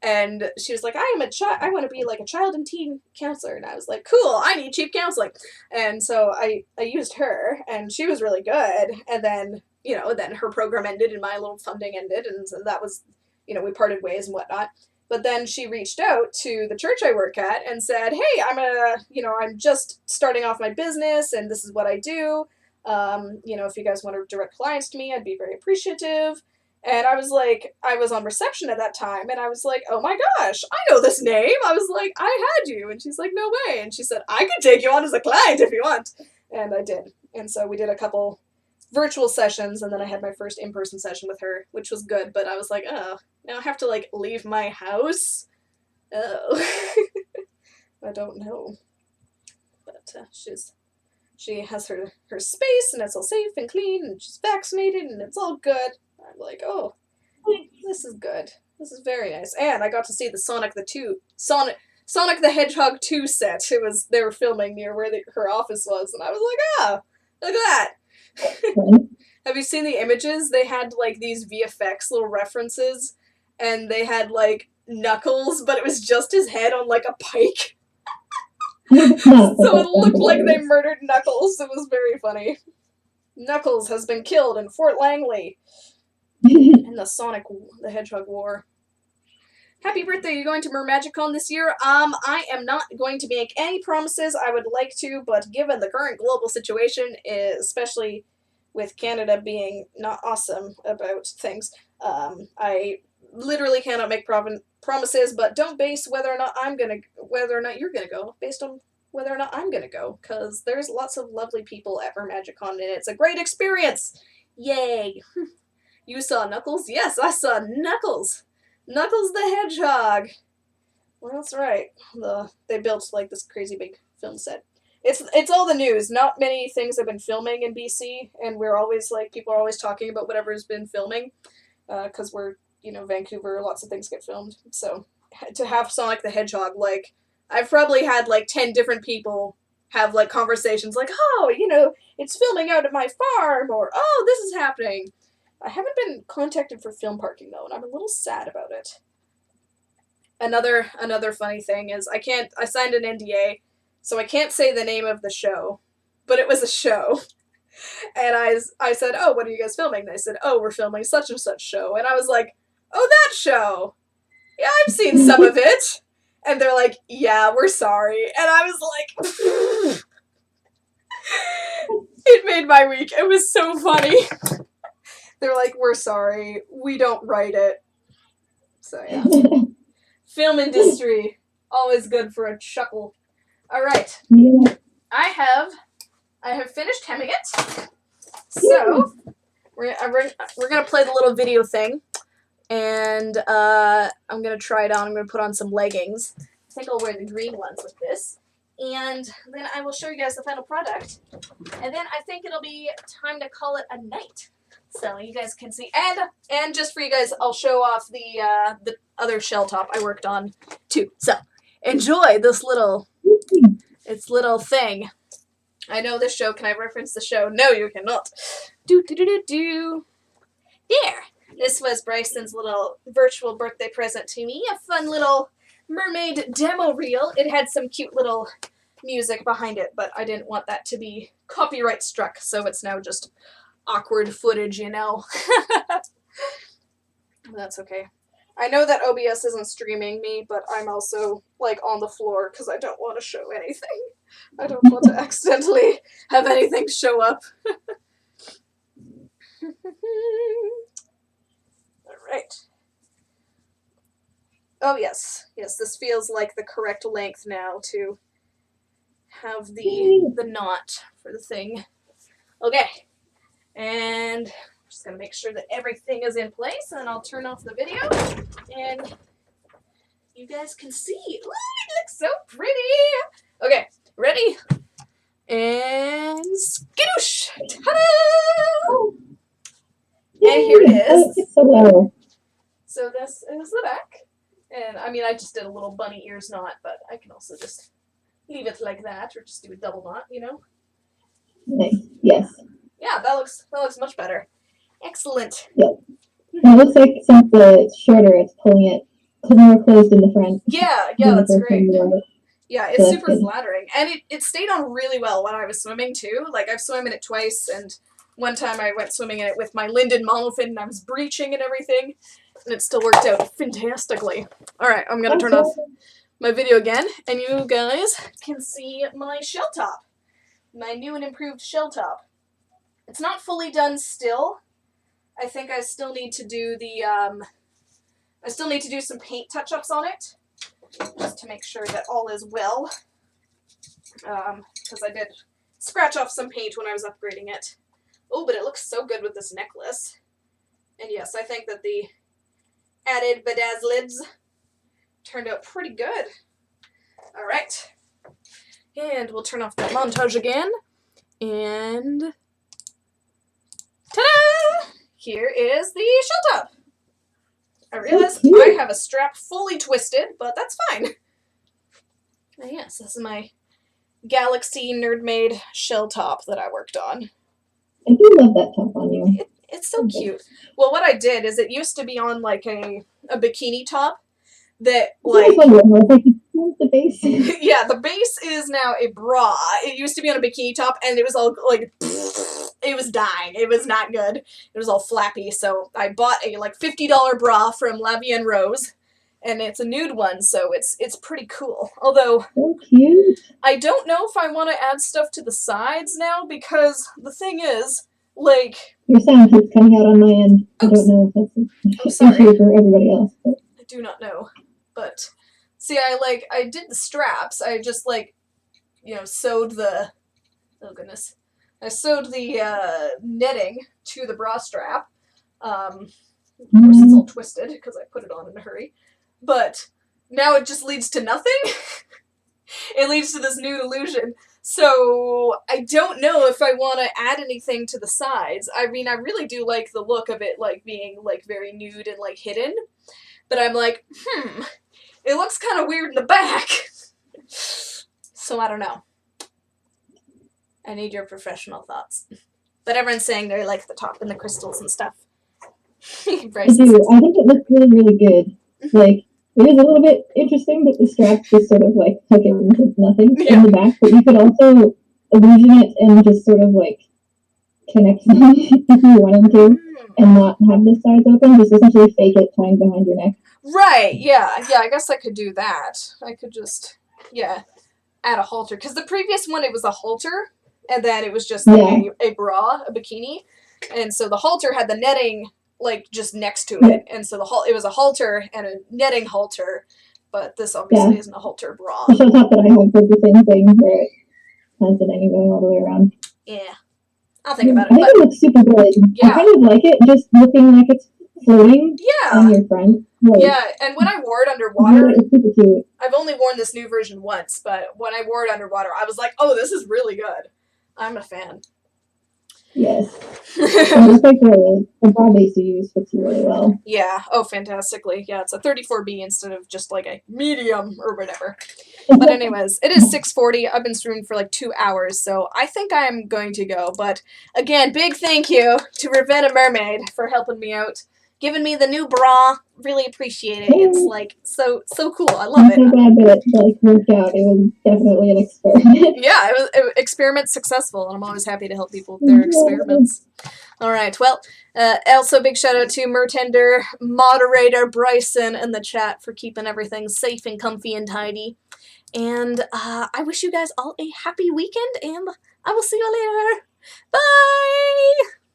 and she was like, I want to be a child and teen counselor. And I was like, cool, I need cheap counseling. And so I used her, and she was really good. And then, then her program ended and my little funding ended. And so that was, we parted ways and whatnot. But then she reached out to the church I work at and said, hey, I'm just starting off my business and this is what I do. If you guys want to direct clients to me, I'd be very appreciative. And I was on reception at that time, and I was like, oh my gosh, I know this name. I was like, I had you. And she's like, no way. And she said, I could take you on as a client if you want. And I did. And so we did a couple virtual sessions, and then I had my first in-person session with her, which was good. But I was like, oh, now I have to, leave my house? Oh. I don't know. But she has her space, and it's all safe and clean, and she's vaccinated, and it's all good. I'm like, oh, this is good. This is very nice. And I got to see the Sonic the Hedgehog 2 set. They were filming near where her office was, and I was like, oh, look at that. Have you seen the images? They had, these VFX little references, and they had, Knuckles, but it was just his head on, a pike. So it looked like they murdered Knuckles. It was very funny. Knuckles has been killed in Fort Langley. In the Hedgehog War. Happy birthday, you going to MerMagicCon this year? I am not going to make any promises. I would like to, but given the current global situation, especially with Canada being not awesome about things, I literally cannot make promises, but don't base whether or not you're gonna go based on whether or not I'm gonna go, because there's lots of lovely people at MagicCon, and it's a great experience. Yay! You saw Knuckles? Yes, I saw Knuckles. Knuckles the Hedgehog. Well, that's right. They built like this crazy big film set. It's all the news. Not many things have been filming in BC, and we're always like, people are always talking about whatever's been filming, because we're, Vancouver, lots of things get filmed. So to have Sonic the Hedgehog, like, I've probably had like 10 different people have like conversations like, oh, it's filming out at my farm, or oh, this is happening. I haven't been contacted for film parking though, and I'm a little sad about it. Another funny thing is I signed an NDA, so I can't say the name of the show, but it was a show. And I said, oh, what are you guys filming? And they said, oh, we're filming such and such show. And I was like, oh, that show. Yeah, I've seen some of it. And they're like, yeah, we're sorry. And I was like, it made my week. It was so funny. They're like, we're sorry. We don't write it. So, yeah. Film industry. Always good for a chuckle. All right. Yeah. I have finished hemming it. So, we're going to play the little video thing. And I'm going to try it on. I'm going to put on some leggings. I think I'll wear the green ones with this. And then I will show you guys the final product. And then I think it'll be time to call it a night. So you guys can see. And just for you guys, I'll show off the other shell top I worked on too. So enjoy this little thing. I know this show. Can I reference the show? No, you cannot. Do. There. This was Bryson's little virtual birthday present to me. A fun little mermaid demo reel. It had some cute little music behind it, but I didn't want that to be copyright struck, so it's now just awkward footage, That's okay. I know that OBS isn't streaming me, but I'm also, like, on the floor because I don't want to show anything. I don't want to accidentally have anything show up. Alright. Oh, yes. Yes, this feels like the correct length now to have the knot for the thing. Okay. And I'm just going to make sure that everything is in place, and then I'll turn off the video, and you guys can see. Ooh, it looks so pretty! Okay, ready? And skadoosh! Ta-da! And here it is. So this is the back. And, I mean, I just did a little bunny ears knot, but I can also just leave it like that, or just do a double knot, Nice. Yes. Yeah, that looks much better. Excellent. Yep. And it looks like since it's shorter, it's pulling it more closed in the front. Yeah, that's great. Yeah, it's super flattering. And it stayed on really well when I was swimming, too. Like, I've swum in it twice, and one time I went swimming in it with my Linden monofin, and I was breaching and everything, and it still worked out fantastically. Alright, I'm going to turn off my video again, and you guys can see my shell top. My new and improved shell top. It's not fully done still. I think I still need to do some paint touch-ups on it, just to make sure that all is well. Because I did scratch off some paint when I was upgrading it. Oh, but it looks so good with this necklace. And yes, I think that the added bedazzleds turned out pretty good. Alright. And we'll turn off that montage again. And ta-da! Here is the shell top. I realize I have a strap fully twisted, but that's fine. And yes, this is my Galaxy Nerdmaid shell top that I worked on. I do love that top on you. It's so cute. Well, what I did is it used to be on like a bikini top that like the base. yeah, the base is now a bra. It used to be on a bikini top, and it was all like it was dying. It was not good. It was all flappy. So I bought a like $50 bra from La Vie en Rose, and it's a nude one, so it's pretty cool. Although so cute. I don't know if I want to add stuff to the sides now, because the thing is, like, your sound keeps coming out on my end. I don't know if that's an issue for everybody else. But. I do not know. But see, I did the straps. I just like sewed the, oh goodness, I sewed the netting to the bra strap. Of course, it's all twisted because I put it on in a hurry. But now it just leads to nothing. It leads to this nude illusion. So I don't know if I want to add anything to the sides. I mean, I really do like the look of it, like, being, like, very nude and, like, hidden. But I'm like, it looks kind of weird in the back. So I don't know. I need your professional thoughts. But everyone's saying they like the top and the crystals and stuff. I do. I think it looks really, really good. Like, it is a little bit interesting that the straps just sort of, like, hook into nothing in the back, but you could also illusion it and just sort of, like, connect them if you wanted to, and not have the sides open, just essentially fake it tying behind your neck. Right, yeah, I guess I could do that. I could just, add a halter. Because the previous one, it was a halter, and then it was just, like, a bra, a bikini, and so the halter had the netting, like, just next to it, and so it was a halter and a netting halter, but this obviously isn't a halter bra. The show top that I have did the same thing, where it has the netting going all the way around. Yeah. I'll think about it. I think it looks super good. Yeah. I kind of like it, just looking like it's floating on your front. Like, and when I wore it underwater, it's super cute. I've only worn this new version once, but when I wore it underwater, I was like, oh, this is really good. I'm a fan. Yes. And it's like the bra base you use fits you really well. Yeah. Oh, fantastically. Yeah, it's a 34B instead of just like a medium or whatever. But anyways, it is 6:40. I've been streaming for like 2 hours, so I think I'm going to go. But again, big thank you to Ravenna Mermaid for helping me out, giving me the new bra. Really appreciate it. It's like so cool. I love it. I'm so glad that it like worked out. It was definitely an experiment. Yeah, it was experiment successful, and I'm always happy to help people with their experiments. All right, well, also big shout out to Mertender, moderator Bryson in the chat for keeping everything safe and comfy and tidy. And I wish you guys all a happy weekend, and I will see you later. Bye!